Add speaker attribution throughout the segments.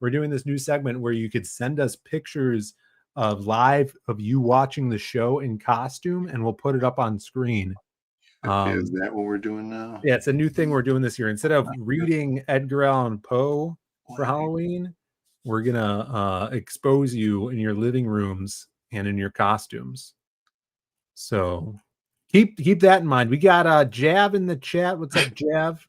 Speaker 1: we're doing this new segment where you could send us pictures of live of you watching the show in costume, and we'll put it up on screen.
Speaker 2: Is that what we're doing now?
Speaker 1: Yeah, it's a new thing we're doing this year. Instead of reading Edgar Allan Poe for Halloween, we're gonna expose you in your living rooms and in your costumes. So keep that in mind. We got Jav in the chat. What's up, Jav?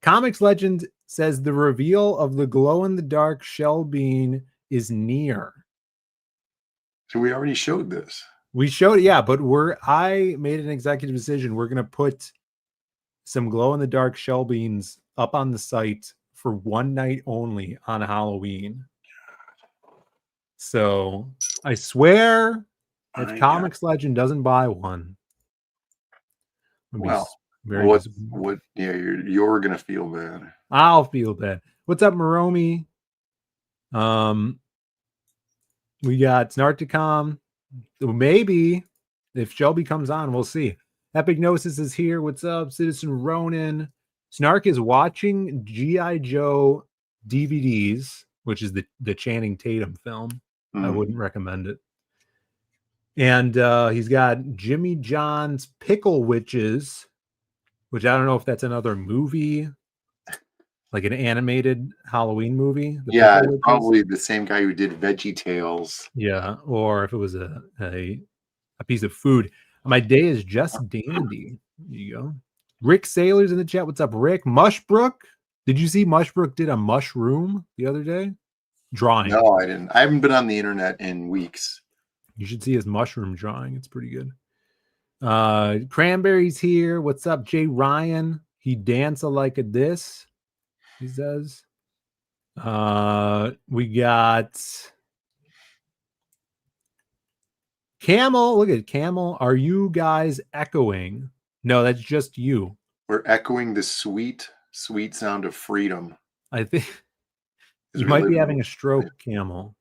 Speaker 1: Comics Legend says the reveal of the glow-in-the-dark shell bean is near.
Speaker 2: So we already showed this.
Speaker 1: We showed it, yeah, but I made an executive decision. We're gonna put some glow-in-the-dark shell beans up on the site for one night only on Halloween. So I swear, if Comics Legend doesn't buy one,
Speaker 2: well,
Speaker 1: very
Speaker 2: what? Yeah, you're gonna feel bad.
Speaker 1: I'll feel bad. What's up, Maromi? We got Snarticom. Maybe if Shelby comes on, we'll see. Epic Gnosis is here. What's up, Citizen Ronin? Snark is watching G.I. Joe DVDs, which is the Channing Tatum film. I wouldn't recommend it. And he's got Jimmy John's Pickle Witches, which I don't know if that's another movie, like an animated Halloween movie.
Speaker 2: Yeah, probably the same guy who did Veggie Tales.
Speaker 1: Yeah, or if it was a piece of food. My day is just dandy. There you go. Rick Sailor's in the chat. What's up, Rick? Mushbrook? Did you see Mushbrook did a mushroom the other day? Drawing.
Speaker 2: No, I didn't. I haven't been on the internet in weeks.
Speaker 1: You should see his mushroom drawing. It's pretty good. Cranberry's here. What's up, Jay Ryan? He dance like a this, he says. We got Camel. Look at Camel. Are you guys echoing? No, that's just you.
Speaker 2: We're echoing the sweet, sweet sound of freedom.
Speaker 1: I think you might be having a stroke, Camel.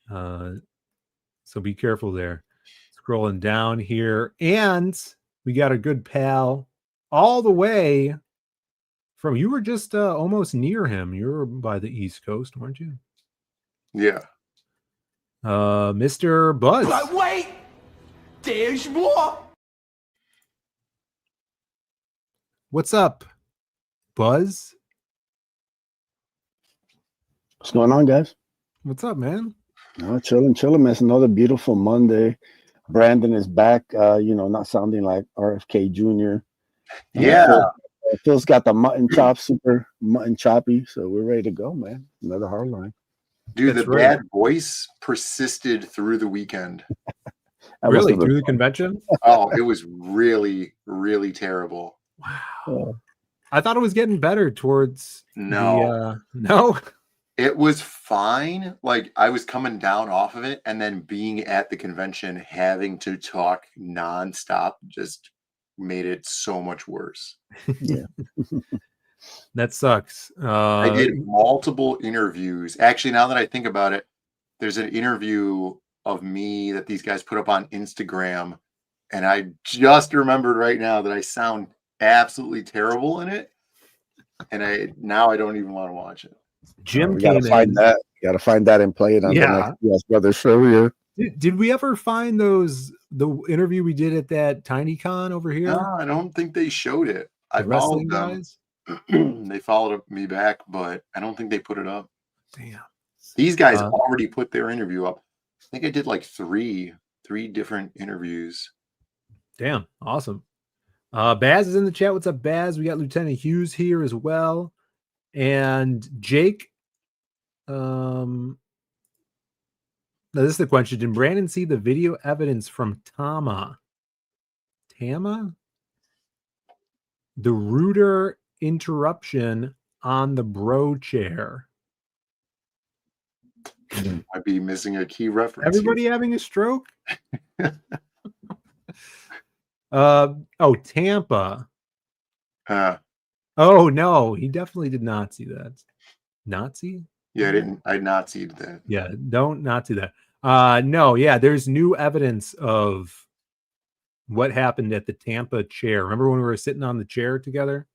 Speaker 1: So be careful there. Scrolling down here. And we got a good pal all the way from, you were just almost near him. You were by the East Coast, weren't you?
Speaker 2: Yeah.
Speaker 1: Mr. Buzz.
Speaker 3: But wait, there's more.
Speaker 1: What's up, Buzz?
Speaker 4: What's going on, guys?
Speaker 1: What's up, man?
Speaker 4: Oh, chilling, man. It's another beautiful Monday. Brandon is back, not sounding like RFK Jr.
Speaker 2: Yeah.
Speaker 4: Phil's got the mutton chop, super mutton choppy. So we're ready to go, man. Another hardline.
Speaker 2: Dude, the bad voice persisted through the weekend.
Speaker 1: Really? Through the convention?
Speaker 2: Oh, it was really, really terrible.
Speaker 1: Wow. I thought it was getting better towards
Speaker 2: no. It was fine. Like, I was coming down off of it, and then being at the convention, having to talk nonstop just made it so much worse.
Speaker 4: Yeah.
Speaker 1: That sucks.
Speaker 2: I did multiple interviews. Actually, now that I think about it, there's an interview of me that these guys put up on Instagram, and I just remembered right now that I sound absolutely terrible in it, and I don't even want to watch it.
Speaker 1: Jim
Speaker 4: we gotta find that. You gotta find that and play it on the next Yes Brothers show here.
Speaker 1: Did we ever find the interview we did at that TinyCon over here?
Speaker 2: No, I don't think they showed it. I followed them. They followed me back, but I don't think they put it up.
Speaker 1: Damn.
Speaker 2: These guys already put their interview up. I think I did like three different interviews.
Speaker 1: Damn, awesome. Baz is in the chat. What's up, Baz? We got Lieutenant Hughes here as well. And Jake, now this is the question. Did Brandon see the video evidence from Tama? The Reuter interruption on the bro chair.
Speaker 2: Might be missing a key reference.
Speaker 1: Everybody
Speaker 2: here.
Speaker 1: having a stroke? Tampa. Oh no, he definitely did not see that. Nazi?
Speaker 2: Yeah, I Nazi'd that.
Speaker 1: Yeah, don't Nazi that. No, yeah, there's new evidence of what happened at the Tampa chair. Remember when we were sitting on the chair together?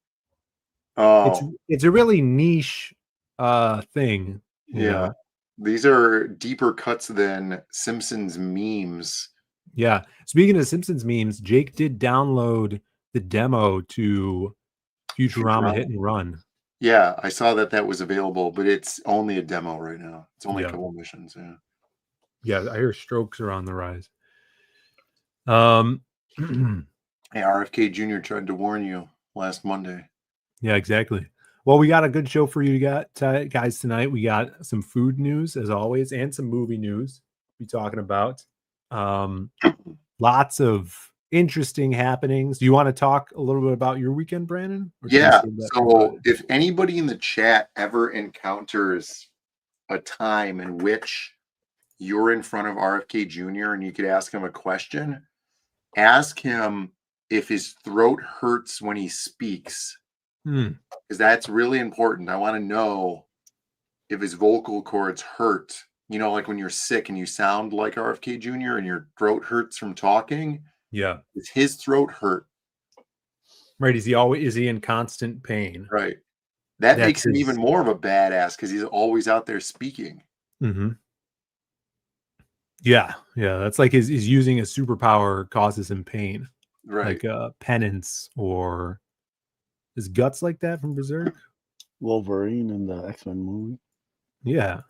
Speaker 2: Oh,
Speaker 1: It's a really niche thing. You
Speaker 2: Yeah.
Speaker 1: know?
Speaker 2: These are deeper cuts than Simpsons memes.
Speaker 1: Yeah. Speaking of Simpsons memes, Jake did download the demo to Futurama Hit and Run.
Speaker 2: Yeah, I saw that was available, but it's only a demo right now. It's only a
Speaker 1: Yeah.
Speaker 2: couple missions. Yeah.
Speaker 1: Yeah, I hear strokes are on the rise.
Speaker 2: Hey, RFK Jr. tried to warn you last Monday.
Speaker 1: Yeah, exactly. Well, we got a good show for you guys tonight. We got some food news as always, and some movie news to be talking about. Lots of interesting happenings. Do you want to talk a little bit about your weekend, Brandon? Or should we
Speaker 2: Yeah.
Speaker 1: save that for
Speaker 2: So
Speaker 1: Friday?
Speaker 2: if anybody in the chat ever encounters a time in which you're in front of RFK Jr. and you could ask him a question, ask him if his throat hurts when he speaks, because that's really important. I want to know if his vocal cords hurt. You know, like when you're sick and you sound like RFK Jr. and your throat hurts from talking.
Speaker 1: Yeah.
Speaker 2: Does his throat hurt?
Speaker 1: Right. Is he in constant pain?
Speaker 2: Right. That
Speaker 1: That's
Speaker 2: makes him
Speaker 1: his-
Speaker 2: even more of a badass because he's always out there speaking.
Speaker 1: Mhm. Yeah. Yeah. That's like his using a superpower causes him pain.
Speaker 2: Right.
Speaker 1: Like penance, or his guts like that from Berserk.
Speaker 4: Wolverine in the X-Men movie.
Speaker 1: Yeah.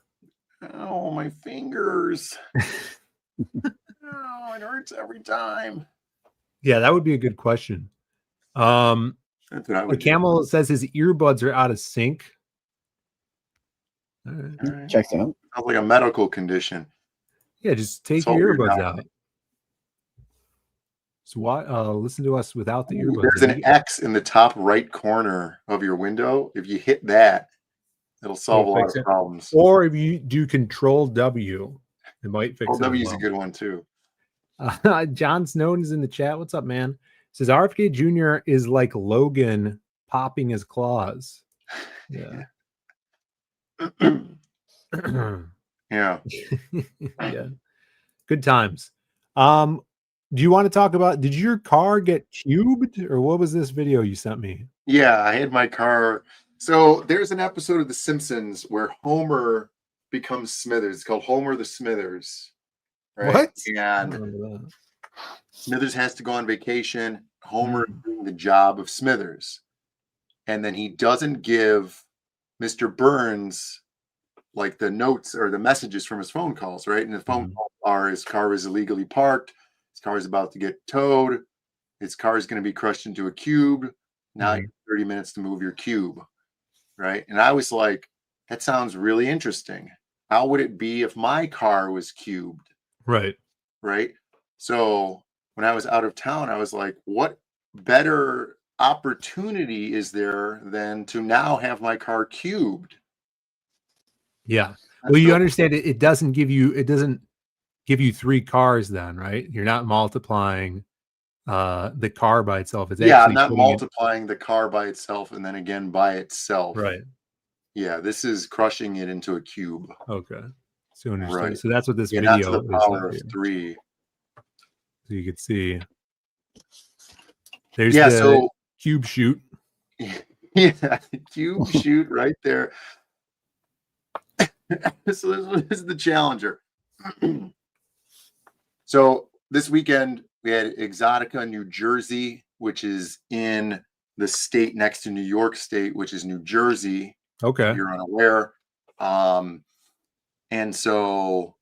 Speaker 2: Oh, my fingers. Oh, it hurts every time.
Speaker 1: Yeah, that would be a good question.
Speaker 2: That's what I
Speaker 1: The
Speaker 2: would do.
Speaker 1: camel says his earbuds are out of sync. All right.
Speaker 2: All right.
Speaker 4: Checks out.
Speaker 2: Sounds like a medical condition.
Speaker 1: Yeah, just take
Speaker 2: So
Speaker 1: your
Speaker 2: weird,
Speaker 1: earbuds
Speaker 2: huh?
Speaker 1: out. So why listen to us without the earbuds?
Speaker 2: There's an X in the top right corner of your window. If you hit that, it'll solve a lot
Speaker 1: fix
Speaker 2: of
Speaker 1: it.
Speaker 2: problems.
Speaker 1: Or if you do Control W, it might fix it.
Speaker 2: W
Speaker 1: as
Speaker 2: is a
Speaker 1: well.
Speaker 2: good one too.
Speaker 1: John Snowden is in the chat. What's up, man? Says RFK Jr. is like Logan popping his claws. Yeah.
Speaker 2: Yeah.
Speaker 1: Yeah. Good times. Do you want to talk about, did your car get cubed, or what was this video you sent me?
Speaker 2: Yeah, I had my car. So there's an episode of The Simpsons where Homer becomes Smithers. It's called Homer the Smithers. Right?
Speaker 1: What?
Speaker 2: And Smithers has to go on vacation. Homer is doing the job of Smithers. And then he doesn't give Mr. Burns like the notes or the messages from his phone calls, right? And the phone calls are his car is illegally parked, his car is about to get towed, his car is going to be crushed into a cube. Now you have 30 minutes to move your cube, right? And I was like, that sounds really interesting. How would it be if my car was cubed?
Speaker 1: Right.
Speaker 2: Right. So when I was out of town, I was like, what better opportunity is there than to now have my car cubed?
Speaker 1: Yeah. Well, you understand it doesn't give you three cars then, right? You're not multiplying the car by itself. It's
Speaker 2: Yeah, I'm
Speaker 1: actually
Speaker 2: not
Speaker 1: putting
Speaker 2: multiplying the car by itself and then again by itself.
Speaker 1: Right.
Speaker 2: Yeah, this is crushing it into a cube.
Speaker 1: Okay. So understood.
Speaker 2: Right.
Speaker 1: So that's what this
Speaker 2: not
Speaker 1: video
Speaker 2: to the
Speaker 1: is.
Speaker 2: power of
Speaker 1: here.
Speaker 2: 3.
Speaker 1: So you could see. There's
Speaker 2: Yeah,
Speaker 1: the
Speaker 2: so
Speaker 1: cube shoot.
Speaker 2: yeah, cube shoot right there. So this is the Challenger. So this weekend we had Exotica, New Jersey, which is in the state next to New York State, which is New Jersey.
Speaker 1: Okay.
Speaker 2: If you're unaware. And so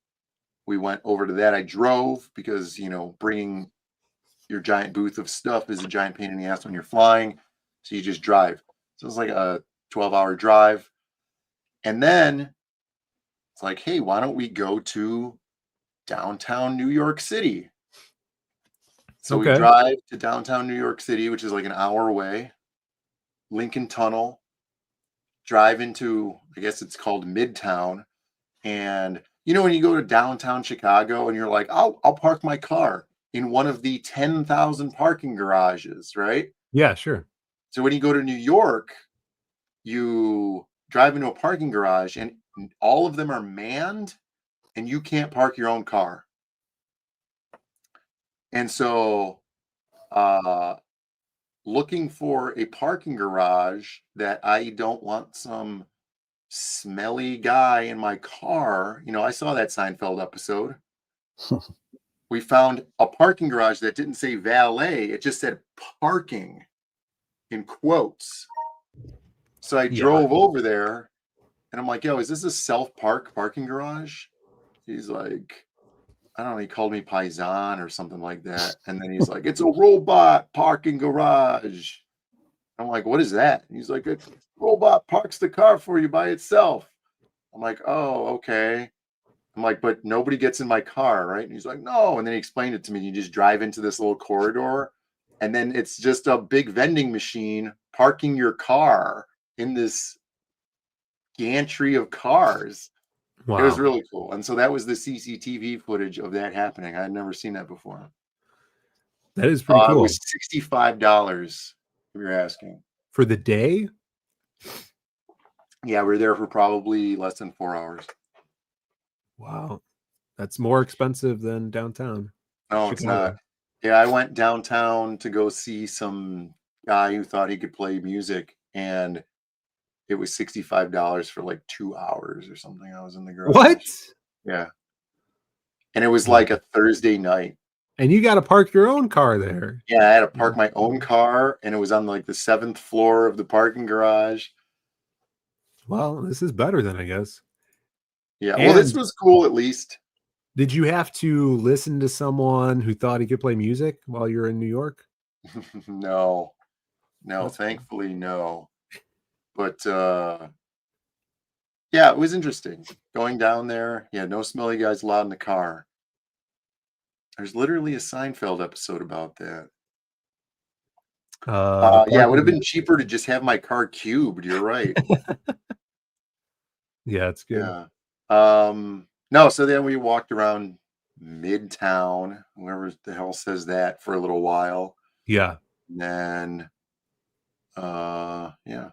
Speaker 2: we went over to that. I drove because, bringing your giant booth of stuff is a giant pain in the ass when you're flying. So you just drive. So it's like a 12-hour drive. And then it's like, hey, why don't we go to downtown New York City? So we drive to downtown New York City, which is like an hour away. Lincoln Tunnel. Drive into, I guess it's called Midtown. And when you go to downtown Chicago and you're like, I'll park my car in one of the 10,000 parking garages, right?
Speaker 1: Yeah, sure.
Speaker 2: So when you go to New York, you drive into a parking garage and all of them are manned and you can't park your own car. And so looking for a parking garage that I don't want some smelly guy in my car. You know, I saw that Seinfeld episode. We found a parking garage that didn't say valet, it just said parking in quotes. So I drove over there and I'm like, yo, is this a self-park parking garage? He's like, I don't know, he called me Paisan or something like that. And then he's like, it's a robot parking garage. I'm like, what is that? And he's like, a robot parks the car for you by itself. I'm like, oh, okay. I'm like, but nobody gets in my car, right? And he's like, no. And then he explained it to me. You just drive into this little corridor, and then it's just a big vending machine parking your car in this gantry of cars.
Speaker 1: Wow.
Speaker 2: It was really cool. And so that was the CCTV footage of that happening. I had never seen that before.
Speaker 1: That is pretty cool.
Speaker 2: It was $65, if you're asking.
Speaker 1: For the day?
Speaker 2: Yeah, we were there for probably less than 4 hours.
Speaker 1: Wow. That's more expensive than downtown.
Speaker 2: No, it's not. Yeah, I went downtown to go see some guy who thought he could play music, and it was $65 for like 2 hours or something. I was in the garage.
Speaker 1: What?
Speaker 2: Yeah. And it was like a Thursday night.
Speaker 1: And you got to park your own car there.
Speaker 2: Yeah, I had to park my own car, and it was on like the 7th floor of the parking garage.
Speaker 1: Well, this is better than I guess.
Speaker 2: Yeah, well, this was cool at least.
Speaker 1: Did you have to listen to someone who thought he could play music while you're in New York?
Speaker 2: No, thankfully, no. But yeah, it was interesting going down there. Yeah, no smelly guys allowed in the car. There's literally a Seinfeld episode about that. Yeah, it would have been cheaper to just have my car cubed. You're right.
Speaker 1: Yeah, it's good.
Speaker 2: Yeah. No, so then we walked around Midtown, whoever the hell says that, for a little while.
Speaker 1: Yeah.
Speaker 2: And then yeah.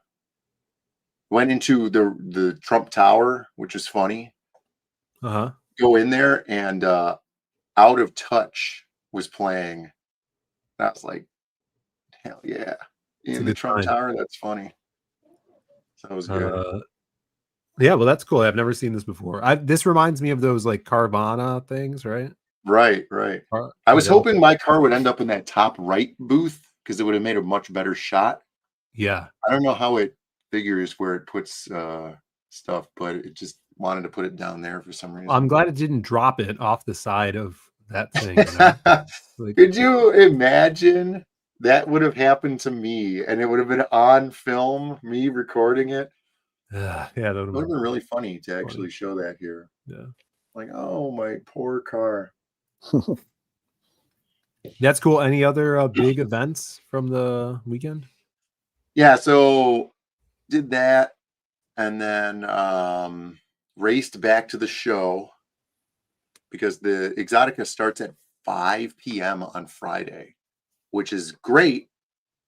Speaker 2: Went into the Trump Tower, which is funny.
Speaker 1: Uh-huh.
Speaker 2: Go in there and Out of Touch was playing. And I was like, hell yeah. In the Trump Tower, that's funny. So that was good.
Speaker 1: Yeah, well, that's cool. I've never seen this before. This reminds me of those like Carvana things, right?
Speaker 2: Right. I was hoping my car would end up in that top right booth because it would have made a much better shot.
Speaker 1: Yeah.
Speaker 2: I don't know how it figures where it puts stuff, but it just wanted to put it down there for some reason.
Speaker 1: I'm glad it didn't drop it off the side of that thing. You know? Like,
Speaker 2: could you imagine that would have happened to me and it would have been on film, me recording it?
Speaker 1: yeah, that would
Speaker 2: have been really funny to actually show that here.
Speaker 1: Yeah.
Speaker 2: Like, oh, my poor car.
Speaker 1: That's cool. Any other big events from the weekend?
Speaker 2: Yeah, so did that and then raced back to the show because the Exotica starts at 5 p.m. on Friday, which is great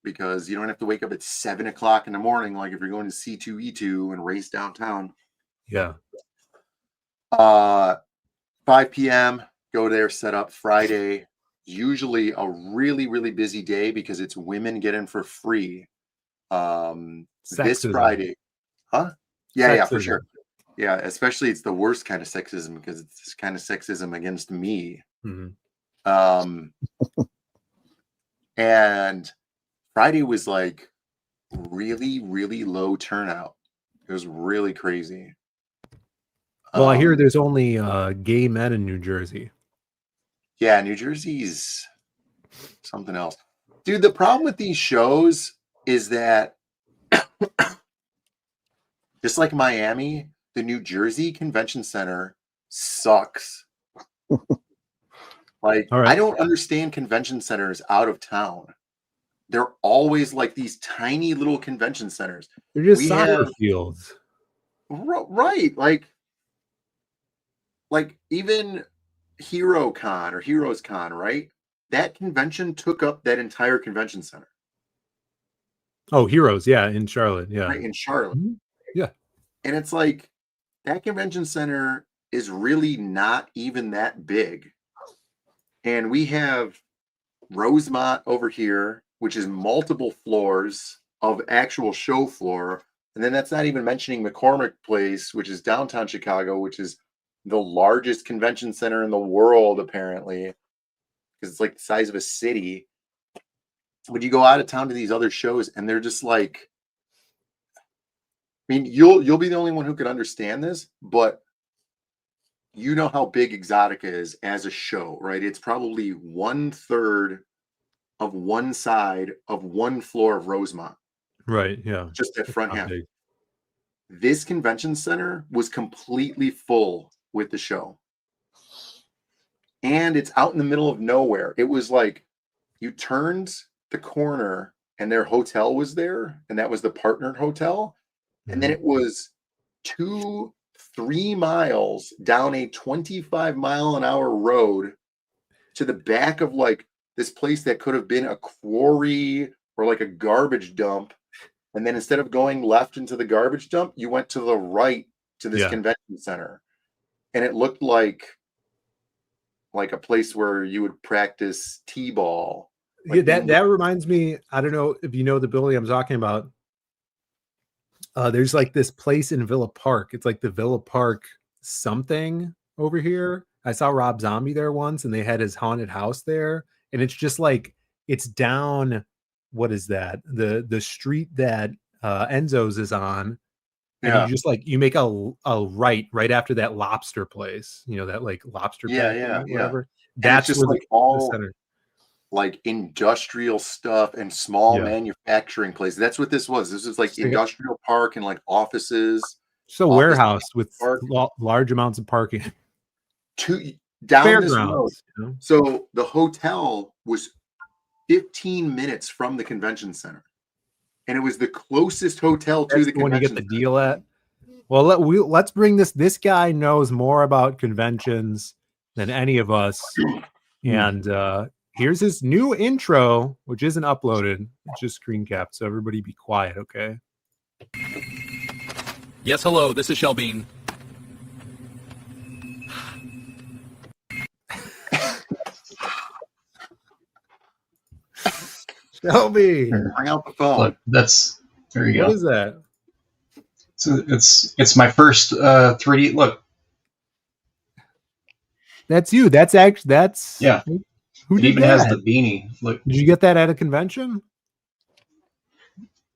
Speaker 2: because you don't have to wake up at 7 o'clock in the morning like if you're going to C2E2 and race downtown.
Speaker 1: Yeah.
Speaker 2: 5 p.m., go there, set up Friday. Usually a really, really busy day because it's women get in for free. This Friday. Huh? Yeah, for sure. Yeah, especially it's the worst kind of sexism because it's this kind of sexism against me.
Speaker 1: Mm-hmm.
Speaker 2: And Friday was like really, really low turnout. It was really crazy.
Speaker 1: Well, I hear there's only gay men in New Jersey.
Speaker 2: Yeah, New Jersey's something else. Dude, the problem with these shows is that just like Miami, the New Jersey Convention Center sucks. Like, I don't understand convention centers out of town. They're always like these tiny little convention centers.
Speaker 1: They're just soccer fields.
Speaker 2: Right. Like even HeroCon or Heroes Con, right? That convention took up that entire convention center.
Speaker 1: Oh, Heroes, yeah, in Charlotte, yeah.
Speaker 2: Right, in Charlotte.
Speaker 1: Mm-hmm. Yeah.
Speaker 2: And it's like that convention center is really not even that big. And we have Rosemont over here, which is multiple floors of actual show floor, And then that's not even mentioning McCormick Place, which is downtown Chicago, which is the largest convention center in the world, apparently, because it's like the size of a city. When you go out of town to these other shows, and they're just like, I mean, you'll be the only one who could understand this, but you know how big Exotica is as a show, right? It's probably 1/3 of one side of one floor of Rosemont.
Speaker 1: Right. Yeah.
Speaker 2: Just that front half.
Speaker 1: Big.
Speaker 2: This convention center was completely full with the show. And it's out in the middle of nowhere. It was like you turned the corner and their hotel was there, and that was the partnered hotel. And then it was 2-3 miles down a 25-mile-an-hour road to the back of like this place that could have been a quarry or like a garbage dump. And then instead of going left into the garbage dump, you went to the right to this convention center. And it looked like a place where you would practice t-ball. Like
Speaker 1: that reminds me, I don't know if you know the building I'm talking about. There's like this place in Villa Park. It's like the Villa Park something over here. I saw Rob Zombie there once, and they had his haunted house there. And it's just like, it's down, what is that? The street that Enzo's is on. And you just like, you make a right after that lobster place, you know, that like lobster whatever. That's
Speaker 2: just
Speaker 1: where
Speaker 2: like all center. Like industrial stuff and small manufacturing places. That's what this was. This was like industrial park and like offices.
Speaker 1: So warehouse with large amounts of parking.
Speaker 2: Down this road. You know? So the hotel was 15 minutes from the convention center. And it was the closest hotel to the convention
Speaker 1: when you get the deal at. Well, let's bring this. This guy knows more about conventions than any of us. And here's his new intro, which isn't uploaded. It's just screen capped. So everybody be quiet, okay?
Speaker 5: Yes, hello. This is Shelby.
Speaker 1: Shelby,
Speaker 2: bring out the phone.
Speaker 6: Look, there you go.
Speaker 1: What is that?
Speaker 6: So it's my first 3D look.
Speaker 1: That's you. That's
Speaker 6: yeah.
Speaker 1: Who
Speaker 6: it
Speaker 1: did
Speaker 6: even
Speaker 1: that?
Speaker 6: has the beanie. Look.
Speaker 1: Did you get that at a convention?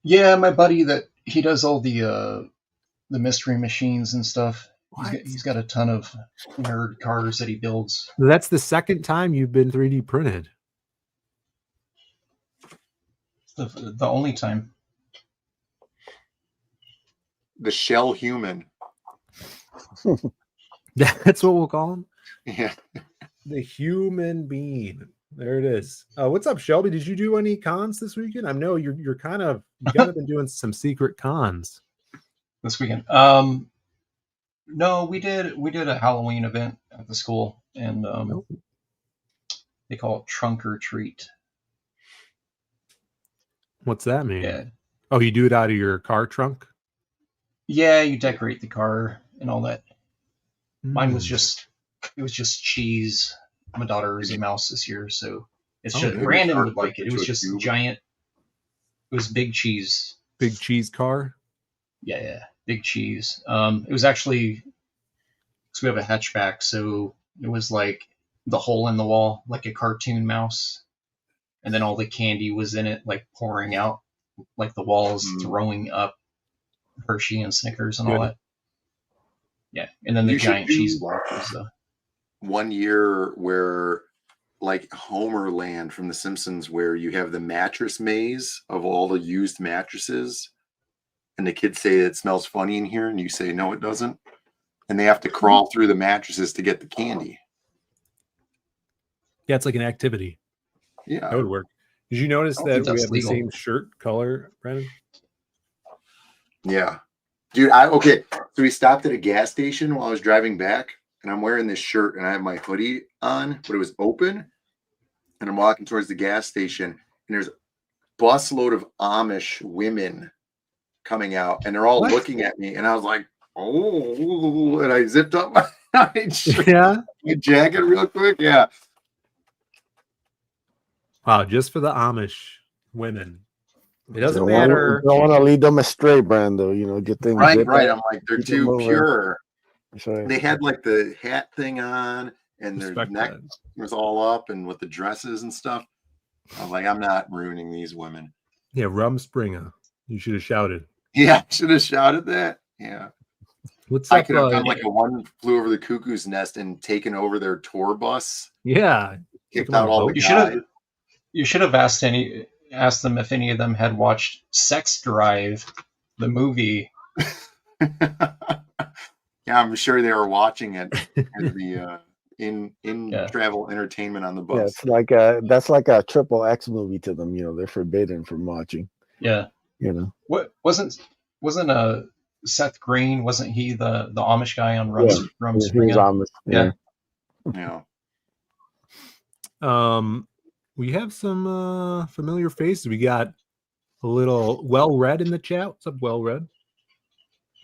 Speaker 6: Yeah, my buddy he does all the mystery machines and stuff. He's got a ton of nerd cars that he builds.
Speaker 1: That's the second time you've been 3D printed.
Speaker 6: The only time.
Speaker 2: The shell human.
Speaker 1: That's what we'll call him?
Speaker 2: Yeah.
Speaker 1: The human being. There it is. What's up, Shelby? Did you do any cons this weekend? I know you kind of been doing some secret cons
Speaker 6: this weekend. No, we did a Halloween event at the school, and they call it Trunk or Treat.
Speaker 1: What's that mean?
Speaker 6: Yeah.
Speaker 1: Oh, you do it out of your car trunk?
Speaker 6: Yeah, you decorate the car and all that. Mine was just cheese. My daughter is a mouse this year, so it's just Brandon would like it. It was just giant. It was big cheese.
Speaker 1: Big cheese car?
Speaker 6: Yeah, big cheese. It was actually, because we have a hatchback, so it was like the hole in the wall, like a cartoon mouse, and then all the candy was in it, like pouring out, like the walls throwing up Hershey and Snickers and all that. Yeah, and then the giant cheese block was the.
Speaker 2: One year where like Homerland from The Simpsons, where you have the mattress maze of all the used mattresses, and the kids say it smells funny in here, and you say no, it doesn't, and they have to crawl through the mattresses to get the candy.
Speaker 1: Yeah, it's like an activity.
Speaker 2: Yeah,
Speaker 1: that would work. Did you notice that we have the same shirt color, Brandon?
Speaker 2: Yeah, dude. So we stopped at a gas station while I was driving back. And I'm wearing this shirt and I have my hoodie on, but it was open. And I'm walking towards the gas station and there's a busload of Amish women coming out and they're all looking at me. And I was like, oh, and I zipped up my jacket real quick. Yeah.
Speaker 1: Wow. Just for the Amish women. It doesn't
Speaker 4: You
Speaker 1: matter.
Speaker 4: don't want to lead them astray, Brando. You know, get things
Speaker 2: Right.
Speaker 4: good.
Speaker 2: I'm like, they're
Speaker 4: Keep them
Speaker 2: too
Speaker 4: moving.
Speaker 2: pure.
Speaker 4: That's right.
Speaker 2: They had like the hat thing on, and their
Speaker 1: Respect
Speaker 2: neck
Speaker 1: that.
Speaker 2: was all up, and with the dresses and stuff. I was like, I'm not ruining these women.
Speaker 1: Yeah, Rumspringa. You should have shouted.
Speaker 2: Yeah, I should have shouted that. Yeah.
Speaker 1: What's
Speaker 2: I
Speaker 1: up?
Speaker 2: could have done like a One Flew Over the Cuckoo's Nest and taken over their tour bus.
Speaker 1: Yeah.
Speaker 2: Kicked out all the
Speaker 6: You
Speaker 2: guys.
Speaker 6: should have asked them if any of them had watched Sex Drive, the movie.
Speaker 2: Yeah, I'm sure they were watching it in the in travel entertainment on the bus.
Speaker 4: Yeah, it's like that's like a triple X movie to them. You know, they're forbidden from watching.
Speaker 6: Yeah.
Speaker 4: You know,
Speaker 6: What wasn't Seth Green? Wasn't he the Amish guy on
Speaker 4: he
Speaker 6: Rumspringa?
Speaker 4: was Amish.
Speaker 6: Yeah.
Speaker 1: We have some familiar faces. We got a little Well Read in the chat. What's up, Well Read?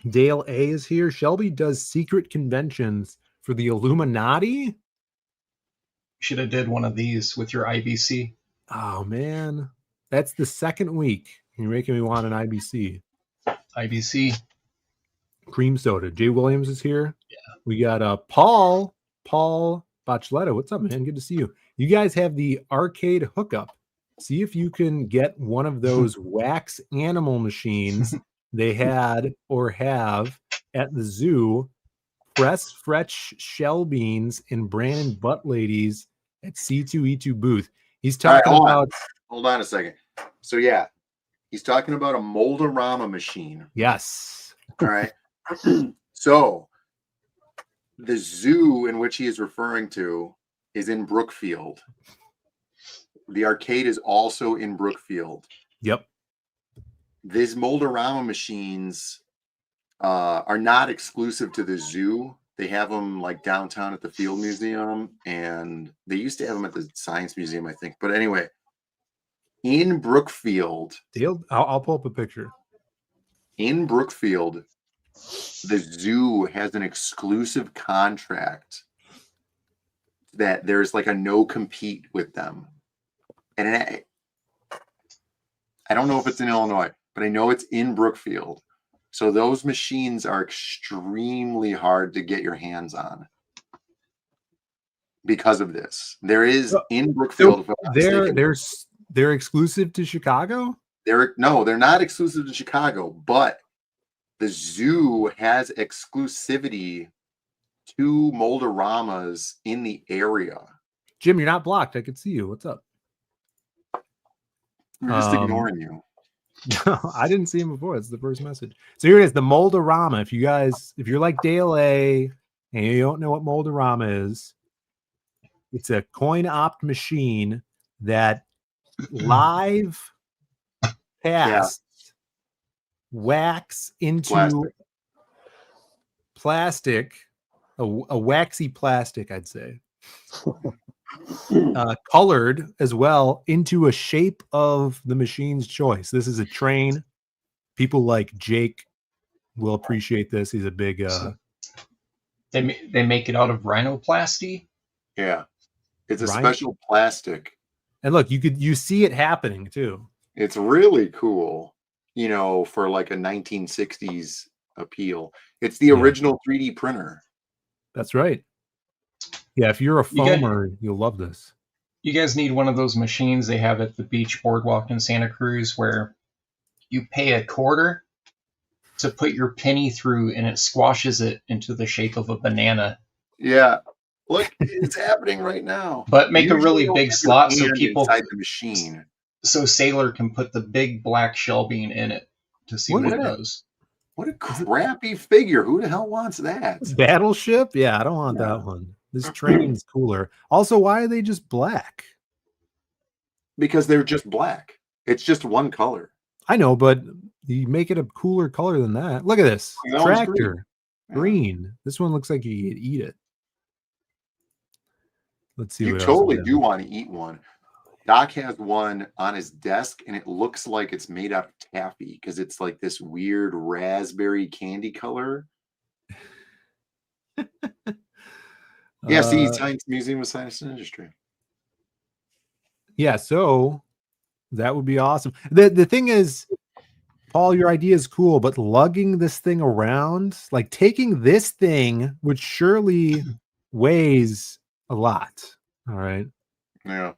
Speaker 1: Dale A is here. Shelby does secret conventions for the Illuminati.
Speaker 6: Should have did one of these with your IBC.
Speaker 1: Oh man, that's the second week. You're making me want an IBC.
Speaker 6: IBC.
Speaker 1: Cream soda. Jay Williams is here. Yeah. We got Paul Bacheletta. What's up, man? Good to see you. You guys have the arcade hookup. See if you can get one of those wax animal machines they had or have at the zoo. Press fresh shell beans and Brandon Butt Ladies at C2E2 booth. He's talking about.
Speaker 2: Hold on a second. So yeah, he's talking about a Mold-A-Rama machine.
Speaker 1: Yes.
Speaker 2: All right. So the zoo in which he is referring to is in Brookfield. The arcade is also in Brookfield.
Speaker 1: Yep.
Speaker 2: These Mold-A-Rama machines are not exclusive to the zoo. They have them like downtown at the Field Museum, and they used to have them at the Science Museum, I think. But anyway, in Brookfield,
Speaker 1: I'll pull up a picture.
Speaker 2: In Brookfield, the zoo has an exclusive contract that there's like a no compete with them. And I don't know if it's in Illinois, but I know it's in Brookfield. So those machines are extremely hard to get your hands on because of this. There is in Brookfield.
Speaker 1: They're exclusive to Chicago?
Speaker 2: They're not exclusive to Chicago, but the zoo has exclusivity to Mold-A-Ramas in the area.
Speaker 1: Jim, you're not blocked. I can see you. What's up?
Speaker 2: We're just ignoring you.
Speaker 1: No, I didn't see him before. It's the first message. So here it is, the Mold-A-Rama. If you're like Dale A and you don't know what Mold-A-Rama is, it's a coin-opt machine that live casts wax into plastic, a waxy plastic, I'd say. Colored as well into a shape of the machine's choice. This is a train. People like Jake will appreciate this. He's a big
Speaker 6: They make it out of rhinoplasty.
Speaker 2: Yeah, it's a special plastic.
Speaker 1: And look, you see it happening too.
Speaker 2: It's really cool, for like a 1960s appeal. It's the original 3D printer.
Speaker 1: That's right. Yeah, if you're a foamer, you'll love this.
Speaker 6: You guys need one of those machines they have at the beach boardwalk in Santa Cruz where you pay $0.25 to put your penny through and it squashes it into the shape of a banana.
Speaker 2: Yeah. Look, it's happening right now.
Speaker 6: But make a really big slot so people
Speaker 2: inside the machine.
Speaker 6: So Sailor can put the big black shell bean in it to see what it does.
Speaker 2: What a crappy figure. Who the hell wants that?
Speaker 1: Battleship? Yeah, I don't want that one. This train's cooler. Also, why are they just black?
Speaker 2: Because they're just black. It's just one color.
Speaker 1: I know, but you make it a cooler color than that. Look at this. Tractor. Green. This one looks like you could eat it. Let's see.
Speaker 2: You totally do want to eat one. Doc has one on his desk, and it looks like it's made out of taffy because it's like this weird raspberry candy color. Yeah, see, Science Museum of Science and Industry.
Speaker 1: Yeah, so That would be awesome. The thing is, Paul, your idea is cool, but lugging this thing around, like taking this thing, which surely weighs a lot. All right.
Speaker 2: Yeah.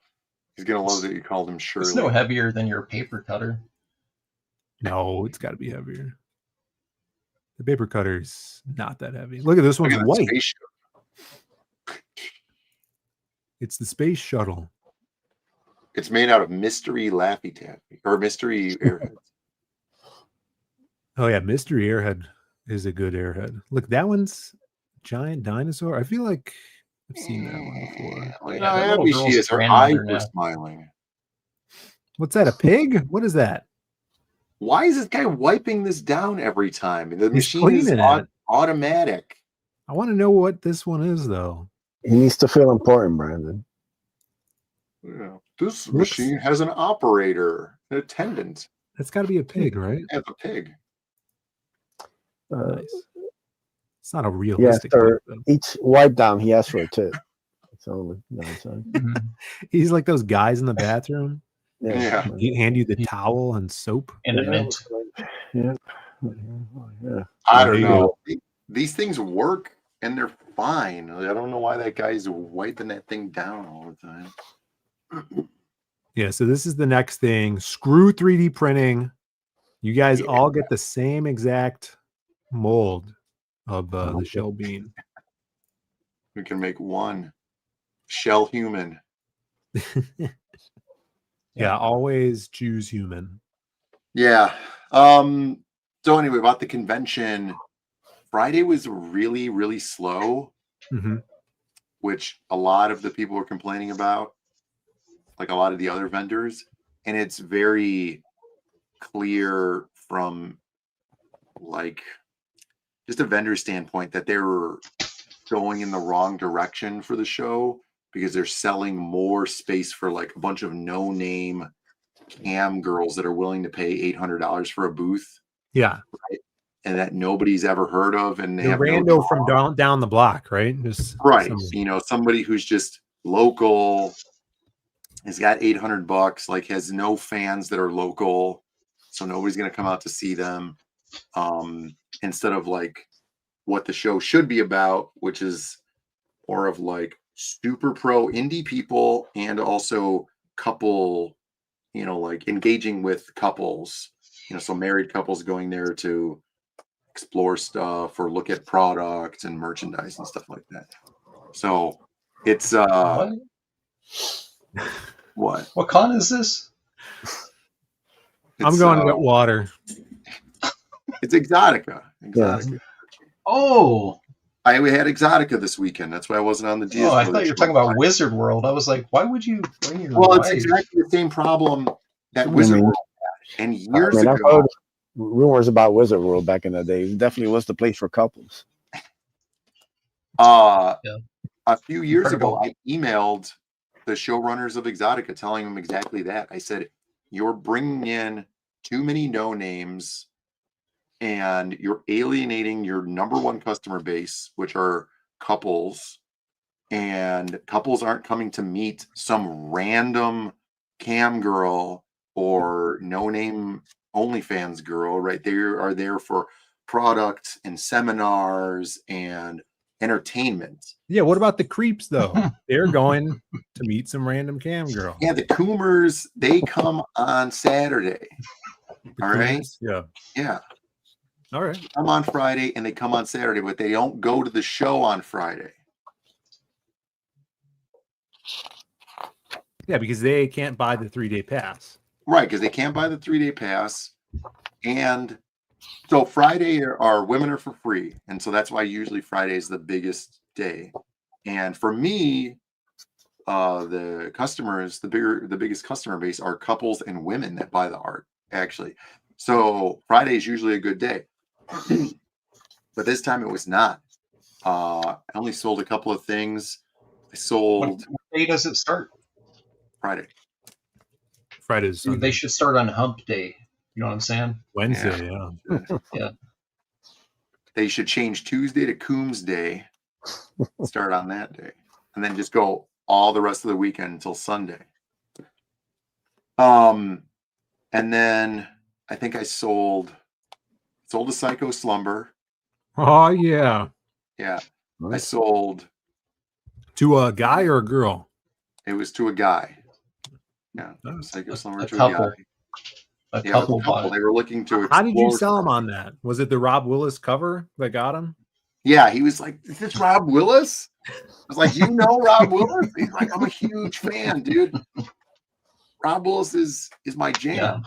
Speaker 2: He's gonna love that you called him Shirley.
Speaker 6: It's no heavier than your paper cutter.
Speaker 1: No, it's got to be heavier. The paper cutter's not that heavy. Look at this one's white. It's the space shuttle.
Speaker 2: It's made out of mystery Laffy Taffy or mystery airheads.
Speaker 1: Oh yeah, mystery airhead is a good airhead. Look, that one's giant dinosaur. I feel like I've seen that one before.
Speaker 2: Look how happy she is. Her eyes are smiling.
Speaker 1: What's that? A pig? What is that?
Speaker 2: Why is this guy wiping this down every time? The
Speaker 1: He's
Speaker 2: machine is
Speaker 1: cleaning it.
Speaker 2: automatic.
Speaker 1: I want to know what this one is, though.
Speaker 4: He needs to feel important, Brandon.
Speaker 2: Yeah. This machine has an operator, an attendant.
Speaker 1: That's got to be a pig, right?
Speaker 2: It's a pig.
Speaker 1: Nice. It's not a realistic.
Speaker 4: Each wipe down, he asks for a tip. So
Speaker 1: he's like those guys in the bathroom.
Speaker 4: Yeah.
Speaker 1: He hand you the towel and soap
Speaker 6: and a mint.
Speaker 4: Yeah.
Speaker 2: I don't know. These things work and they're fine. I don't know why that guy's wiping that thing down all the time.
Speaker 1: Yeah, so this is the next thing. Screw 3D printing. You guys all get the same exact mold of the shell bean.
Speaker 2: We can make one shell human.
Speaker 1: Yeah, always choose human.
Speaker 2: Yeah. So anyway, about the convention, Friday was really, really slow, which a lot of the people were complaining about, like a lot of the other vendors. And it's very clear from like just a vendor standpoint that they were going in the wrong direction for the show because they're selling more space for like a bunch of no-name cam girls that are willing to pay $800 for a booth.
Speaker 1: Yeah.
Speaker 2: Right? And that nobody's ever heard of. And they
Speaker 1: the
Speaker 2: have
Speaker 1: rando from down the block, right? Just
Speaker 2: right. You know, somebody who's just local has got $800, like has no fans that are local. So nobody's going to come out to see them. Instead of like what the show should be about, which is more of like super pro indie people and also couple, you know, like engaging with couples, you know, so married couples going there to explore stuff or look at products and merchandise and stuff like that. So it's what
Speaker 6: con is this?
Speaker 1: I'm going to get water.
Speaker 2: It's Exotica.
Speaker 4: Yeah.
Speaker 6: Oh,
Speaker 2: we had Exotica this weekend. That's why I wasn't on the deal.
Speaker 6: Oh, I thought you were talking about Wizard World. I was like, why would you bring your
Speaker 2: Well, it's
Speaker 6: wife?
Speaker 2: exactly the same problem that Wizard World had. And years
Speaker 4: I've
Speaker 2: ago,
Speaker 4: heard rumors about Wizard World back in the day. It definitely was the place for couples.
Speaker 2: a few years ago, I emailed the showrunners of Exotica telling them exactly that. I said, you're bringing in too many no names and you're alienating your number one customer base, which are couples, and couples aren't coming to meet some random cam girl or no name OnlyFans girl, right? They are there for product and seminars and entertainment.
Speaker 1: Yeah, what about the creeps though? They're going to meet some random cam girl.
Speaker 2: Yeah, the Coomers, they come on Saturday. All right. Yeah.
Speaker 1: All right.
Speaker 2: They come on Friday and they come on Saturday, but they don't go to the show on Friday.
Speaker 1: Yeah, because they can't buy the 3-day pass.
Speaker 2: Right, because they can't buy the 3-day pass. And so Friday are women are for free. And so that's why usually Friday is the biggest day. And for me, the customers, the biggest customer base are couples and women that buy the art, actually. So Friday is usually a good day. But this time it was not. I only sold a couple of things. I sold.
Speaker 6: What day does it start?
Speaker 2: Friday.
Speaker 1: Fridays.
Speaker 6: They should start on Hump Day. You know what I'm saying?
Speaker 1: Wednesday,
Speaker 6: yeah.
Speaker 2: They should change Tuesday to Coombs Day. Start on that day. And then just go all the rest of the weekend until Sunday. And then I think I sold a Psycho Slumber.
Speaker 1: Oh yeah.
Speaker 2: Yeah. I
Speaker 4: Nice.
Speaker 2: sold
Speaker 1: To a guy or a girl?
Speaker 2: it was to a guy. Yeah.
Speaker 1: Nice.
Speaker 2: Psycho Slumber
Speaker 6: A
Speaker 2: to
Speaker 6: couple.
Speaker 2: a guy.
Speaker 6: A
Speaker 2: Yeah, it was
Speaker 6: couple
Speaker 2: a couple.
Speaker 6: bought
Speaker 2: They
Speaker 6: it.
Speaker 2: were looking to
Speaker 1: How did you
Speaker 2: explore
Speaker 1: sell him
Speaker 2: stuff.
Speaker 1: on that? Was it the Rob Willis cover that got him?
Speaker 2: Yeah, he was like, "Is this Rob Willis?" I was like, "You know Rob Willis?" He's like, "I'm a huge fan, dude. Rob Willis is my jam."
Speaker 6: Yeah.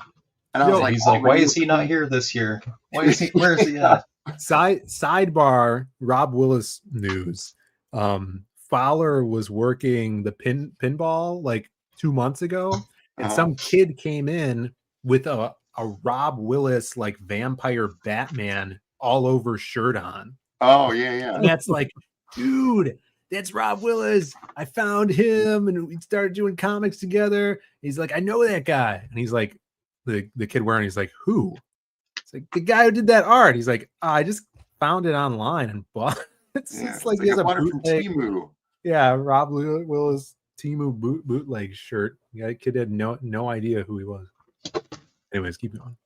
Speaker 2: And I was like,
Speaker 6: He's
Speaker 2: "Oh,
Speaker 6: like, why
Speaker 2: man,
Speaker 6: is he not here this year? Why is he? Where is he at?
Speaker 1: Sidebar Rob Willis news. Fowler was working the pinball like 2 months ago, and some kid came in with a Rob Willis like vampire Batman all over shirt on.
Speaker 2: Oh yeah.
Speaker 1: And that's like, dude, that's Rob Willis. I found him and we started doing comics together. He's like, I know that guy. And he's like, the kid wearing, he's like, who? It's like the guy who did that art. He's like, I just found it online and bought it. It's like he has
Speaker 2: I
Speaker 1: a
Speaker 2: bought it from
Speaker 1: bootleg.
Speaker 2: Temu.
Speaker 1: Yeah, Rob Willis Temu bootleg shirt. Yeah, that kid had no idea who he was. Anyways, keep going.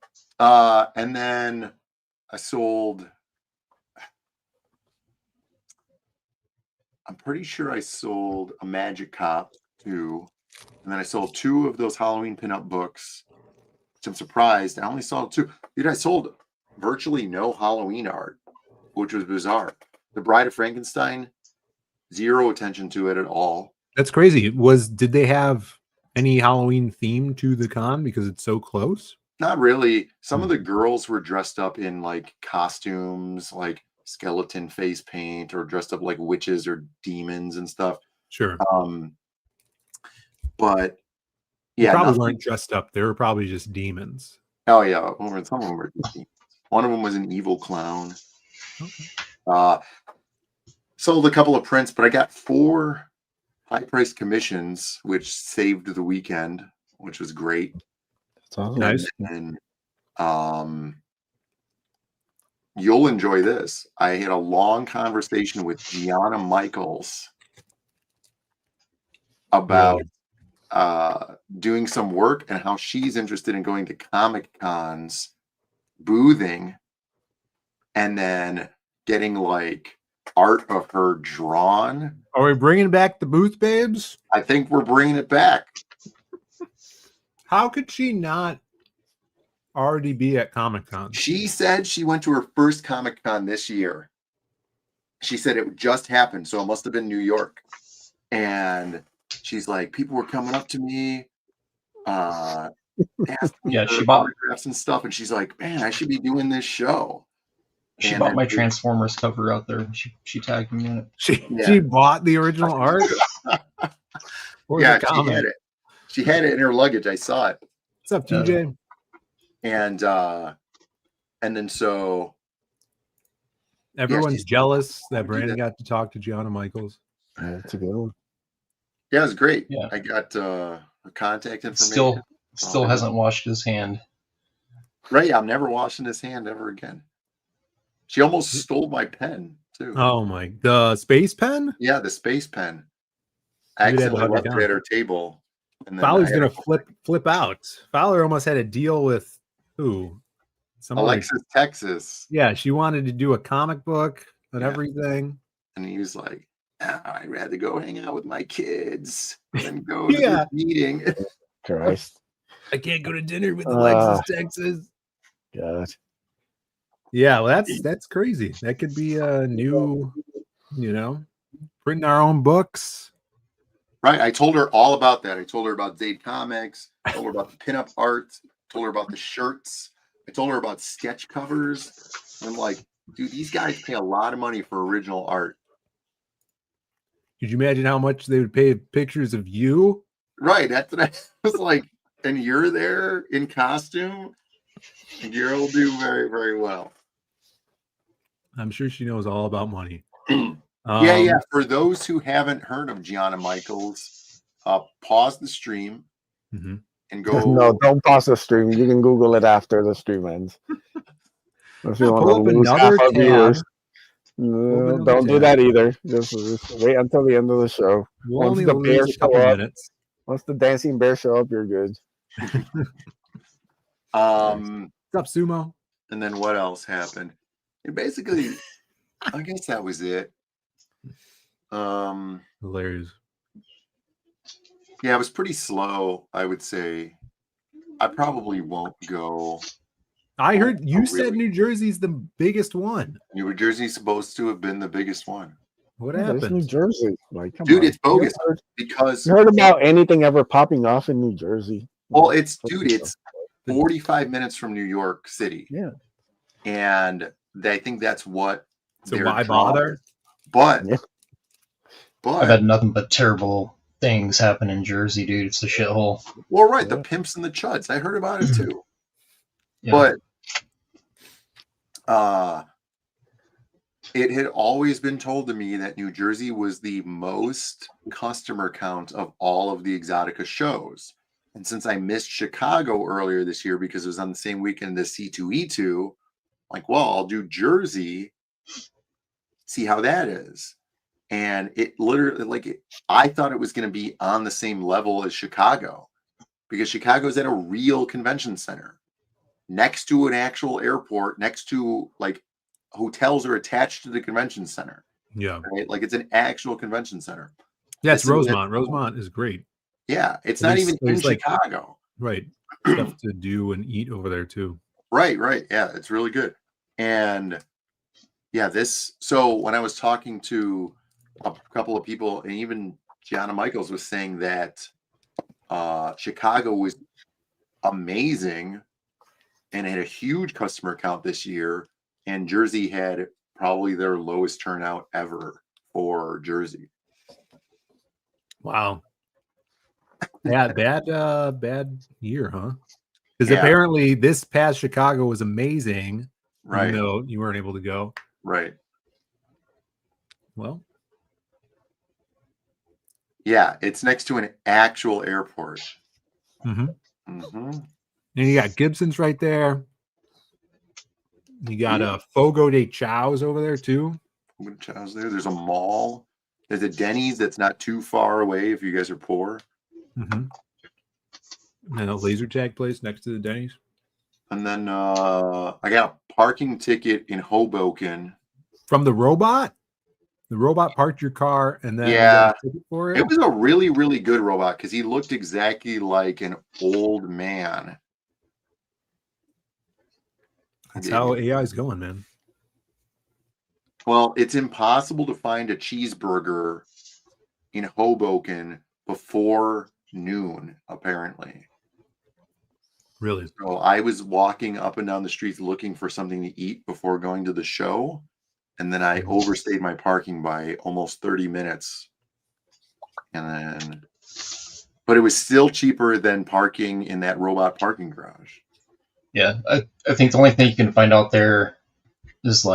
Speaker 2: And then I sold. I'm pretty sure I sold a Magic Cop too, and then I sold 2 of those Halloween pinup books. Which I'm surprised I only sold 2. Dude, I sold virtually no Halloween art, which was bizarre. The Bride of Frankenstein, 0 attention to it at all.
Speaker 1: That's crazy. Did they have any Halloween theme to the con because it's so close?
Speaker 2: Not really. Some of the girls were dressed up in like costumes, like skeleton face paint, or dressed up like witches or demons and stuff.
Speaker 1: Sure.
Speaker 2: But
Speaker 1: They
Speaker 2: yeah,
Speaker 1: probably weren't dressed up. They were probably just demons.
Speaker 2: Oh yeah, some of them were just demons. One of them was an evil clown.
Speaker 1: Okay.
Speaker 2: Sold a couple of prints, but I got 4 high-priced commissions, which saved the weekend, which was great.
Speaker 4: That's awesome.
Speaker 1: Nice.
Speaker 2: And you'll enjoy this. I had a long conversation with Gianna Michaels about doing some work and how she's interested in going to Comic Cons, boothing, and then getting like art of her drawn.
Speaker 1: Are we bringing back the booth babes?
Speaker 2: I think we're bringing it back.
Speaker 1: How could she not already be at Comic Con?
Speaker 2: She said she went to her first Comic Con this year. She said it just happened, so it must have been New York. And she's like, people were coming up to me, asking me
Speaker 6: She
Speaker 2: for
Speaker 6: bought
Speaker 2: autographs and stuff, and she's like, man, I should be doing this show.
Speaker 6: She
Speaker 2: And
Speaker 6: bought
Speaker 2: then
Speaker 6: my Transformers cover out there. She tagged me in it.
Speaker 1: She bought the original art.
Speaker 2: Yeah, she had it. She had it in her luggage. I saw it.
Speaker 1: What's up, TJ?
Speaker 2: And then so
Speaker 1: everyone's jealous that Brandon got to talk to Gianna Michaels.
Speaker 4: That's a good one.
Speaker 2: Yeah, it was great.
Speaker 6: Yeah.
Speaker 2: I got contact information.
Speaker 6: Still hasn't washed his hand.
Speaker 2: Right, yeah, I'm never washing his hand ever again. She almost stole my pen too.
Speaker 1: Oh my, the space pen?
Speaker 2: Yeah, the space pen. I
Speaker 1: Maybe they had to
Speaker 2: accidentally
Speaker 1: hunt it
Speaker 2: left it
Speaker 1: down.
Speaker 2: at her table. And then
Speaker 1: Fowler's
Speaker 2: I had
Speaker 1: gonna flip out. Fowler almost had a deal with who? Somebody.
Speaker 2: Alexis, Texas.
Speaker 1: Yeah, she wanted to do a comic book and everything.
Speaker 2: And he was like, I'd rather go hang out with my kids than go to
Speaker 1: Yeah.
Speaker 2: this meeting.
Speaker 4: Christ.
Speaker 1: I can't go to dinner with Alexis, Texas.
Speaker 4: God.
Speaker 1: Yeah, well, that's crazy. That could be a new, printing our own books.
Speaker 2: Right. I told her all about that. I told her about Dade Comics. I told her about the pinup art. I told her about the shirts. I told her about sketch covers. I'm like, dude, these guys pay a lot of money for original art.
Speaker 1: Could you imagine how much they would pay pictures of you?
Speaker 2: Right. That's what I was like. And you're there in costume. You'll do very, very well.
Speaker 1: I'm sure she knows all about money.
Speaker 2: Yeah. For those who haven't heard of Gianna Michaels, pause the stream and go.
Speaker 4: No, don't pause the stream. You can Google it after the stream ends. If you want to lose half our viewers. No, don't do that either. Just wait until the end of the show.
Speaker 1: We'll only lose a couple minutes.
Speaker 4: Once the dancing bears show up, you're good.
Speaker 1: What's up, Sumo?
Speaker 2: And then what else happened? And basically, I guess that was it.
Speaker 1: Hilarious.
Speaker 2: Yeah, it was pretty slow, I would say. I probably won't go.
Speaker 1: I heard you said New Jersey's the biggest one.
Speaker 2: New Jersey's supposed to have been the biggest one.
Speaker 1: What
Speaker 4: There's
Speaker 1: happened?
Speaker 4: New Jersey. Like, come
Speaker 2: Dude,
Speaker 4: on.
Speaker 2: it's bogus because
Speaker 4: You heard about anything ever popping off in New Jersey?
Speaker 2: Well, it's 45 minutes from New York City.
Speaker 4: Yeah.
Speaker 2: And I think that's what.
Speaker 1: So why bother?
Speaker 2: But
Speaker 6: I've had nothing but terrible things happen in Jersey, dude. It's a shithole.
Speaker 2: Well, right, the pimps and the chuds. I heard about it too.
Speaker 6: Yeah.
Speaker 2: But it had always been told to me that New Jersey was the most customer count of all of the Exotica shows. And since I missed Chicago earlier this year because it was on the same weekend as C2E2, like, well, I'll do Jersey, see how that is. And it literally, I thought it was going to be on the same level as Chicago because Chicago's at a real convention center next to an actual airport, next to hotels are attached to the convention center.
Speaker 1: Yeah.
Speaker 2: Right? Like it's an actual convention center.
Speaker 1: Yeah, it's Rosemont. Rosemont is great.
Speaker 2: Yeah. It's not even in Chicago.
Speaker 1: Right. Stuff to do and eat over there too.
Speaker 2: Right. Yeah. It's really good. And yeah, so when I was talking to a couple of people and even Gianna Michaels was saying that Chicago was amazing and had a huge customer count this year. And Jersey had probably their lowest turnout ever for Jersey.
Speaker 1: Wow. Yeah, bad year, huh? Because apparently this past Chicago was amazing.
Speaker 2: Right.
Speaker 1: Even though you weren't able to go.
Speaker 2: Right.
Speaker 1: Well.
Speaker 2: Yeah, it's next to an actual airport.
Speaker 1: Mm-hmm. And you got Gibson's right there. You got a Fogo de Chao's over there too.
Speaker 2: Fogo de Chao's there. There's a mall. There's a Denny's that's not too far away if you guys are poor.
Speaker 1: And a laser tag place next to the Denny's.
Speaker 2: And then I got a parking ticket in Hoboken.
Speaker 1: From the robot? The robot parked your car and then
Speaker 2: yeah,
Speaker 1: you got a ticket for it?
Speaker 2: It was a really, really good robot because he looked exactly like an old man.
Speaker 1: That's how AI is going, man.
Speaker 2: Well, it's impossible to find a cheeseburger in Hoboken before noon, apparently.
Speaker 1: Really?
Speaker 2: So I was walking up and down the streets looking for something to eat before going to the show. And then I overstayed my parking by almost 30 minutes. But it was still cheaper than parking in that robot parking garage.
Speaker 6: Yeah, I think the only thing you can find out there is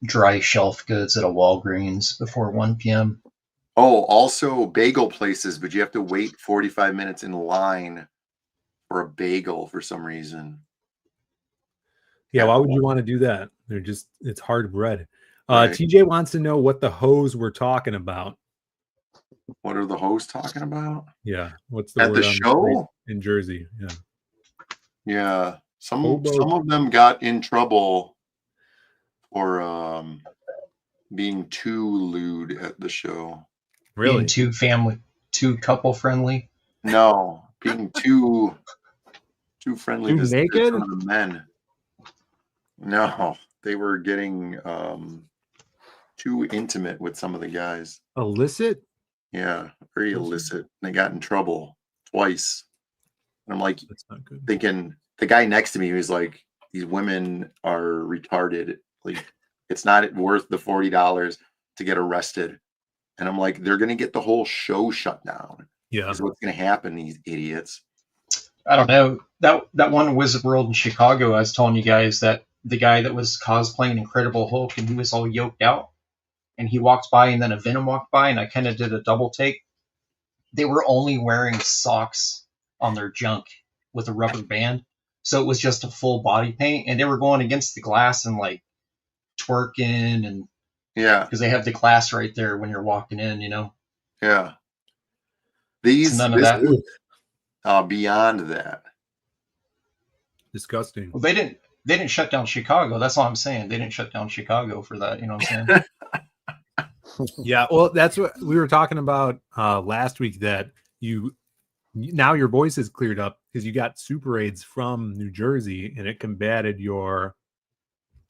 Speaker 6: dry shelf goods at a Walgreens before 1 p.m.
Speaker 2: Oh, also bagel places, but you have to wait 45 minutes in line for a bagel for some reason.
Speaker 1: Yeah, why would you want to do that? It's hard bread. Right. TJ wants to know what the hoes were talking about.
Speaker 2: What are the hoes talking about?
Speaker 1: Yeah, what's the word
Speaker 2: at the show
Speaker 1: in Jersey?
Speaker 2: Yeah. Some of them got in trouble for being too lewd at the show.
Speaker 6: Really? Being too couple friendly?
Speaker 2: No, being too friendly
Speaker 1: to naked?
Speaker 2: The men. No, they were getting too intimate with some of the guys.
Speaker 1: Illicit?
Speaker 2: Yeah, very illicit. They got in trouble twice. And I'm like,
Speaker 1: that's not good.
Speaker 2: Thinking the guy next to me was like, these women are retarded. Like, it's not worth the $40 to get arrested. And I'm like, they're gonna get the whole show shut down.
Speaker 1: Yeah,
Speaker 2: is what's gonna happen, these idiots.
Speaker 6: I don't know. That one Wizard World in Chicago, I was telling you guys that the guy that was cosplaying Incredible Hulk and he was all yoked out and he walked by and then a Venom walked by and I kind of did a double take. They were only wearing socks on their junk with a rubber band. So it was just a full body paint and they were going against the glass and like twerking and
Speaker 2: yeah,
Speaker 6: because they have the glass right there when you're walking in, you know?
Speaker 2: Yeah.
Speaker 6: None of that.
Speaker 2: beyond that.
Speaker 1: Disgusting.
Speaker 6: Well, they didn't shut down Chicago. That's all I'm saying. They didn't shut down Chicago for that. You know what I'm saying?
Speaker 1: Yeah, well, that's what we were talking about last week, that now your voice is cleared up because you got super AIDS from New Jersey and it combated your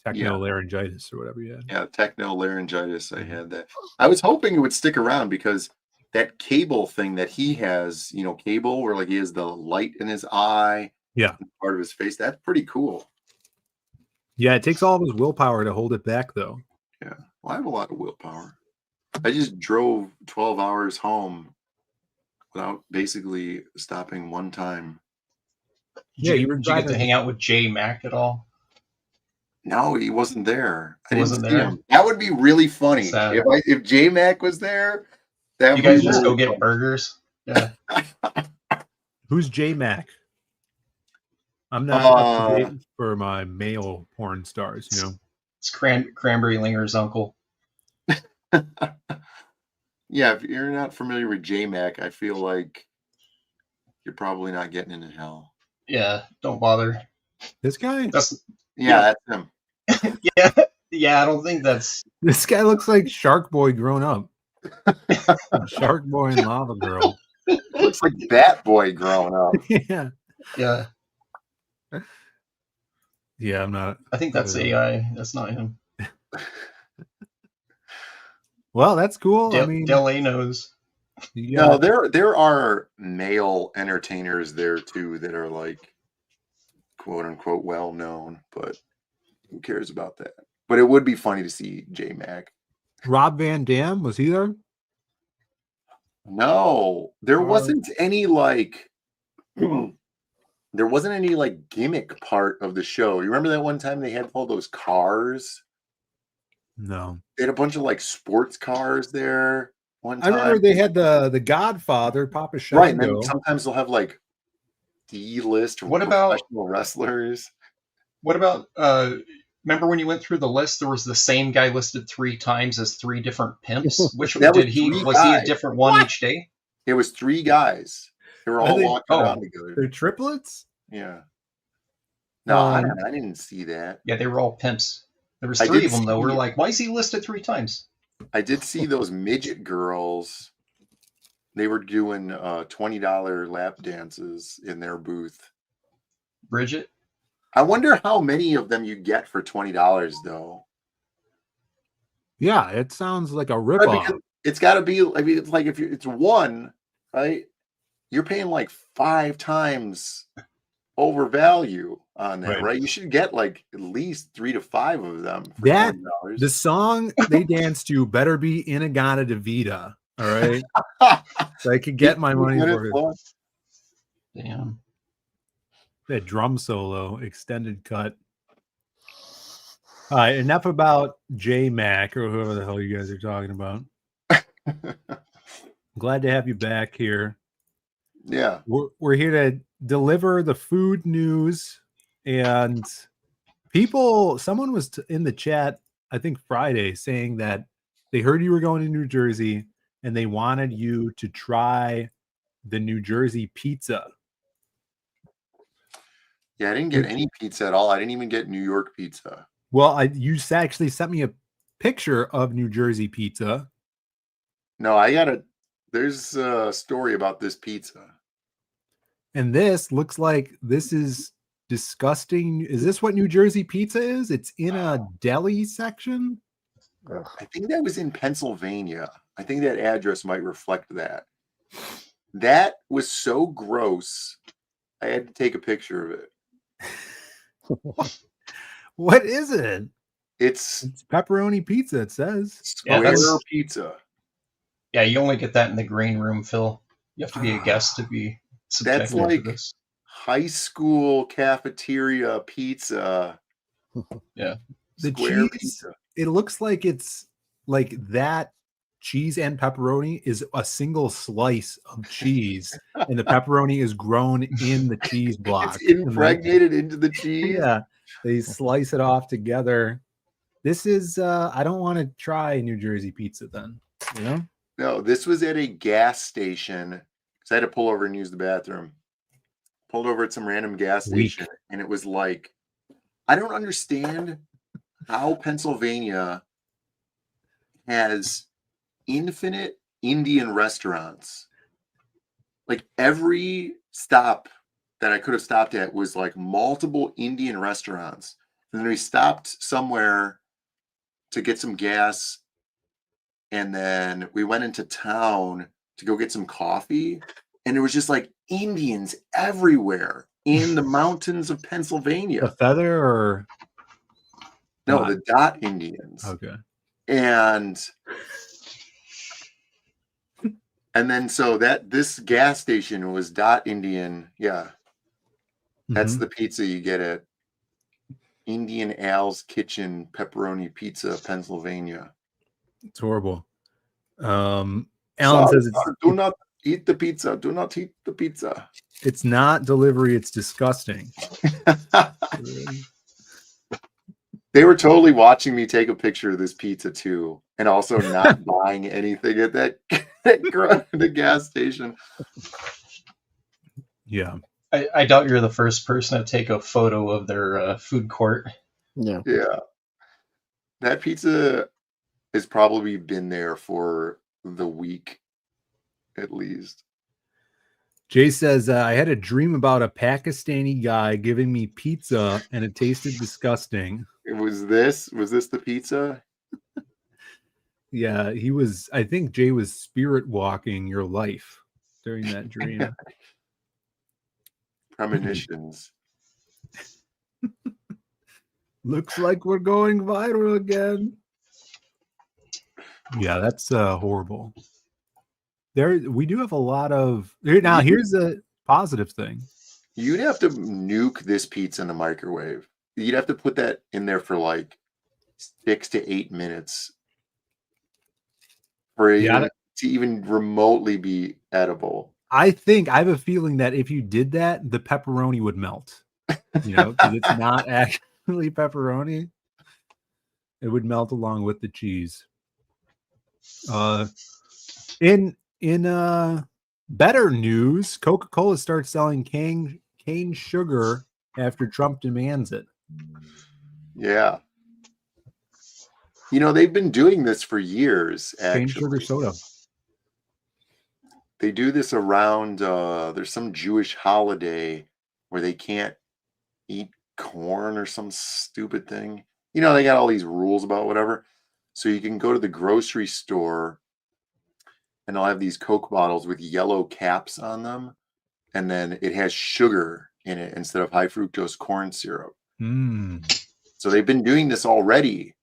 Speaker 1: technolaryngitis or whatever you had.
Speaker 2: Yeah, technolaryngitis. I had that. I was hoping it would stick around because that cable thing that he has, cable where like he has the light in his eye, part of his face. That's pretty cool.
Speaker 1: Yeah, it takes all of his willpower to hold it back, though.
Speaker 2: Yeah, well, I have a lot of willpower. I just drove 12 hours home without basically stopping one time.
Speaker 6: Did you get to hang out with J Mac at all?
Speaker 2: No, he wasn't there.
Speaker 6: He wasn't there.
Speaker 2: Him. That would be really funny if J Mac was there. That
Speaker 6: you guys just go get burgers. Yeah.
Speaker 1: Who's J Mac? I'm not up to date for my male porn stars.
Speaker 6: It's Cranberry Linger's uncle.
Speaker 2: Yeah, if you're not familiar with J Mac, I feel like you're probably not getting into hell.
Speaker 6: Yeah, don't bother.
Speaker 1: This guy?
Speaker 2: That's him.
Speaker 6: Yeah, I don't think that's.
Speaker 1: This guy looks like Shark Boy grown up. Shark Boy and Lava Girl.
Speaker 2: Looks like Bat Boy grown up.
Speaker 1: Yeah.
Speaker 6: Yeah.
Speaker 1: Yeah, I'm not.
Speaker 6: I think that's AI. That's not him.
Speaker 1: Well, that's cool. I mean,
Speaker 6: Del A knows.
Speaker 2: No, there are male entertainers there too that are like quote unquote well known, but who cares about that? But it would be funny to see J Mac.
Speaker 1: Rob Van Dam, was he there?
Speaker 2: No, there wasn't any like there wasn't any like gimmick part of the show. You remember that one time they had all those cars?
Speaker 1: No.
Speaker 2: They had a bunch of like sports cars there one time.
Speaker 1: I remember they had the Godfather, Papa Shango.
Speaker 2: Right, and then sometimes they'll have like D-list professional wrestlers.
Speaker 6: What about remember when you went through the list, there was the same guy listed 3 times as 3 different pimps? Which was he a different one each day?
Speaker 2: It was 3 guys. They were all walking around together.
Speaker 1: They're triplets?
Speaker 2: Yeah. No, I didn't see that.
Speaker 6: Yeah, they were all pimps. There was 3 of them though. We're like, why is he listed 3 times?
Speaker 2: I did see those midget girls. They were doing $20 lap dances in their booth.
Speaker 6: Bridget?
Speaker 2: I wonder how many of them you get for $20 though.
Speaker 1: Yeah, it sounds like a ripoff.
Speaker 2: It's got to be. I mean, it's like it's one, right? You're paying like 5 times over value on that, right? You should get like at least 3 to 5 of them. For
Speaker 1: that
Speaker 2: $20.
Speaker 1: The song they dance to better be Inagata Devita. All right, so I could get my money for it.
Speaker 6: Damn.
Speaker 1: That drum solo, extended cut. All right, enough about J Mac or whoever the hell you guys are talking about. Glad to have you back here.
Speaker 2: Yeah,
Speaker 1: we're here to deliver the food news, and someone was in the chat, I think Friday, saying that they heard you were going to New Jersey and they wanted you to try the New Jersey pizza.
Speaker 2: Yeah, I didn't get any pizza at all. I didn't even get New York pizza.
Speaker 1: Well, you actually sent me a picture of New Jersey pizza.
Speaker 2: No, there's a story about this pizza.
Speaker 1: And this looks like this is disgusting. Is this what New Jersey pizza is? It's in a deli section?
Speaker 2: I think that was in Pennsylvania. I think that address might reflect that. That was so gross. I had to take a picture of it.
Speaker 1: What is it?
Speaker 2: It's
Speaker 1: pepperoni pizza, it says.
Speaker 2: Square pizza.
Speaker 6: Yeah, you only get that in the green room, Phil. You have to be a guest to be subjected
Speaker 2: that's like
Speaker 6: to this.
Speaker 2: High school cafeteria pizza.
Speaker 6: Yeah.
Speaker 1: The
Speaker 2: Square
Speaker 1: cheese,
Speaker 2: pizza.
Speaker 1: It looks like it's like that cheese and pepperoni is a single slice of cheese, and the pepperoni is grown in the cheese block.
Speaker 2: It's impregnated into the cheese.
Speaker 1: Yeah, they slice it off together. This is I don't want to try New Jersey pizza then, you know?
Speaker 2: No, this was at a gas station because I had to pull over and use the bathroom. pulled over at some random gas
Speaker 1: Week.
Speaker 2: station, and it was like, I don't understand how Pennsylvania has infinite Indian restaurants. Like every stop that I could have stopped at was like multiple Indian restaurants. And then we stopped somewhere to get some gas. And then we went into town to go get some coffee. And there was just like Indians everywhere in the mountains of Pennsylvania.
Speaker 1: The feather or
Speaker 2: no,
Speaker 1: Dot?
Speaker 2: the Dot Indians.
Speaker 1: Okay.
Speaker 2: And then so this gas station was Dot Indian. Yeah. That's the pizza you get at Indian Al's Kitchen Pepperoni Pizza, Pennsylvania.
Speaker 1: It's horrible. Alan says
Speaker 2: do not eat the pizza. Do not eat the pizza.
Speaker 1: It's not delivery. It's disgusting.
Speaker 2: They were totally watching me take a picture of this pizza too, and also not buying anything at the gas station.
Speaker 1: Yeah.
Speaker 6: I doubt you're the first person to take a photo of their food court.
Speaker 2: Yeah. That pizza has probably been there for the week at least.
Speaker 1: Jay says, I had a dream about a Pakistani guy giving me pizza and it tasted disgusting.
Speaker 2: Was this the pizza?
Speaker 1: Yeah, he was. I think Jay was spirit walking your life during that dream.
Speaker 2: Premonitions.
Speaker 1: Looks like we're going viral again. Yeah, that's horrible. We do have a lot of now. Here's a positive thing.
Speaker 2: You'd have to nuke this pizza in the microwave. You'd have to put that in there for like 6 to 8 minutes for it to even remotely be edible.
Speaker 1: I have a feeling that if you did that, the pepperoni would melt. You know, because it's not actually pepperoni. It would melt along with the cheese. In better news, Coca-Cola starts selling cane sugar after Trump demands it.
Speaker 2: Yeah. You know, they've been doing this for years, actually.
Speaker 1: Cane sugar soda.
Speaker 2: They do this around, there's some Jewish holiday where they can't eat corn or some stupid thing. You know, they got all these rules about whatever. So you can go to the grocery store and they'll have these Coke bottles with yellow caps on them. And then it has sugar in it instead of high fructose corn syrup. So they've been doing this already.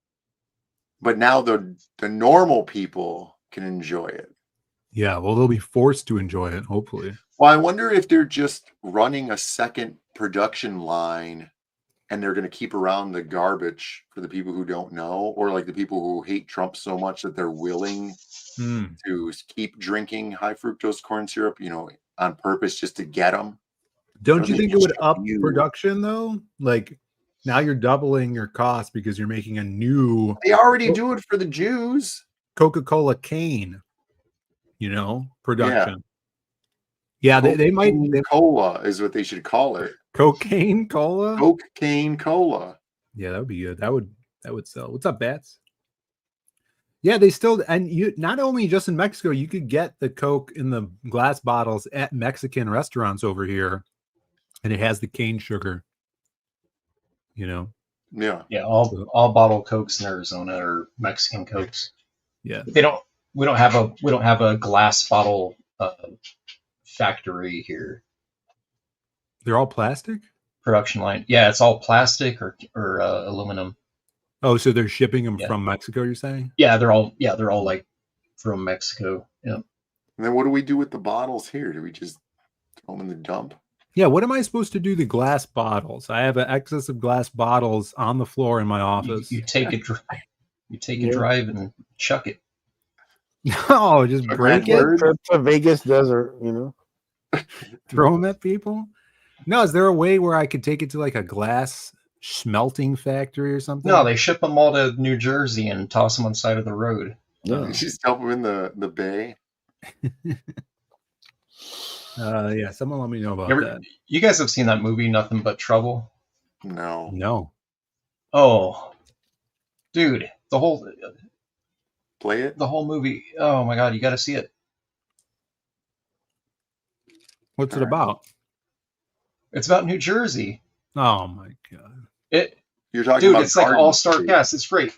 Speaker 2: But now the normal people can enjoy it.
Speaker 1: Yeah, well, they'll be forced to enjoy it, hopefully.
Speaker 2: Well, I wonder if they're just running a second production line and they're going to keep around the garbage for the people who don't know, or like the people who hate Trump so much that they're willing to keep drinking high fructose corn syrup, you know, on purpose just to get them.
Speaker 1: Don't you think it would up production though? Like now you're doubling your cost because you're making a new.
Speaker 2: They already do it for the Jews.
Speaker 1: Coca-Cola cane, you know, production. Yeah, they might.
Speaker 2: Cola is what they should call it.
Speaker 1: Cocaine cola.
Speaker 2: Cocaine cola.
Speaker 1: Yeah, that would be good. That would sell. What's up, Bats? Yeah, they still, and you not only just in Mexico, you could get the Coke in the glass bottles at Mexican restaurants over here, and it has the cane sugar. You know.
Speaker 2: Yeah.
Speaker 6: Yeah. All bottled Cokes in Arizona are Mexican Cokes.
Speaker 1: Yeah.
Speaker 6: We don't have a glass bottle factory here.
Speaker 1: They're all plastic?
Speaker 6: Production line. Yeah, it's all plastic or aluminum.
Speaker 1: Oh, so they're shipping them from Mexico, you're saying?
Speaker 6: Yeah, they're all like from Mexico. Yeah.
Speaker 2: And then what do we do with the bottles here? Do we just throw them in the dump?
Speaker 1: Yeah, what am I supposed to do to glass bottles? I have an excess of glass bottles on the floor in my office.
Speaker 6: You take a drive. You take a drive and chuck it.
Speaker 1: No, just break it.
Speaker 4: Trip to Vegas desert, you know.
Speaker 1: Throw them at people. No, is there a way where I could take it to like a glass smelting factory or something?
Speaker 6: No, they ship them all to New Jersey and toss them on the side of the road.
Speaker 2: Yeah. You just dump them in the bay.
Speaker 1: Yeah, someone let me know about that.
Speaker 6: You guys have seen that movie, Nothing But Trouble?
Speaker 1: No.
Speaker 6: Oh, dude,
Speaker 2: Play it.
Speaker 6: the whole movie. Oh my god, you got to see it.
Speaker 1: What's it about?
Speaker 6: It's about New Jersey.
Speaker 1: Oh my god!
Speaker 2: You're talking
Speaker 6: dude,
Speaker 2: about
Speaker 6: it's like
Speaker 2: Garden
Speaker 6: all-star
Speaker 2: State.
Speaker 6: cast. It's great.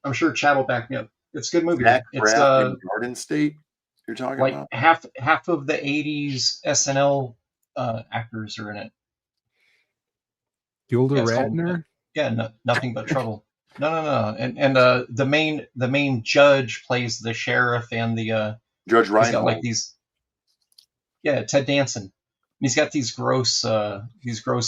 Speaker 6: I'm sure Chad will back me up. It's a good movie.
Speaker 2: Zach
Speaker 6: It's
Speaker 2: Braff in Garden State. You're talking
Speaker 6: like
Speaker 2: about
Speaker 6: half of the '80s SNL actors are in it.
Speaker 1: Gilda Radner.
Speaker 6: Nothing But Trouble. No. And the main judge plays the sheriff and the
Speaker 2: Judge Reinhold.
Speaker 6: He's got like these. Yeah, Ted Danson. He's got these gross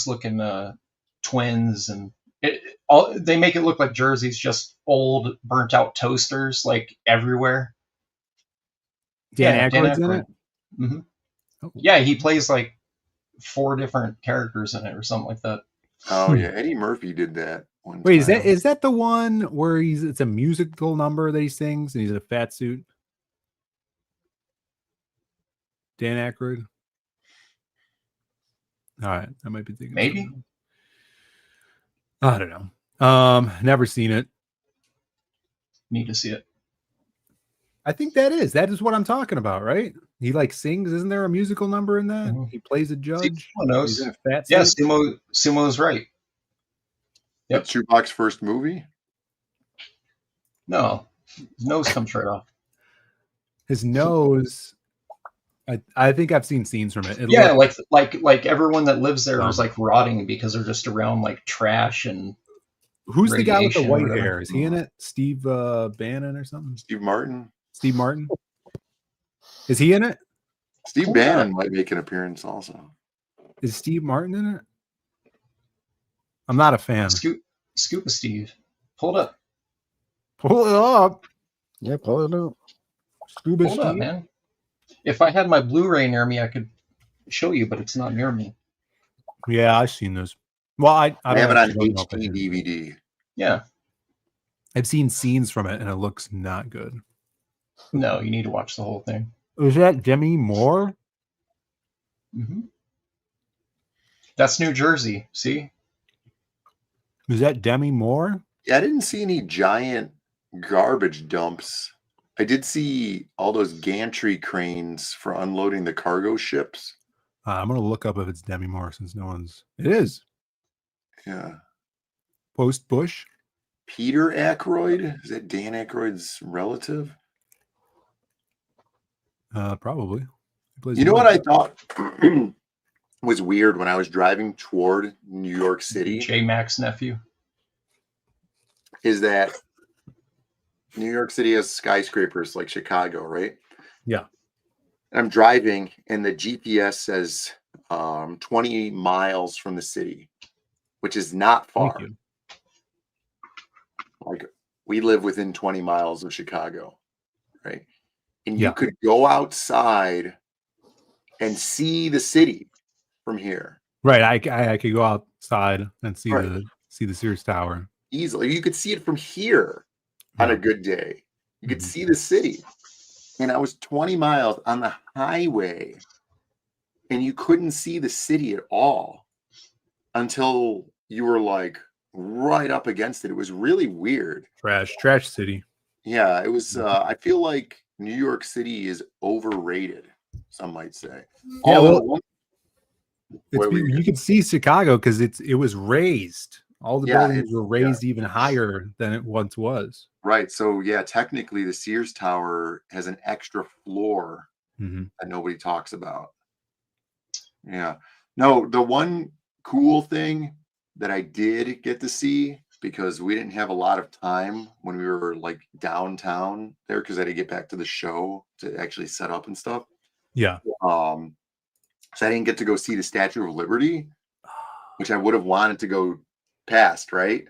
Speaker 6: looking twins, and they make it look like Jersey's just old, burnt out toasters like everywhere.
Speaker 1: Dan Aykroyd's in it.
Speaker 6: Mm-hmm. Oh. Yeah, he plays like 4 different characters in it or something like that.
Speaker 2: Oh yeah, Eddie Murphy did that one.
Speaker 1: Wait, is that the one where it's a musical number that he sings and he's in a fat suit? Dan Aykroyd. All right, I might be thinking.
Speaker 6: Maybe.
Speaker 1: I don't know. Never seen it.
Speaker 6: Need to see it.
Speaker 1: I think that is what I'm talking about, right? He like sings. Isn't there a musical number in that? Mm-hmm. He plays a judge.
Speaker 6: Knows. He's in a fat suit. Yeah, Sumo's right.
Speaker 2: Yep. That's Tupac's first movie?
Speaker 6: No. His nose comes right off.
Speaker 1: His nose. I think I've seen scenes from it.
Speaker 6: Like everyone that lives there is like rotting because they're just around like trash and.
Speaker 1: Who's the guy with the white hair? Is he in it? Steve Bannon or something?
Speaker 2: Steve Martin.
Speaker 1: Steve Martin. Is he in it?
Speaker 2: Steve Bannon might make an appearance also.
Speaker 1: Is Steve Martin in it? I'm not a fan.
Speaker 6: Scuba Steve. Pull it up.
Speaker 1: Pull it up.
Speaker 4: Yeah, pull it up.
Speaker 1: Scuba
Speaker 6: Hold
Speaker 1: Steve.
Speaker 6: up, man. If I had my Blu-ray near me, I could show you, but it's not near me.
Speaker 1: Yeah, I've seen this. Well, I
Speaker 2: have it on HD DVD.
Speaker 6: Yeah.
Speaker 1: I've seen scenes from it, and it looks not good.
Speaker 6: No, you need to watch the whole thing.
Speaker 1: Is that Demi Moore?
Speaker 6: Mm-hmm. That's New Jersey. See?
Speaker 1: Is that Demi Moore?
Speaker 2: Yeah, I didn't see any giant garbage dumps. I did see all those gantry cranes for unloading the cargo ships.
Speaker 1: I'm going to look up if it's Demi Moore since no one's... It is.
Speaker 2: Yeah.
Speaker 1: Post Bush?
Speaker 2: Peter Aykroyd? Is that Dan Aykroyd's relative?
Speaker 1: Probably.
Speaker 2: You know what I thought was weird when I was driving toward New York City?
Speaker 6: J-Mac's nephew.
Speaker 2: Is that New York City has skyscrapers like Chicago, right?
Speaker 1: Yeah.
Speaker 2: I'm driving and the GPS says 20 miles from the city, which is not far. Like we live within 20 miles of Chicago, right? And you could go outside and see the city from here.
Speaker 1: Right. I could go outside and see the Sears Tower.
Speaker 2: Easily. You could see it from here on a good day. You could see the city. And I was 20 miles on the highway and you couldn't see the city at all until you were like right up against it. It was really weird.
Speaker 1: Trash city.
Speaker 2: Yeah, it was I feel like New York City is overrated, some might say.
Speaker 1: Yeah, you can see Chicago because it was raised. All the buildings were raised even higher than it once was.
Speaker 2: Right. So yeah, technically the Sears Tower has an extra floor that nobody talks about. Yeah. No, the one cool thing that I did get to see, because we didn't have a lot of time when we were like downtown there, because I had to get back to the show to actually set up and stuff.
Speaker 1: Yeah.
Speaker 2: So I didn't get to go see the Statue of Liberty, which I would have wanted to go past, right?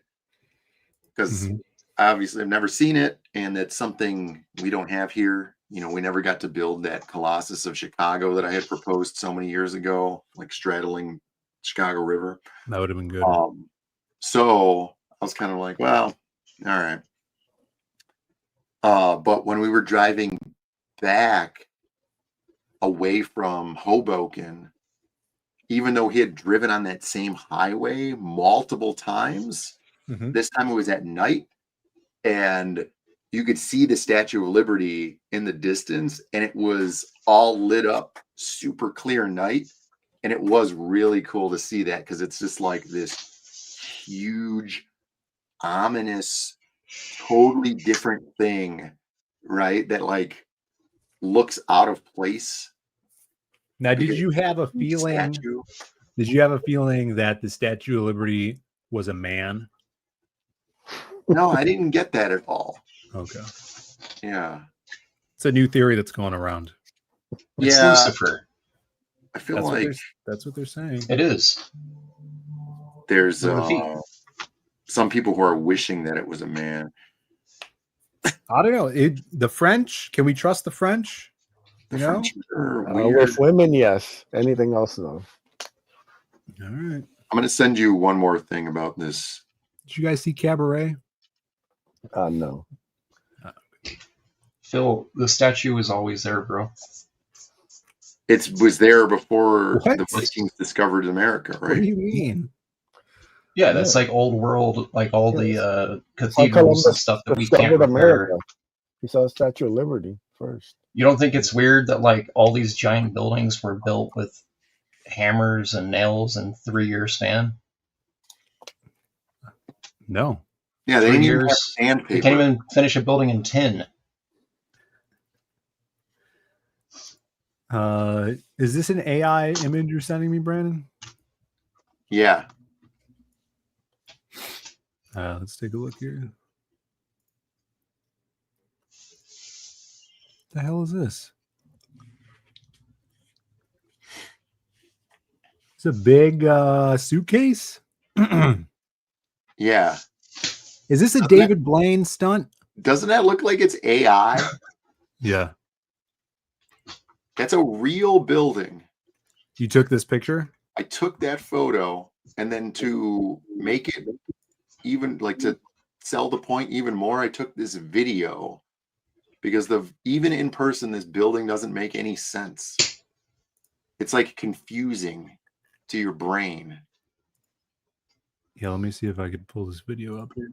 Speaker 2: Because obviously I've never seen it, and that's something we don't have here. You know, we never got to build that Colossus of Chicago that I had proposed so many years ago, like straddling Chicago River.
Speaker 1: That would have been good.
Speaker 2: So I was kind of like, well, all right. But when we were driving back, away from Hoboken, even though he had driven on that same highway multiple times. This time it was at night, and you could see the Statue of Liberty in the distance, and it was all lit up, super clear night. And it was really cool to see that, because it's just like this huge, ominous, totally different thing, right? That like looks out of place.
Speaker 1: Now, did you have a feeling? Did you have a feeling that the Statue of Liberty was a man?
Speaker 2: No, I didn't get that at all.
Speaker 1: Okay.
Speaker 2: Yeah.
Speaker 1: It's a new theory that's going around.
Speaker 6: It's Lucifer.
Speaker 2: I feel
Speaker 1: that's
Speaker 2: like
Speaker 1: that's what they're saying.
Speaker 6: It is.
Speaker 2: There's some people who are wishing that it was a man.
Speaker 1: I don't know. The French, can we trust the French? You know?
Speaker 4: With women, yes. Anything else, no.
Speaker 1: All right.
Speaker 2: I'm going to send you one more thing about this.
Speaker 1: Did you guys see Cabaret?
Speaker 4: No.
Speaker 6: Phil, the statue was always there, bro.
Speaker 2: It was there before the Vikings discovered America, right?
Speaker 1: What do you mean?
Speaker 6: Yeah, that's like old world, like all the cathedrals and stuff that we can't repair.
Speaker 4: He saw the Statue of Liberty first.
Speaker 6: You don't think it's weird that like all these giant buildings were built with hammers and nails in 3-year span?
Speaker 1: No.
Speaker 2: Yeah, they
Speaker 6: 3
Speaker 2: didn't
Speaker 6: years.
Speaker 2: Even have
Speaker 6: they can't even finish a building in 10.
Speaker 1: Is this an AI image you're sending me, Brandon?
Speaker 2: Yeah.
Speaker 1: Let's take a look here. What the hell is this? It's a big suitcase.
Speaker 2: Yeah.
Speaker 1: Is this a David Blaine stunt?
Speaker 2: Doesn't that look like it's AI?
Speaker 1: Yeah.
Speaker 2: That's a real building.
Speaker 1: You took this picture?
Speaker 2: I took that photo, and then to make it even like to sell the point even more, I took this video, because even in person, this building doesn't make any sense. It's like confusing to your brain.
Speaker 1: Yeah, let me see if I could pull this video up here.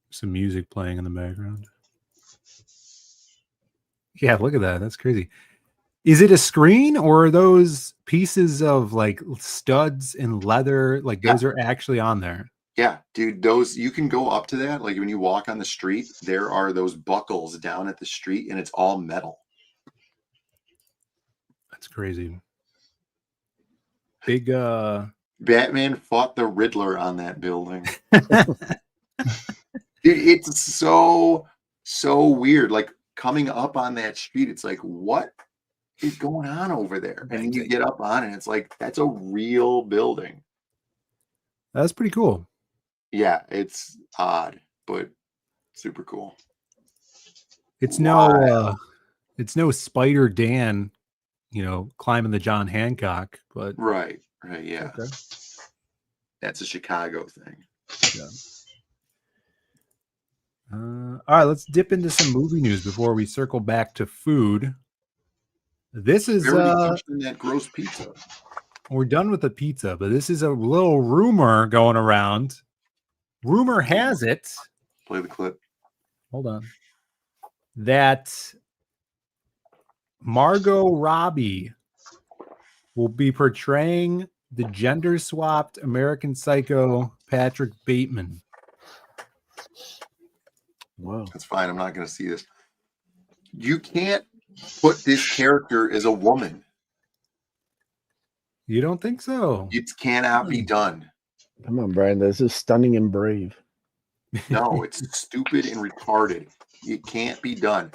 Speaker 1: Some music playing in the background. Yeah, look at that. That's crazy. Is it a screen, or are those pieces of like studs and leather? Like those are actually on there.
Speaker 2: Yeah, dude, those, you can go up to that. Like when you walk on the street, there are those buckles down at the street, and it's all metal.
Speaker 1: That's crazy. Big
Speaker 2: Batman fought the Riddler on that building. Dude, it's so weird. Like coming up on that street, it's like, what is going on over there? And then you get up on it, it's like, that's a real building.
Speaker 1: That's pretty cool.
Speaker 2: Yeah, it's odd, but super cool.
Speaker 1: It's no Spider Dan, climbing the John Hancock, but
Speaker 2: right, yeah.
Speaker 1: Okay.
Speaker 2: That's a Chicago thing.
Speaker 1: Yeah. All right, let's dip into some movie news before we circle back to food. This is
Speaker 2: that gross pizza.
Speaker 1: We're done with the pizza, but this is a little rumor going around. Rumor has it.
Speaker 2: Play the clip.
Speaker 1: Hold on. That Margot Robbie will be portraying the gender-swapped American Psycho Patrick Bateman.
Speaker 4: Wow.
Speaker 2: That's fine. I'm not going to see this. You can't put this character as a woman.
Speaker 1: You don't think so?
Speaker 2: It cannot be done.
Speaker 4: Come on, Brian. This is stunning and brave.
Speaker 2: No, it's stupid and retarded. It can't be done.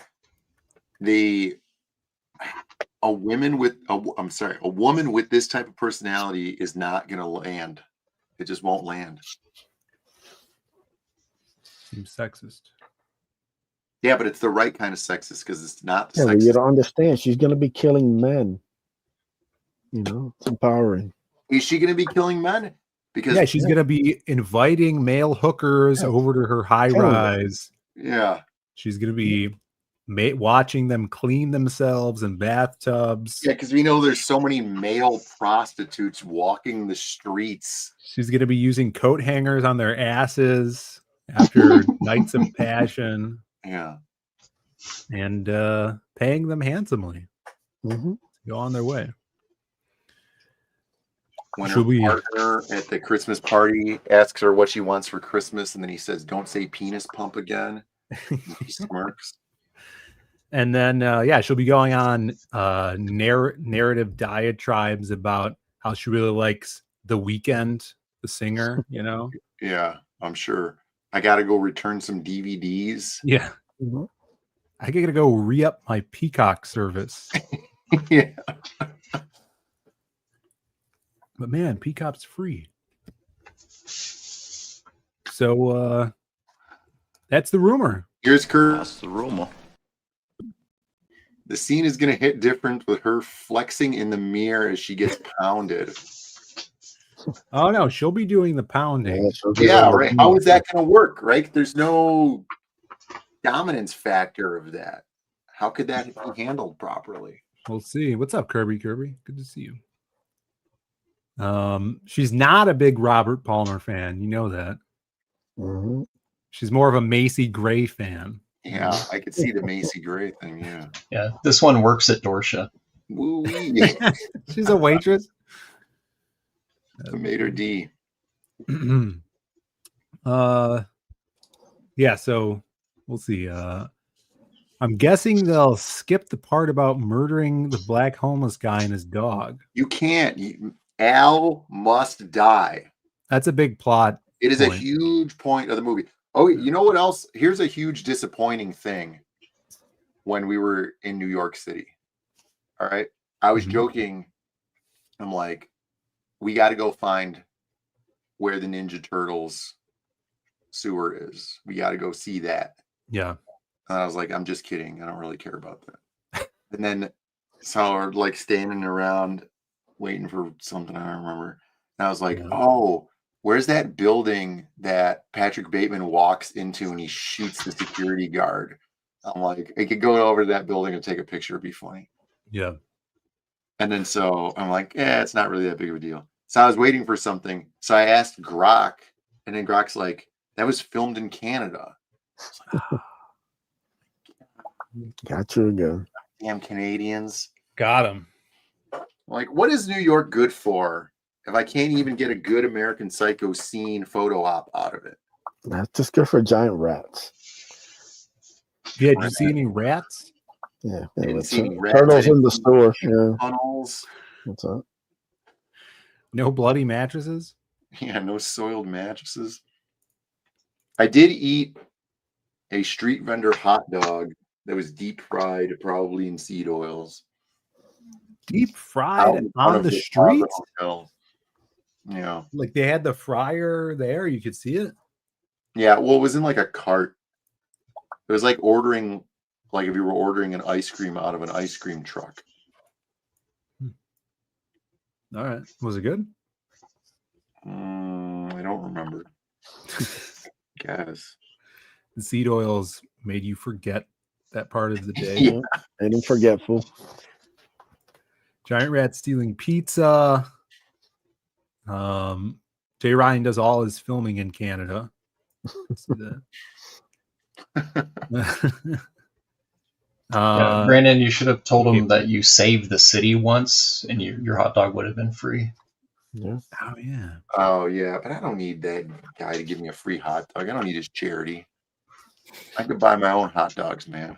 Speaker 2: A woman with this type of personality is not going to land. It just won't land.
Speaker 1: Seems sexist.
Speaker 2: Yeah, but it's the right kind of sexist, because it's not
Speaker 4: Yeah,
Speaker 2: sexist.
Speaker 4: but you don't understand. She's going to be killing men. It's empowering.
Speaker 2: Is she going to be killing men? Because
Speaker 1: she's going to be inviting male hookers over to her high rise.
Speaker 2: Yeah.
Speaker 1: She's going to be watching them clean themselves in bathtubs.
Speaker 2: Yeah, because we know there's so many male prostitutes walking the streets.
Speaker 1: She's going to be using coat hangers on their asses after nights of passion.
Speaker 2: Yeah.
Speaker 1: And paying them handsomely to go on their way.
Speaker 2: When her partner at the Christmas party asks her what she wants for Christmas, and then he says, "Don't say penis pump again." He smirks.
Speaker 1: And then, she'll be going on narrative diatribes about how she really likes The Weeknd, the singer, you know?
Speaker 2: Yeah, I'm sure. I got to go return some DVDs.
Speaker 1: Yeah. I got to go re-up my Peacock service.
Speaker 2: Yeah.
Speaker 1: But man, Peacock's free. So that's the rumor.
Speaker 2: Here's Kurt.
Speaker 7: That's the rumor.
Speaker 2: The scene is going to hit different with her flexing in the mirror as she gets pounded.
Speaker 1: Oh no, she'll be doing the pounding.
Speaker 2: Yeah, right. How is that going to work, right? There's no dominance factor of that. How could that be handled properly?
Speaker 1: We'll see. What's up, Kirby? Good to see you. She's not a big Robert Palmer fan. You know that.
Speaker 4: Mm-hmm.
Speaker 1: She's more of a Macy Gray fan.
Speaker 2: Yeah, I could see the Macy Gray thing. Yeah.
Speaker 6: Yeah. This one works at Dorsha.
Speaker 2: Woo-wee.
Speaker 1: She's a waitress.
Speaker 2: Tomato D.
Speaker 1: Yeah, so we'll see. I'm guessing they'll skip the part about murdering the black homeless guy and his dog.
Speaker 2: You can't. Al must die.
Speaker 1: That's a big plot.
Speaker 2: It is a huge point of the movie. Oh, you know what else? Here's a huge disappointing thing when we were in New York City. All right. I was joking. I'm like, we got to go find where the Ninja Turtles sewer is. We got to go see that.
Speaker 1: Yeah.
Speaker 2: And I was like, I'm just kidding. I don't really care about that. And then, so we're like standing around waiting for something. I don't remember. And I was like, oh, where's that building that Patrick Bateman walks into and he shoots the security guard? I'm like, I could go over to that building and take a picture. It'd be funny.
Speaker 1: Yeah.
Speaker 2: And then so I'm like, it's not really that big of a deal. So I was waiting for something. So I asked Grok, and then Grok's like, that was filmed in Canada. I was like,
Speaker 4: got you again.
Speaker 2: Damn Canadians.
Speaker 1: Got him.
Speaker 2: Like, what is New York good for if I can't even get a good American Psycho scene photo op out of it?
Speaker 4: That's just good for giant rats.
Speaker 1: Yeah, did you see any rats?
Speaker 4: Yeah.
Speaker 2: I didn't see any rats.
Speaker 4: Turtles in the store. Yeah.
Speaker 2: Tunnels.
Speaker 4: What's up?
Speaker 1: No bloody mattresses?
Speaker 2: Yeah, no soiled mattresses. I did eat a street vendor hot dog that was deep fried, probably in seed oils.
Speaker 1: Deep fried on the street?
Speaker 2: Yeah.
Speaker 1: Like they had the fryer there, you could see it?
Speaker 2: Yeah, well, it was in like a cart. It was like ordering, like if you were ordering an ice cream out of an ice cream truck.
Speaker 1: All right. Was it good?
Speaker 2: I don't remember. Guess.
Speaker 1: The seed oils made you forget that part of the day.
Speaker 4: Yeah. Made him forgetful.
Speaker 1: Giant rat stealing pizza. Jay Ryan does all his filming in Canada. Let's see that.
Speaker 6: Brandon, you should have told him that you saved the city once and your hot dog would have been free.
Speaker 4: Yeah.
Speaker 1: Oh, yeah.
Speaker 2: Oh, yeah. But I don't need that guy to give me a free hot dog. I don't need his charity. I could buy my own hot dogs, man.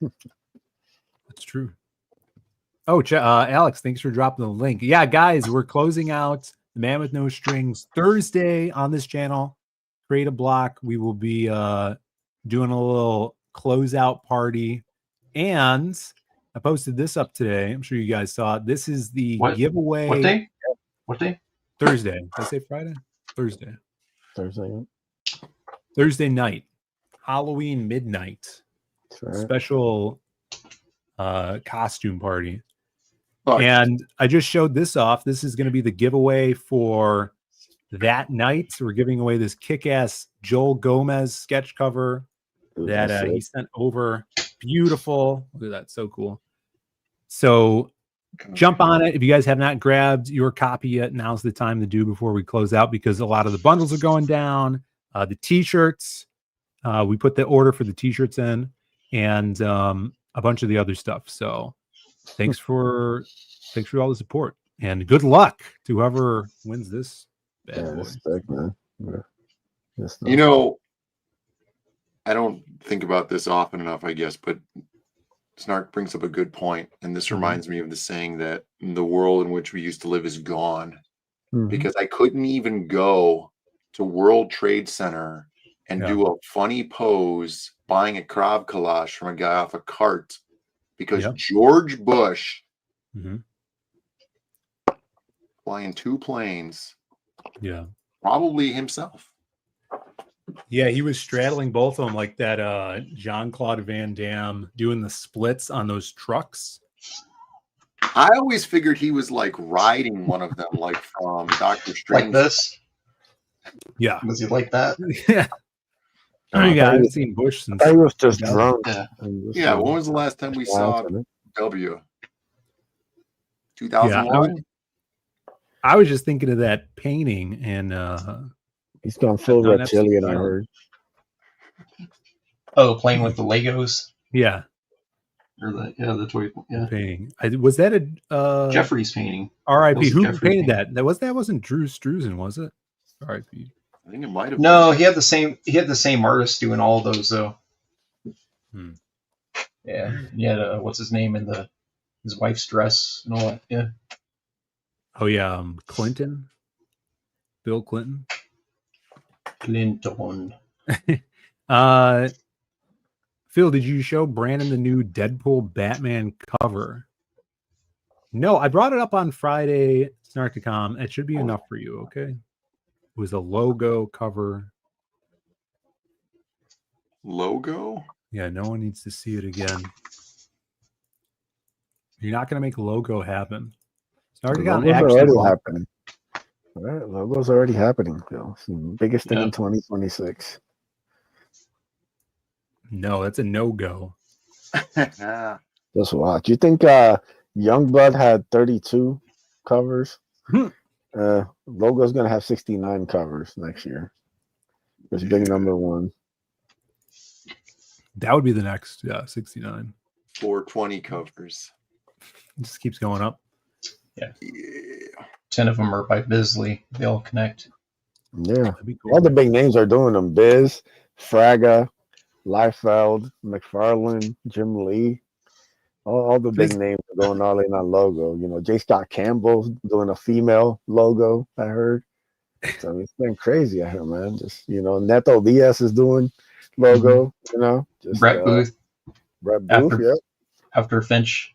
Speaker 1: That's true. Oh, Alex, thanks for dropping the link. Yeah, guys, we're closing out The Man with No Strings Thursday on this channel. Create a block. We will be doing a little closeout party. And I posted this up today. I'm sure you guys saw it. This is the giveaway.
Speaker 6: What day? What day?
Speaker 1: Thursday. Did I say Friday? Thursday.
Speaker 4: Thursday
Speaker 1: night. Halloween midnight.
Speaker 4: Right.
Speaker 1: Special costume party. And I just showed this off. This is going to be the giveaway for that night. So we're giving away this kick-ass Joel Gomez sketch cover that he sent over beautiful. Look at that, so cool. So jump on it. If you guys have not grabbed your copy yet, now's the time to do before we close out, because a lot of the bundles are going down. The t-shirts, we put the order for the t-shirts in, and a bunch of the other stuff. So thanks for all the support, and good luck to whoever wins this bad boy.
Speaker 4: Sick, man.
Speaker 2: You know, I don't think about this often enough, I guess, but Snark brings up a good point, and this reminds me of the saying that the world in which we used to live is gone, because I couldn't even go to World Trade Center and do a funny pose buying a Krav Kalash from a guy off a cart, because George Bush flying 2 planes, probably himself.
Speaker 1: Yeah, he was straddling both of them like that Jean-Claude Van Damme doing the splits on those trucks.
Speaker 2: I always figured he was like riding one of them, like from Doctor Strange.
Speaker 6: Like this?
Speaker 1: Yeah.
Speaker 6: Was he like that?
Speaker 1: Yeah. Oh, yeah, I haven't seen Bush since.
Speaker 4: I was just drunk.
Speaker 2: Yeah, when was the last time we saw W? 2001?
Speaker 1: Yeah, I was just thinking of that painting, and
Speaker 4: he's gone full reptilian, I heard.
Speaker 6: Oh, playing with the Legos?
Speaker 1: Yeah.
Speaker 6: Or the toy
Speaker 1: painting. Was that a
Speaker 6: Jeffrey's painting?
Speaker 1: R.I.P. Who painted that? That wasn't Drew Struzan, was it? R.I.P.
Speaker 2: I think it might have.
Speaker 6: No, he had the same artist doing all of those though. Yeah, he had what's his name in his wife's dress and all that. Yeah.
Speaker 1: Oh yeah, Clinton, Bill Clinton. Phil, did you show Brandon the new Deadpool Batman cover? No, I brought it up on Friday, Snarkacom. It should be enough for you, okay? It was a logo cover.
Speaker 2: Logo?
Speaker 1: Yeah, no one needs to see it again. You're not going to make logo happen.
Speaker 4: Logo's already happening. All right, logo's already happening, Phil. Biggest thing in 2026.
Speaker 1: No, that's a no-go.
Speaker 4: Just watch. You think Youngblood had 32 covers? Logo's gonna have 69 covers next year. It's big number one.
Speaker 1: That would be the next, 69.
Speaker 2: 420 covers.
Speaker 1: It just keeps going up.
Speaker 6: Yeah. 10 of them are by Bisley. They all connect.
Speaker 4: Yeah. Cool. All the big names are doing them. Biz, Fraga, Liefeld, McFarlane, Jim Lee. All the big names are going all in on logo. You know, J. Scott Campbell's doing a female logo, I heard. So it's been crazy out here, man. Just, Neto Diaz is doing logo, Just,
Speaker 6: Brett Booth.
Speaker 4: Brett Booth,
Speaker 6: After Finch.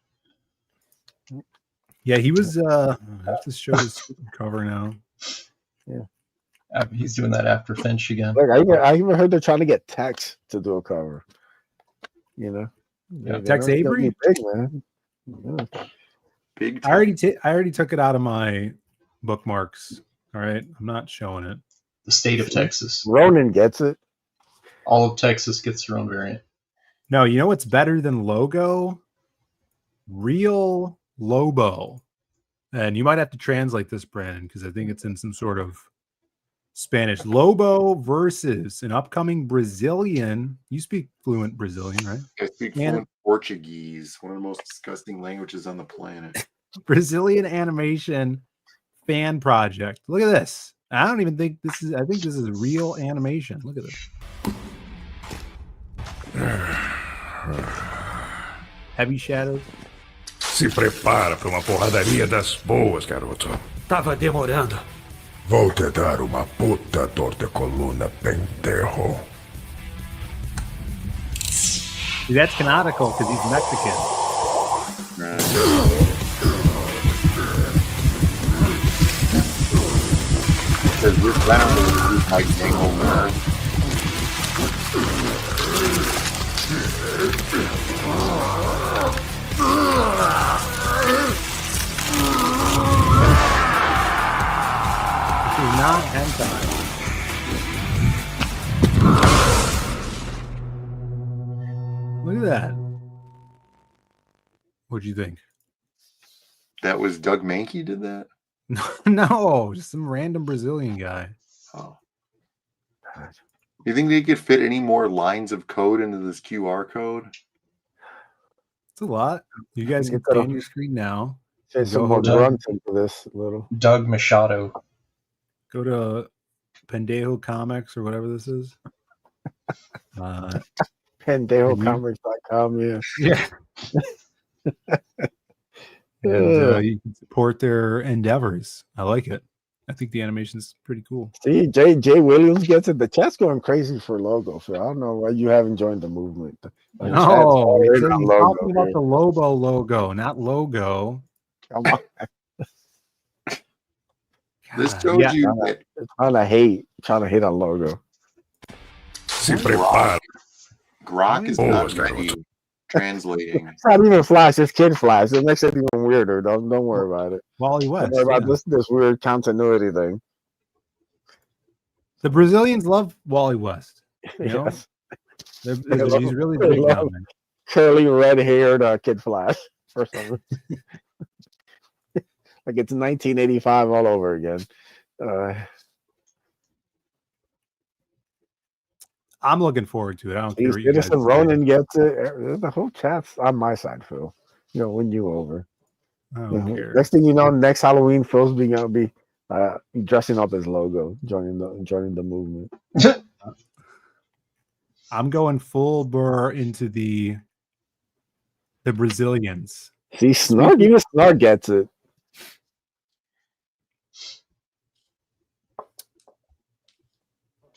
Speaker 1: Yeah, he was I have to show his cover now.
Speaker 4: Yeah.
Speaker 6: He's doing that after Finch again.
Speaker 4: Look, I even heard they're trying to get Tex to do a cover.
Speaker 1: Tex Avery,
Speaker 4: big man. Yeah.
Speaker 2: Big.
Speaker 1: I already took it out of my bookmarks. All right, I'm not showing it.
Speaker 6: The state of Texas.
Speaker 4: Ronan gets it.
Speaker 6: All of Texas gets their own variant.
Speaker 1: No, you know what's better than logo? Real Lobo. And you might have to translate this, Brandon, because I think it's in some sort of Spanish. Lobo versus an upcoming Brazilian. You speak fluent Brazilian, right?
Speaker 2: I speak fluent Portuguese, one of the most disgusting languages on the planet.
Speaker 1: Brazilian animation fan project. Look at this. I don't even think this is. I think this is real animation. Look at this. Heavy shadows.
Speaker 8: Se prepara para uma porradaria das boas, garoto.
Speaker 3: Tava demorando.
Speaker 8: Vou te dar uma puta dor de coluna, pendejo.
Speaker 1: See, that's canonical because he's Mexican.
Speaker 2: Because this Venom is like Hangover.
Speaker 1: This is not hentai. Look at that. What'd you think?
Speaker 2: That was Doug Mankey did that?
Speaker 1: No, just some random Brazilian guy.
Speaker 2: Oh. You think they could fit any more lines of code into this QR code?
Speaker 1: It's a lot. You guys can stay on your screen now.
Speaker 4: Say some more grunts into this little.
Speaker 6: Doug Machado.
Speaker 1: Go to Pendejo Comics or whatever this is.
Speaker 4: PendejoComics.com, yeah.
Speaker 1: Yeah. And you can support their endeavors. I like it. I think the animation is pretty cool.
Speaker 4: See, Jay Williams gets it. The chat's going crazy for logo. So I don't know why you haven't joined the movement.
Speaker 1: No, he's talking about the Lobo logo, not logo.
Speaker 4: Come on.
Speaker 2: This shows you that
Speaker 4: trying to hate on logo.
Speaker 2: Grok is not ready translating.
Speaker 4: It's not even Flash, it's Kid Flash. It makes it even weirder. Don't worry about it.
Speaker 1: Wally West.
Speaker 4: Don't worry about this weird continuity thing.
Speaker 1: The Brazilians love Wally West. You know?
Speaker 4: Yes.
Speaker 1: He's really big down there.
Speaker 4: Curly red-haired Kid Flash for some reason. Like it's 1985 all over again.
Speaker 1: I'm looking forward to it. I don't care.
Speaker 4: Citizen Ronan gets it. The whole chat's on my side, Phil. Win you over.
Speaker 1: I don't care.
Speaker 4: Next thing you know, next Halloween, Phil's gonna be dressing up his logo, joining the movement.
Speaker 1: I'm going full burr into the Brazilians.
Speaker 4: See, Snark, even Snark gets it.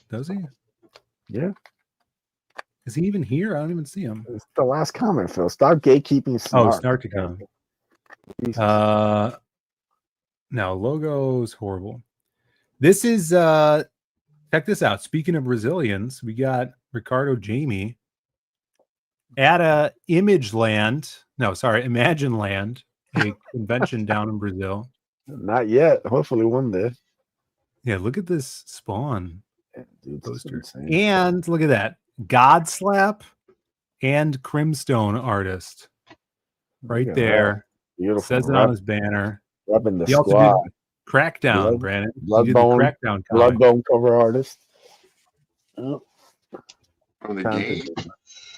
Speaker 1: Does he?
Speaker 4: Yeah.
Speaker 1: Is he even here? I don't even see him.
Speaker 4: It's the last comment, Phil. Stop gatekeeping Snark.
Speaker 1: Oh, Snark to come. No, logo's horrible. This is check this out. Speaking of Brazilians, we got Ricardo Jamie at Imagine Land, a convention down in Brazil.
Speaker 4: Not yet. Hopefully one day.
Speaker 1: Yeah, look at this Spawn
Speaker 4: poster.
Speaker 1: And look at that. Godslap and Crimstone artist. Right there.
Speaker 4: Beautiful.
Speaker 1: Says it on his banner.
Speaker 4: Rubbing the
Speaker 1: he also
Speaker 4: squad.
Speaker 1: did Crackdown, Brandon.
Speaker 4: Bloodbone cover artist.
Speaker 2: From the game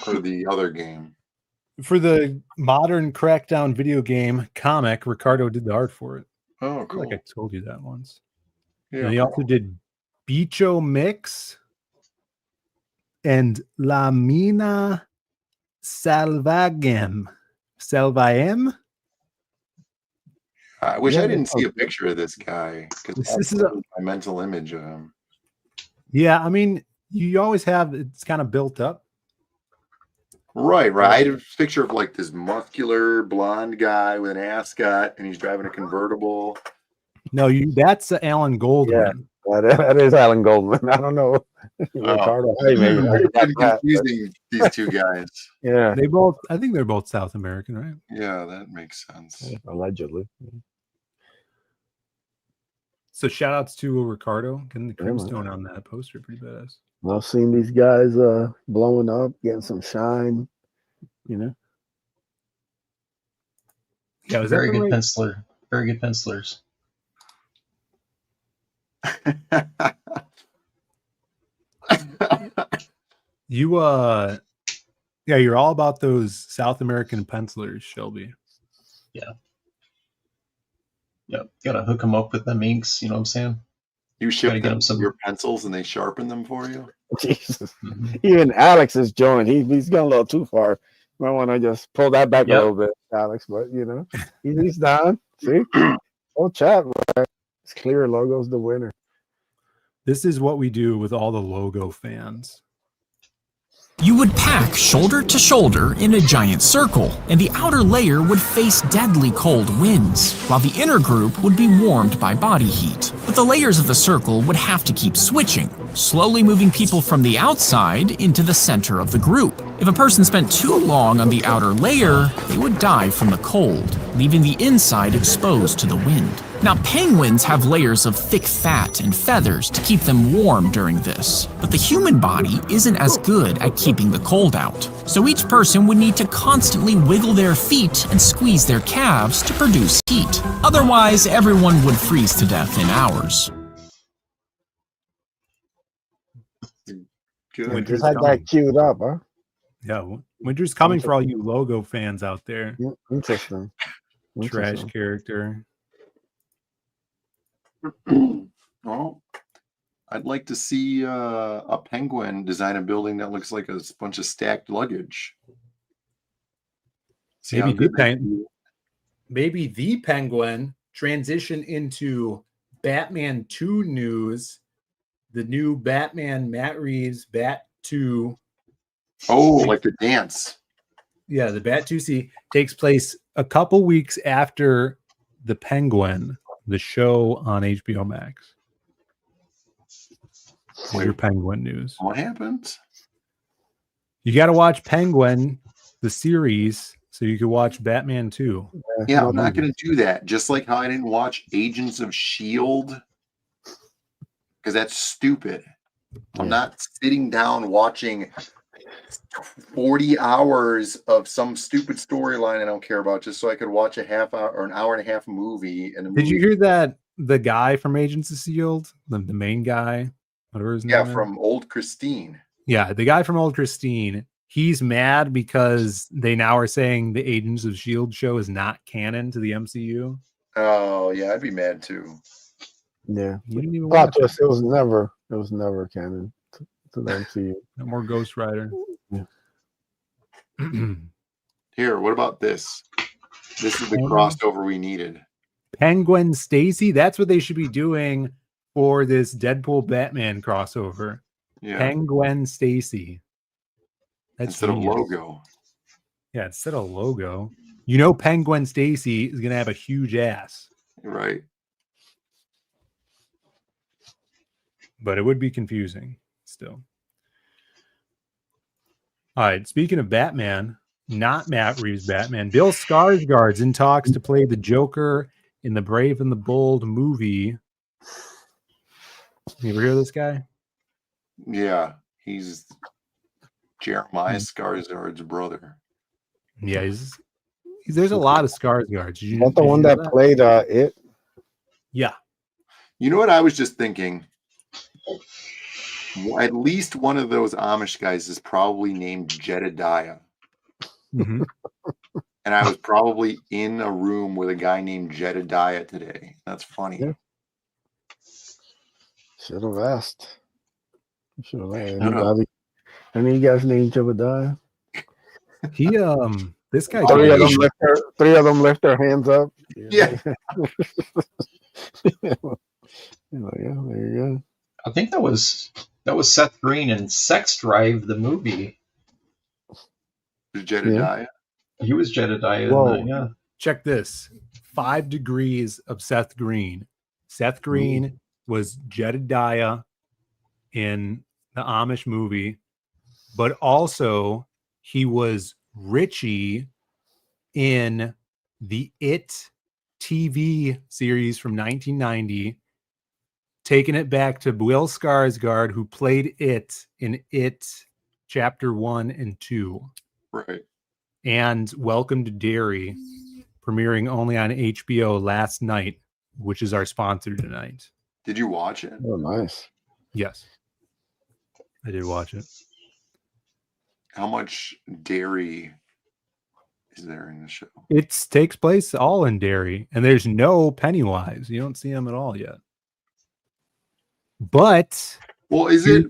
Speaker 2: or the other game?
Speaker 1: For the modern Crackdown video game comic, Ricardo did the art for it.
Speaker 2: Oh, cool.
Speaker 1: Like I told you that once.
Speaker 2: Yeah,
Speaker 1: and he also did Bicho Mix and La Mina Salvagem.
Speaker 2: I wish I didn't see a picture of this guy because
Speaker 1: this is
Speaker 2: my mental image of him.
Speaker 1: Yeah, I mean, you always have it's kind of built up.
Speaker 2: Right. I had a picture of like this muscular blonde guy with an ascot, and he's driving a convertible.
Speaker 1: No, that's Alan Goldman.
Speaker 4: Yeah, that is Alan Goldman. I don't know. Ricardo, maybe.
Speaker 2: I'm confusing these two guys.
Speaker 4: Yeah,
Speaker 1: I think they're both South American, right?
Speaker 2: Yeah, that makes sense.
Speaker 4: Yeah, allegedly.
Speaker 1: So shout outs to Ricardo getting the Crimstone on that poster. Pretty badass.
Speaker 4: I've seen these guys blowing up, getting some shine,
Speaker 1: Yeah, was
Speaker 6: very good penciler. Very good pencilers.
Speaker 1: You're all about those South American pencilers, Shelby.
Speaker 6: Yeah. Yep. Gotta hook them up with them inks, you know what I'm saying?
Speaker 2: You ship them some your pencils and they sharpen them for you?
Speaker 4: Jesus. Even Alex is joined. He's gone a little too far. Might want to just pull that back a little bit, Alex, but he's down. See? Oh, chat, right? It's clear. Logo's the winner.
Speaker 1: This is what we do with all the logo fans.
Speaker 5: You would pack shoulder to shoulder in a giant circle, and the outer layer would face deadly cold winds, while the inner group would be warmed by body heat. But the layers of the circle would have to keep switching, slowly moving people from the outside into the center of the group. If a person spent too long on the outer layer, they would die from the cold. leaving the inside exposed to the wind. Now, penguins have layers of thick fat and feathers to keep them warm during this, but the human body isn't as good at keeping the cold out. So each person would need to constantly wiggle their feet and squeeze their calves to produce heat. Otherwise, everyone would freeze to death in hours.
Speaker 1: Winter's
Speaker 4: Just had
Speaker 1: coming.
Speaker 4: that queued up, huh?
Speaker 1: Yeah, winter's coming for all you logo fans out there.
Speaker 4: Interesting.
Speaker 1: Trash character.
Speaker 2: Well, I'd like to see a penguin design a building that looks like a bunch of stacked luggage. See how
Speaker 1: Maybe
Speaker 2: good they do.
Speaker 1: maybe the penguin transition into Batman 2 news. The new Batman Matt Reeves Bat 2.
Speaker 2: Oh, like the dance.
Speaker 1: Yeah, the Bat 2C takes place a couple weeks after the Penguin, the show on HBO Max. Here's your Penguin news.
Speaker 2: What happened?
Speaker 1: You got to watch Penguin, the series, so you can watch Batman 2.
Speaker 2: Yeah, I'm not going to do that. Just like how I didn't watch Agents of S.H.I.E.L.D. because that's stupid. I'm not sitting down watching 40 hours of some stupid storyline I don't care about just so I could watch a half hour or an hour and a half movie. And
Speaker 1: Did you hear that the guy from Agents of S.H.I.E.L.D., the main guy, whatever his name is?
Speaker 2: from Old Christine.
Speaker 1: Yeah, the guy from Old Christine, he's mad because they now are saying the Agents of S.H.I.E.L.D. show is not canon to the MCU.
Speaker 2: Oh, yeah, I'd be mad too.
Speaker 4: Yeah.
Speaker 1: You didn't even
Speaker 4: Plot
Speaker 1: watch
Speaker 4: twist, it was never canon to the MCU.
Speaker 1: No more Ghost Rider.
Speaker 4: Yeah.
Speaker 2: Here, what about this? This is the crossover we needed.
Speaker 1: Penguin Stacy, that's what they should be doing for this Deadpool Batman crossover.
Speaker 2: Yeah.
Speaker 1: Penguin Stacy. That's
Speaker 2: Instead of
Speaker 1: genius.
Speaker 2: logo.
Speaker 1: Yeah, instead of logo. You know Penguin Stacy is going to have a huge ass.
Speaker 2: Right.
Speaker 1: But it would be confusing still. All right, speaking of Batman, not Matt Reeves' Batman, Bill Skarsgård's in talks to play the Joker in the Brave and the Bold movie. You ever hear of this guy?
Speaker 2: Yeah, he's Jeremiah Skarsgård's brother.
Speaker 1: Yeah, there's a lot of Skarsgårds.
Speaker 4: Is that the one that played It?
Speaker 1: Yeah.
Speaker 2: You know what I was just thinking? At least one of those Amish guys is probably named Jedediah.
Speaker 1: Mm-hmm.
Speaker 2: And I was probably in a room with a guy named Jedediah today. That's funny.
Speaker 4: Yeah. Should have asked. Should have asked. Any of you guys named Jedediah?
Speaker 1: He this guy
Speaker 4: three of them left their hands up.
Speaker 2: Yeah.
Speaker 4: Yeah, there you go.
Speaker 6: I think that was Seth Green in Sex Drive, the movie.
Speaker 2: Jedediah?
Speaker 6: Yeah. He was Jedediah.
Speaker 1: Whoa.
Speaker 6: In that, yeah.
Speaker 1: Check this. 5 degrees of Seth Green. Seth Green was Jedediah in the Amish movie, but also he was Richie in the It TV series from 1990, taking it back to Will Skarsgård, who played It in It Chapter 1 and 2.
Speaker 2: Right.
Speaker 1: And Welcome to Derry, premiering only on HBO last night, which is our sponsor tonight.
Speaker 2: Did you watch it?
Speaker 4: Oh, nice.
Speaker 1: Yes. I did watch it.
Speaker 2: How much dairy is there in the show?
Speaker 1: It takes place all in Derry, and there's no Pennywise. You don't see him at all yet. But
Speaker 2: well, is it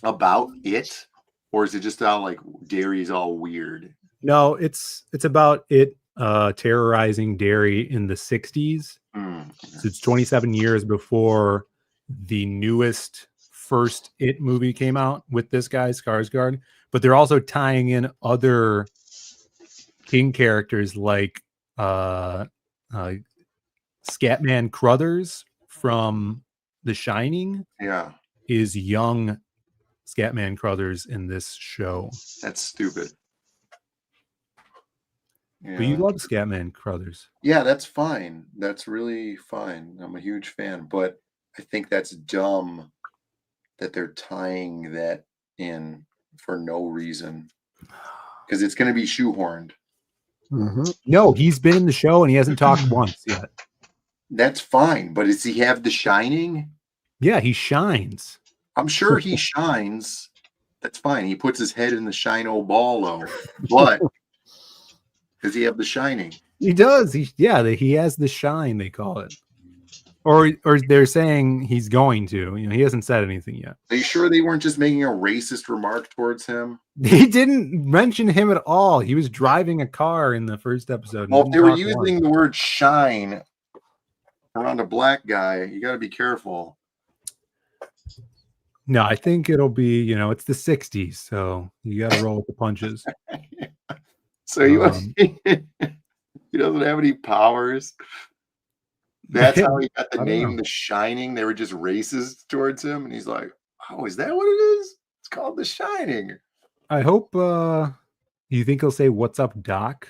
Speaker 2: about it, or is it just how like Derry's all weird?
Speaker 1: No, it's about it terrorizing Derry in the 60s. So it's 27 years before the newest first It movie came out with this guy Skarsgård, but they're also tying in other King characters like Scatman Crothers from The Shining.
Speaker 2: Yeah,
Speaker 1: is young Scatman Crothers in this show.
Speaker 2: That's stupid.
Speaker 1: But you love Scatman Crothers.
Speaker 2: Yeah, that's fine. That's really fine. I'm a huge fan, but I think that's dumb that they're tying that in for no reason because it's going to be shoehorned.
Speaker 1: No, he's been in the show and he hasn't talked once yet.
Speaker 2: That's fine, but does he have the shining?
Speaker 1: Yeah, he shines.
Speaker 2: I'm sure he shines. That's fine. He puts his head in the shine ball, though. But does he have the shining?
Speaker 1: He does. He has the shine, they call it. Or they're saying he's going to. He hasn't said anything yet.
Speaker 2: Are you sure they weren't just making a racist remark towards him?
Speaker 1: He didn't mention him at all. He was driving a car in the first episode.
Speaker 2: Well, if they were using the word shine around a black guy, you got to be careful.
Speaker 1: No, I think it'll be, it's the 60s, so you got to roll with the punches.
Speaker 2: So he doesn't have any powers. That's how he got the name The Shining. They were just racist towards him, and he's like, "Oh, is that what it is? It's called The Shining."
Speaker 1: I hope. You think he'll say, "What's up, Doc"?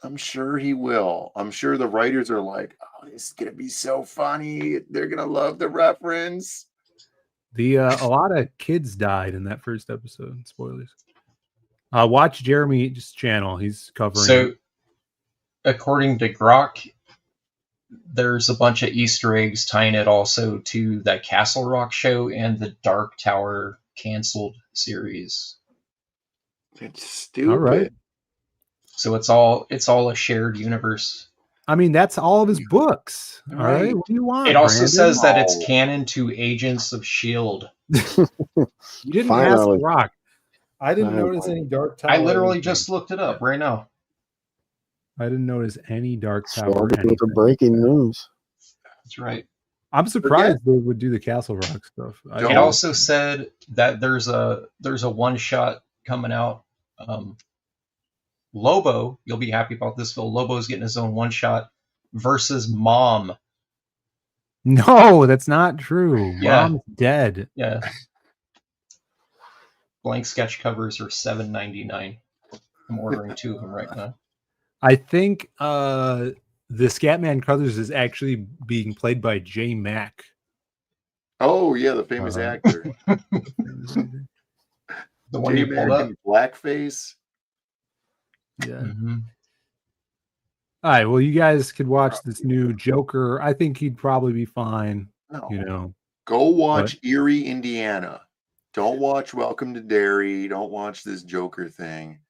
Speaker 2: I'm sure he will. I'm sure the writers are like, "Oh, this is gonna be so funny. They're gonna love the reference."
Speaker 1: A lot of kids died in that first episode. Spoilers. Watch Jeremy's channel. He's covering.
Speaker 6: So, according to Grok, there's a bunch of Easter eggs tying it also to that Castle Rock show and the Dark Tower canceled series.
Speaker 2: It's stupid.
Speaker 1: All right.
Speaker 6: So it's all a shared universe.
Speaker 1: I mean, that's all of his books. All right. What do you want?
Speaker 6: It also
Speaker 1: Brandon?
Speaker 6: says that it's canon to Agents of S.H.I.E.L.D.
Speaker 1: You didn't ask Rock. I didn't notice any Dark Tower.
Speaker 6: I literally just looked it up right now.
Speaker 1: I didn't notice any Dark Tower.
Speaker 4: The breaking news.
Speaker 6: That's right.
Speaker 1: I'm surprised they would do the Castle Rock stuff.
Speaker 6: It also said that there's a one shot coming out. Lobo, you'll be happy about this, Phil. Lobo's getting his own one shot versus Mom.
Speaker 1: No, that's not true.
Speaker 6: Yeah.
Speaker 1: Mom's dead.
Speaker 6: Yeah. Blank sketch covers are $7.99. I'm ordering 2 of them right now.
Speaker 1: I think the Scatman Crothers is actually being played by J Mac.
Speaker 2: Oh yeah, the famous actor.
Speaker 6: The one
Speaker 2: J
Speaker 6: you pulled
Speaker 2: Mac
Speaker 6: up.
Speaker 2: in blackface.
Speaker 1: Yeah.
Speaker 6: Mm-hmm.
Speaker 1: All right. Well, you guys could watch this new Joker. I think he'd probably be fine.
Speaker 2: No. Go watch Erie, Indiana. Don't watch Welcome to Derry. Don't watch this Joker thing.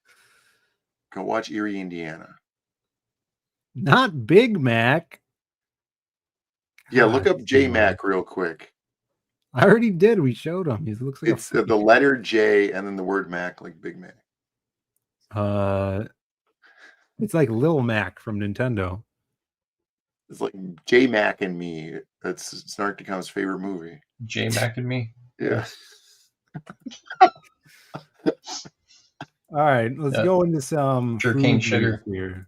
Speaker 2: Go watch Erie, Indiana.
Speaker 1: Not Big Mac.
Speaker 2: Yeah, look up J Mac real quick.
Speaker 1: I already did. We showed him. He looks like
Speaker 2: It's the letter J and then the word Mac, like Big Mac.
Speaker 1: It's like Lil Mac from Nintendo.
Speaker 2: It's like J Mac and Me. That's Snarkticom's favorite movie.
Speaker 6: J Mac and Me.
Speaker 2: Yeah.
Speaker 1: All right, let's go into some
Speaker 6: cane
Speaker 1: food
Speaker 6: sugar
Speaker 1: news here.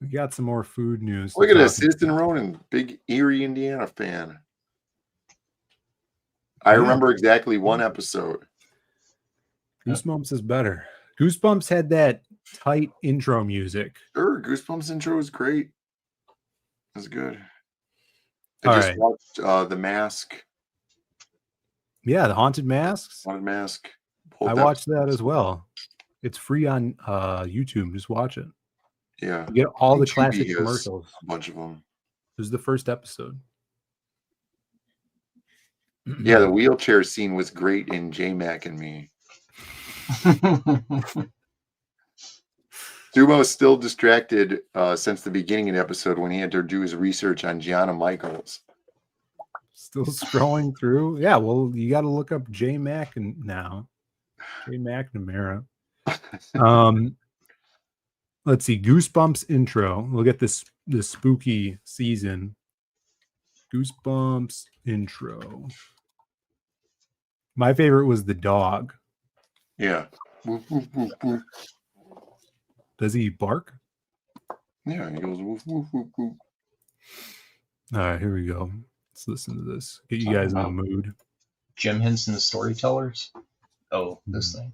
Speaker 1: We got some more food news.
Speaker 2: Look at this, Citizen Ronan, big Erie, Indiana fan. I remember exactly one episode.
Speaker 1: Goosebumps is better. Goosebumps had that tight intro music.
Speaker 2: Sure, Goosebumps intro was great. It was good.
Speaker 1: All
Speaker 2: I just
Speaker 1: right.
Speaker 2: watched The Mask.
Speaker 1: Yeah, the Haunted Masks.
Speaker 2: Haunted Mask.
Speaker 1: I watched that as well. It's free on YouTube. Just watch it.
Speaker 2: Yeah.
Speaker 1: You get all the
Speaker 2: Tubi
Speaker 1: classic
Speaker 2: has
Speaker 1: commercials.
Speaker 2: A bunch of them.
Speaker 1: This is the first episode.
Speaker 2: Yeah, the wheelchair scene was great in J Mac and Me. Sumo's still distracted since the beginning of the episode when he had to do his research on Gianna Michaels.
Speaker 1: Still scrolling through. Yeah, well, you got to look up J Mac and now. J McNamara. Let's see. Goosebumps intro. We'll get this spooky season. Goosebumps intro. My favorite was the dog.
Speaker 2: Yeah. Woof, woof, woof, woof.
Speaker 1: Does he bark?
Speaker 2: Yeah, he goes woof, woof, woof, woof.
Speaker 1: All right, here we go. Let's listen to this. Get you guys in the mood.
Speaker 6: Jim Henson's Storytellers. Oh, this thing.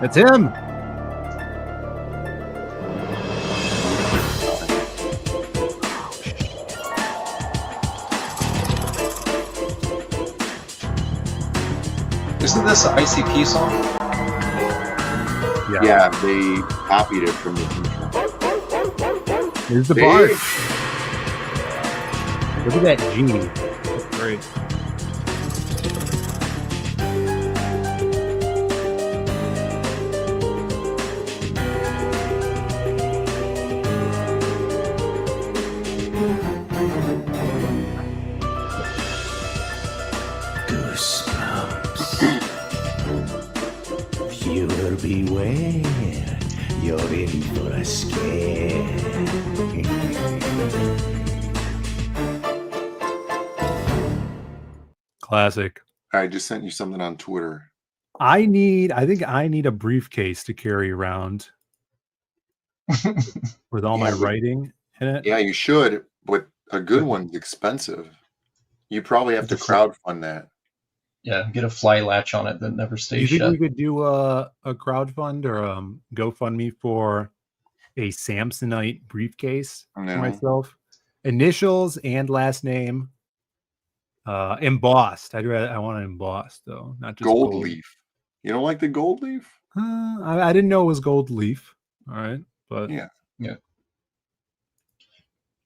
Speaker 1: It's him.
Speaker 6: Isn't this an ICP song?
Speaker 2: Yeah, they copied it from the intro.
Speaker 1: Here's the bar. Look at that G. That's great.
Speaker 3: Viewer beware, you're in for a scare.
Speaker 1: Classic.
Speaker 2: I just sent you something on Twitter.
Speaker 1: I think I need a briefcase to carry around with all my writing in it.
Speaker 2: Yeah, you should, but a good one's expensive. You probably have to crowdfund that.
Speaker 6: Yeah, get a fly latch on it that never
Speaker 1: Do
Speaker 6: stays
Speaker 1: you think
Speaker 6: shut.
Speaker 1: we could do a crowdfund or GoFundMe for a Samsonite briefcase for
Speaker 2: No.
Speaker 1: myself? Initials and last name. Embossed. I want it embossed though, not just
Speaker 2: Gold leaf. You don't like the gold leaf?
Speaker 1: I didn't know it was gold leaf. All right, but
Speaker 2: Yeah.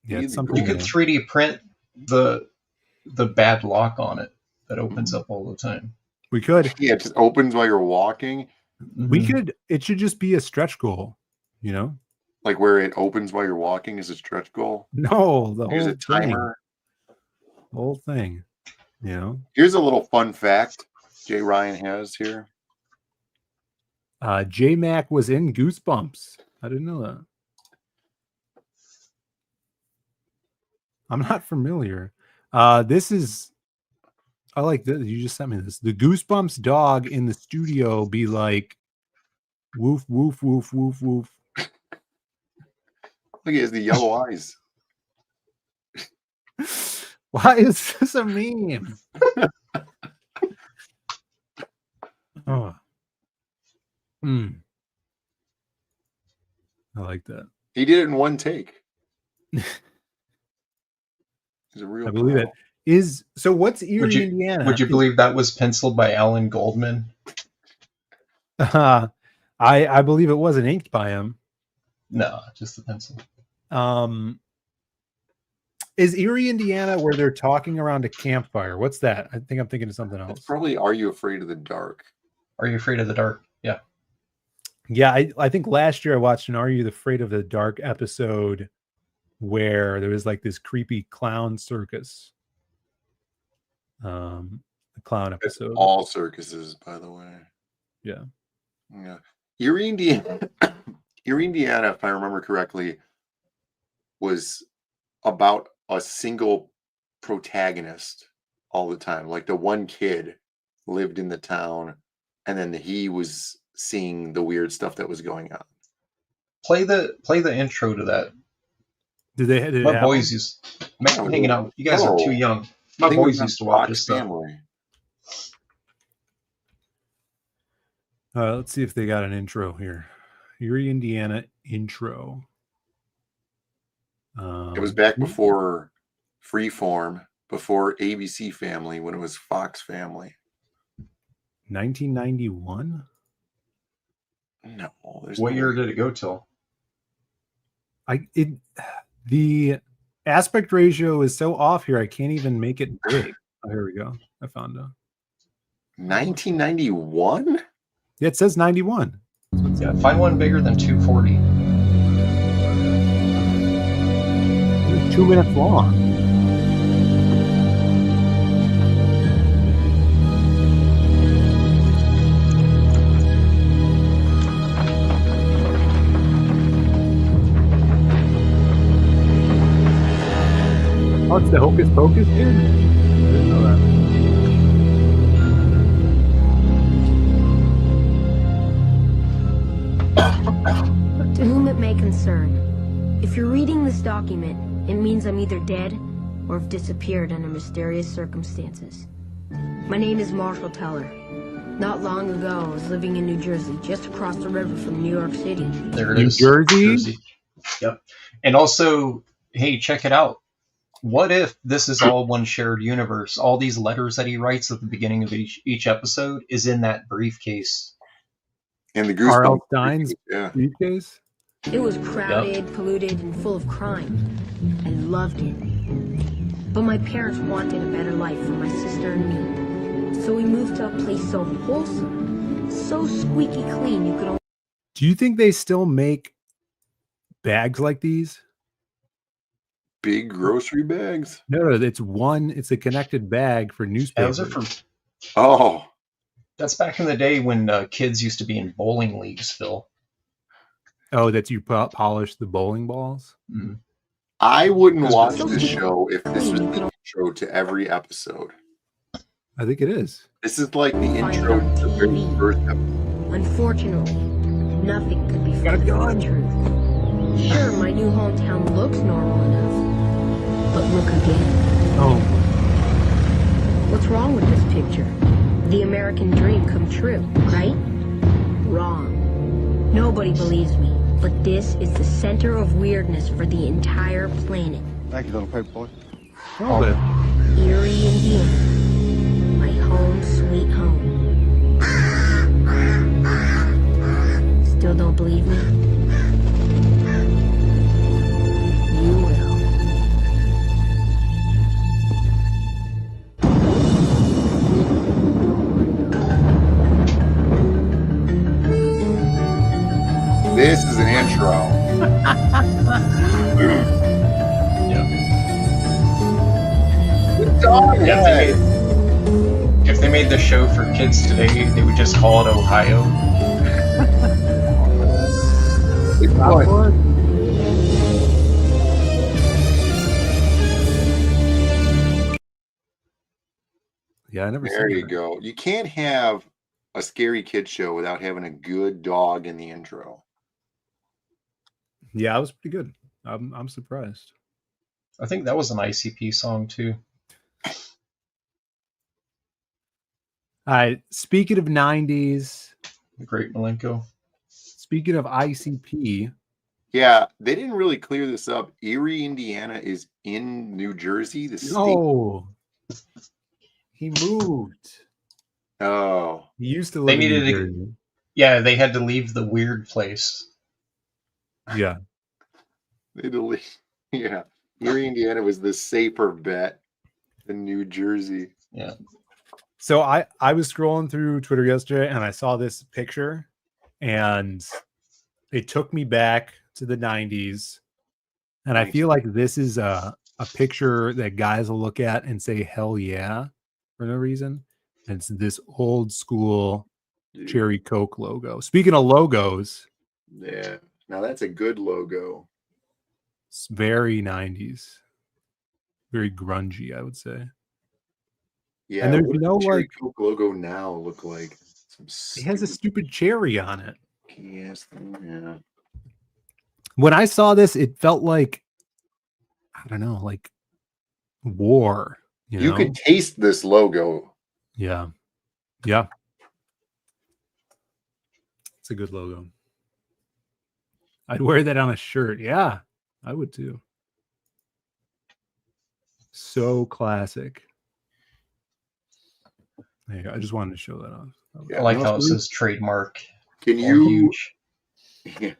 Speaker 1: it's something.
Speaker 6: You could 3D print the bad lock on it that opens up all the time.
Speaker 1: We could.
Speaker 2: Yeah, it just opens while you're walking.
Speaker 1: We could. It should just be a stretch goal. You know,
Speaker 2: like where it opens while you're walking is a stretch goal.
Speaker 1: No, the
Speaker 2: Here's
Speaker 1: whole
Speaker 2: a timer.
Speaker 1: The whole thing. You know.
Speaker 2: Here's a little fun fact Jay Ryan has here.
Speaker 1: J Mac was in Goosebumps. I didn't know that. I'm not familiar. This is. I like this. You just sent me this. The Goosebumps dog in the studio be like, woof woof woof woof woof.
Speaker 2: Look, he has the yellow eyes.
Speaker 1: Why is this a meme? Oh. I like that.
Speaker 2: He did it in one take. He's a real
Speaker 1: I believe it. So what's Erie, Indiana?
Speaker 6: Would you believe that was penciled by Alan Goldman?
Speaker 1: I believe it wasn't inked by him.
Speaker 6: No, just the pencil.
Speaker 1: Is Erie, Indiana, where they're talking around a campfire? What's that? I think I'm thinking of something else.
Speaker 2: It's probably Are You Afraid of the Dark?
Speaker 6: Are You Afraid of the Dark? Yeah.
Speaker 1: Yeah, I think last year I watched an Are You Afraid of the Dark episode where there was like this creepy clown circus. The clown episode.
Speaker 2: It's all circuses, by the way.
Speaker 1: Yeah.
Speaker 2: Yeah. Erie, Indiana, if I remember correctly, was about a single protagonist all the time. Like the one kid lived in the town, and then he was seeing the weird stuff that was going on.
Speaker 6: Play the intro to that.
Speaker 1: Did
Speaker 6: My boys used hanging out. You guys are too young. My boys used to watch this stuff.
Speaker 2: Family.
Speaker 1: Let's see if they got an intro here. Erie, Indiana intro.
Speaker 2: It was back before Freeform, before ABC Family, when it was Fox Family.
Speaker 1: 1991?
Speaker 2: No.
Speaker 6: What year did it go till?
Speaker 1: The aspect ratio is so off here, I can't even make it big. Oh, here we go. I found out.
Speaker 2: 1991?
Speaker 1: Yeah, it says 91.
Speaker 6: Yeah, find one bigger than 240.
Speaker 1: 2 minutes long. Oh, it's the Hocus Pocus dude? I didn't know that.
Speaker 9: To whom it may concern, if you're reading this document, it means I'm either dead or have disappeared under mysterious circumstances. My name is Marshall Teller. Not long ago, I was living in New Jersey, just across the river from New York City.
Speaker 6: There it
Speaker 1: New
Speaker 6: is.
Speaker 1: Jersey?
Speaker 6: Yep. And also, hey, check it out. What if this is all one shared universe? All these letters that he writes at the beginning of each episode is in that briefcase.
Speaker 2: And the
Speaker 1: R.L.
Speaker 2: Goosebumps
Speaker 1: Stein's briefcase?
Speaker 9: It was crowded, polluted, and full of crime. I loved it. But my parents wanted a better life for my sister and me. So we moved to a place so wholesome, so squeaky clean you could only...
Speaker 1: Do you think they still make bags like these?
Speaker 2: Big grocery bags?
Speaker 1: No, it's a connected bag for newspapers.
Speaker 6: Those are from...
Speaker 2: Oh.
Speaker 6: That's back in the day when kids used to be in bowling leagues, Phil.
Speaker 1: Oh, that you polish the bowling balls?
Speaker 6: Mm-hmm.
Speaker 2: I wouldn't watch this show if this was the intro to every episode.
Speaker 1: I think it is.
Speaker 2: This is like the intro to the very first episode.
Speaker 9: Unfortunately, nothing could be further from the truth. Sure, my new hometown looks normal enough, but look again.
Speaker 1: Oh.
Speaker 9: What's wrong with this picture? The American dream come true, right? Wrong. Nobody believes me, but this is the center of weirdness for the entire planet.
Speaker 10: Thank you, little paper boy.
Speaker 9: Erie, Indiana. My home, sweet home. Still don't believe me? You will.
Speaker 2: This is an intro.
Speaker 6: If they made the show for kids today, they would just call it Ohio.
Speaker 2: Good point.
Speaker 1: Yeah, I never
Speaker 2: There
Speaker 1: seen
Speaker 2: you
Speaker 1: that.
Speaker 2: go. You can't have a scary kid show without having a good dog in the intro.
Speaker 1: Yeah, it was pretty good. I'm surprised.
Speaker 6: I think that was an ICP song too.
Speaker 1: All right. Speaking of 90s,
Speaker 6: The Great Malenko.
Speaker 1: Speaking of ICP,
Speaker 2: yeah, they didn't really clear this up. Erie, Indiana is in New Jersey. The state.
Speaker 1: No, he moved.
Speaker 2: Oh,
Speaker 1: he used to
Speaker 6: They
Speaker 1: live in New
Speaker 6: needed
Speaker 1: Jersey.
Speaker 6: Yeah, they had to leave the weird place.
Speaker 1: Yeah.
Speaker 2: They delete. Yeah, Erie, Indiana was the safer bet than New Jersey.
Speaker 6: Yeah.
Speaker 1: So I was scrolling through Twitter yesterday and I saw this picture and it took me back to the 90s. And I feel like this is a picture that guys will look at and say, hell yeah, for no reason. And it's this old school Cherry Coke logo. Speaking of logos.
Speaker 2: Yeah. Now that's a good logo.
Speaker 1: It's very 90s. Very grungy, I would say.
Speaker 2: Yeah.
Speaker 1: And there's
Speaker 2: what
Speaker 1: no
Speaker 2: does the Cherry
Speaker 1: like
Speaker 2: Coke logo now look like?
Speaker 1: it has a stupid cherry on it.
Speaker 2: Yes. Yeah.
Speaker 1: When I saw this, it felt like I don't know, like war. You know?
Speaker 2: could taste this logo.
Speaker 1: Yeah. Yeah. It's a good logo. I'd wear that on a shirt. Yeah, I would too. So classic. There you go. I just wanted to show that off.
Speaker 6: I like how it says trademark.
Speaker 2: Can
Speaker 6: all
Speaker 2: you
Speaker 6: huge.
Speaker 2: Yeah,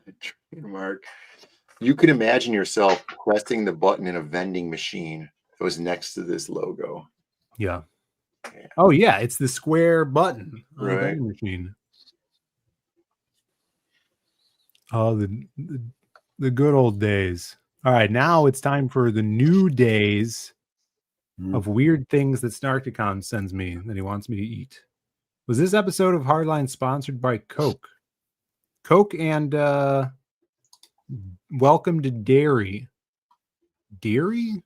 Speaker 2: trademark. You could imagine yourself pressing the button in a vending machine that was next to this logo.
Speaker 1: Yeah. Oh yeah, it's the square button on the
Speaker 2: Right.
Speaker 1: vending machine. Oh, the good old days. All right, now it's time for the new days of weird things that Snarkticon sends me that he wants me to eat. Was this episode of Hardline sponsored by Coke? Coke and Welcome to Dairy. Dairy?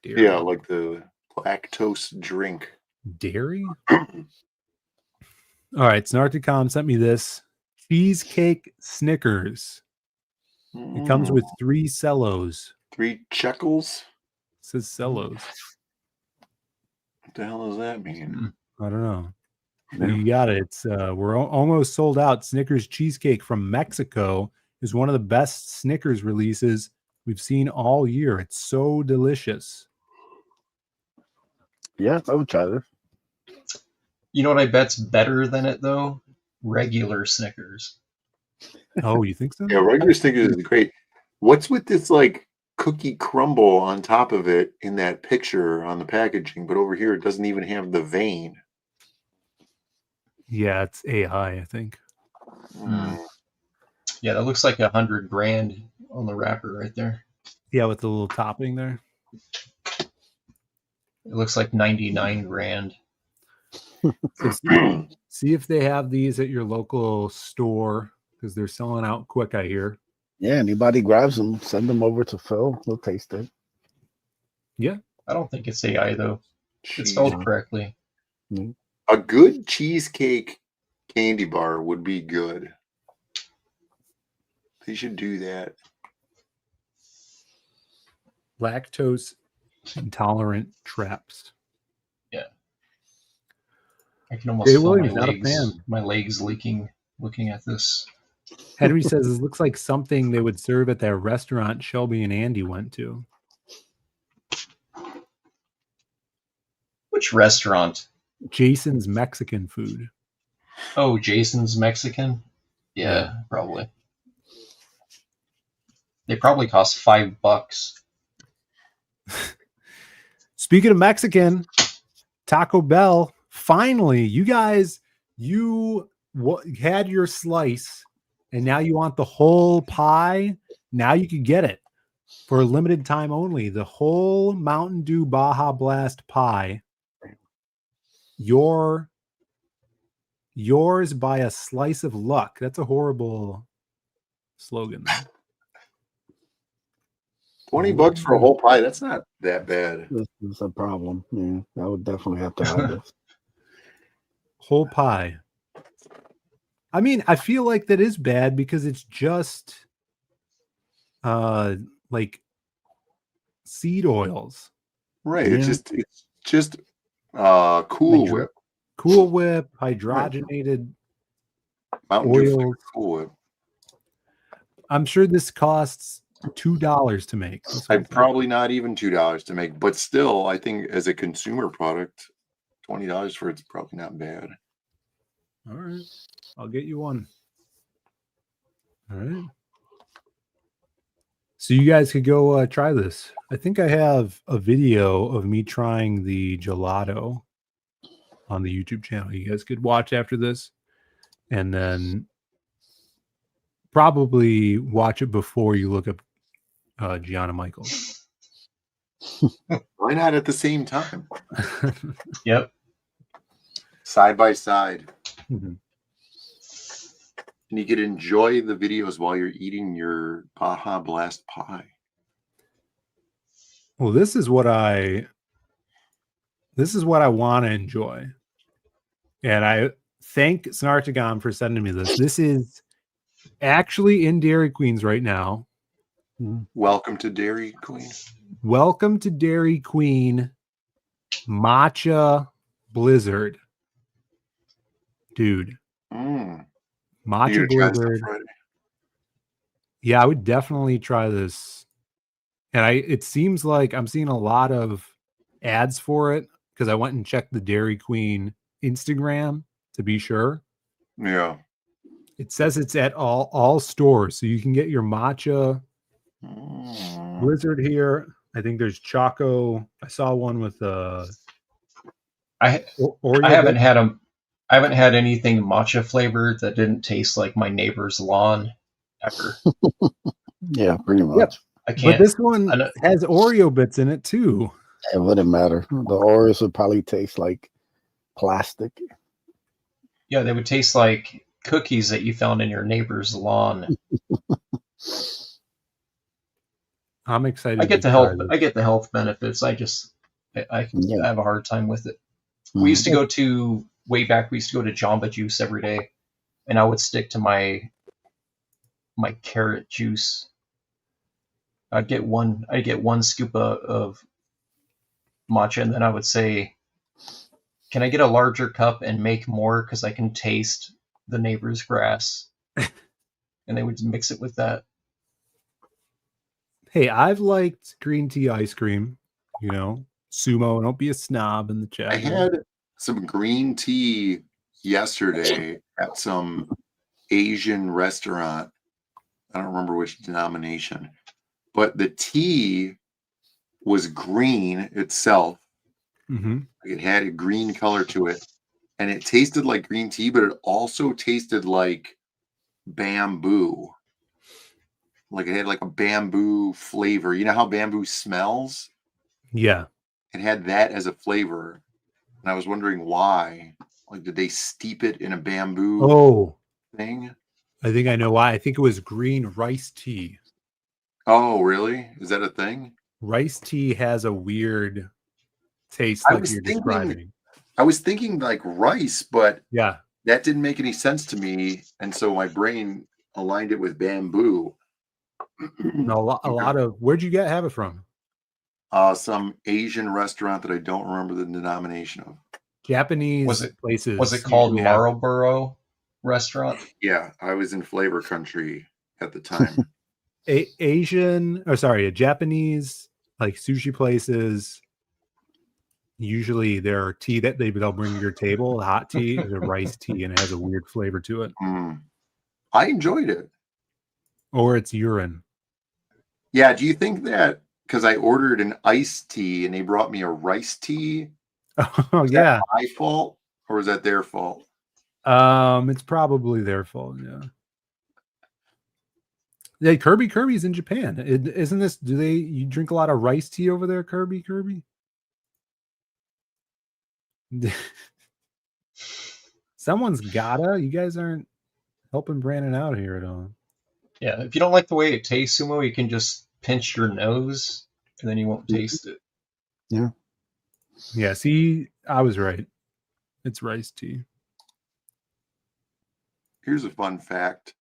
Speaker 2: Yeah, like the lactose drink.
Speaker 1: Dairy? All right, Snarkticon sent me this. Cheesecake Snickers. It comes with 3 cellos.
Speaker 2: 3 shekels?
Speaker 1: It says cellos.
Speaker 2: What the hell does that mean?
Speaker 1: I don't know. You got it. It's we're almost sold out. Snickers cheesecake from Mexico is one of the best Snickers releases we've seen all year. It's so delicious.
Speaker 4: Yeah, I would try this.
Speaker 6: You know what I bet's better than it though? Regular Snickers.
Speaker 1: Oh, you think so?
Speaker 2: Yeah, regular Snickers is great. What's with this like cookie crumble on top of it in that picture on the packaging, but over here it doesn't even have the vein?
Speaker 1: Yeah, it's AI, I think.
Speaker 6: Yeah, that looks like $100 grand on the wrapper right there.
Speaker 1: Yeah, with the little topping there.
Speaker 6: It looks like 99 grand.
Speaker 1: So see if they have these at your local store because they're selling out quick, I hear.
Speaker 4: Yeah, anybody grabs them, send them over to Phil. He'll taste it.
Speaker 1: Yeah.
Speaker 6: I don't think it's AI though. It's spelled correctly.
Speaker 2: A good cheesecake candy bar would be good. They should do that.
Speaker 1: Lactose intolerant traps.
Speaker 6: Yeah. I can almost feel
Speaker 1: Williams, not a
Speaker 6: my legs leaking looking at this.
Speaker 1: Henry says this looks like something they would serve at that restaurant Shelby and Andy went to.
Speaker 6: Which restaurant?
Speaker 1: Jason's Mexican food.
Speaker 6: Oh, Jason's Mexican? Yeah, probably. They probably cost $5.
Speaker 1: Speaking of Mexican, Taco Bell, finally, you guys, you had your slice and now you want the whole pie. Now you can get it for a limited time only. The whole Mountain Dew Baja Blast pie. Yours by a slice of luck. That's a horrible slogan.
Speaker 2: $20 for a whole pie. That's not that bad.
Speaker 4: This is a problem. Yeah, I would definitely have to have this.
Speaker 1: Whole pie. I mean, I feel like that is bad because it's just like seed oils.
Speaker 2: Right. Yeah. It's just Cool Whip.
Speaker 1: Cool Whip, hydrogenated
Speaker 2: Mountain Dew Cool Whip.
Speaker 1: I'm sure this costs $2 to make.
Speaker 2: Probably not even $2 to make, but still, I think as a consumer product, $20 for it's probably not bad.
Speaker 1: All right. I'll get you one. All right. So you guys could go try this. I think I have a video of me trying the gelato on the YouTube channel. You guys could watch after this and then probably watch it before you look up Gianna Michaels.
Speaker 2: Why not at the same time?
Speaker 6: Yep.
Speaker 2: Side by side.
Speaker 1: Mm-hmm.
Speaker 2: And you could enjoy the videos while you're eating your Baja Blast pie.
Speaker 1: Well, this is what I want to enjoy. And I thank Snartagon for sending me this. This is actually in Dairy Queen's right now.
Speaker 2: Welcome to Dairy Queen.
Speaker 1: Welcome to Dairy Queen Matcha Blizzard. Dude. Matcha Blizzard. Yeah, I would definitely try this. And it seems like I'm seeing a lot of ads for it because I went and checked the Dairy Queen Instagram to be sure.
Speaker 2: Yeah.
Speaker 1: It says it's at all stores. So you can get your matcha Blizzard here. I think there's Choco. I saw one with
Speaker 6: I haven't had them. I haven't had anything matcha flavored that didn't taste like my neighbor's lawn ever.
Speaker 4: Yeah, pretty much.
Speaker 1: Yep.
Speaker 6: I can't.
Speaker 1: But this one has Oreo bits in it too.
Speaker 4: It wouldn't matter. The Oreos would probably taste like plastic.
Speaker 6: Yeah, they would taste like cookies that you found in your neighbor's lawn.
Speaker 1: I'm excited.
Speaker 6: I get the health benefits. I have a hard time with it. We used to go to way back. We used to go to Jamba Juice every day, and I would stick to my carrot juice. I'd get one scoop of matcha, and then I would say Can I get a larger cup and make more? Because I can taste the neighbor's grass. And they would mix it with that.
Speaker 1: Hey, I've liked green tea ice cream. You know, Sumo, don't be a snob in the chat.
Speaker 2: I had some green tea yesterday at some Asian restaurant. I don't remember which denomination, but the tea was green itself.
Speaker 1: Mm-hmm.
Speaker 2: It had a green color to it, and it tasted like green tea, but it also tasted like bamboo. Like it had like a bamboo flavor. You know how bamboo smells?
Speaker 1: Yeah.
Speaker 2: It had that as a flavor. And I was wondering why. Like, did they steep it in a bamboo thing?
Speaker 1: I think I know why. I think it was green rice tea.
Speaker 2: Oh, really? Is that a thing?
Speaker 1: Rice tea has a weird taste like you're describing.
Speaker 2: I was thinking like rice, but
Speaker 1: yeah,
Speaker 2: that didn't make any sense to me. And so my brain aligned it with bamboo.
Speaker 1: No, a lot of, where'd you have it from?
Speaker 2: Some Asian restaurant that I don't remember the denomination of.
Speaker 1: Japanese places.
Speaker 6: Was it called Marlboro Restaurant?
Speaker 2: Yeah, I was in flavor country at the time.
Speaker 1: Japanese like sushi places. Usually their tea that they'll bring to your table, hot tea, is a rice tea, and it has a weird flavor to it.
Speaker 2: I enjoyed it.
Speaker 1: Or it's urine.
Speaker 2: Yeah, do you think that because I ordered an iced tea and they brought me a rice tea?
Speaker 1: Oh, yeah.
Speaker 2: My fault, or is that their fault?
Speaker 1: It's probably their fault. Yeah. Yeah, Kirby's in Japan. Isn't this? You drink a lot of rice tea over there, Kirby? Someone's gotta. You guys aren't helping Brandon out here at all.
Speaker 6: Yeah, if you don't like the way it tastes, Sumo, you can just pinch your nose and then you won't taste it.
Speaker 4: Yeah.
Speaker 1: Yeah, see, I was right. It's rice tea.
Speaker 2: Here's a fun fact.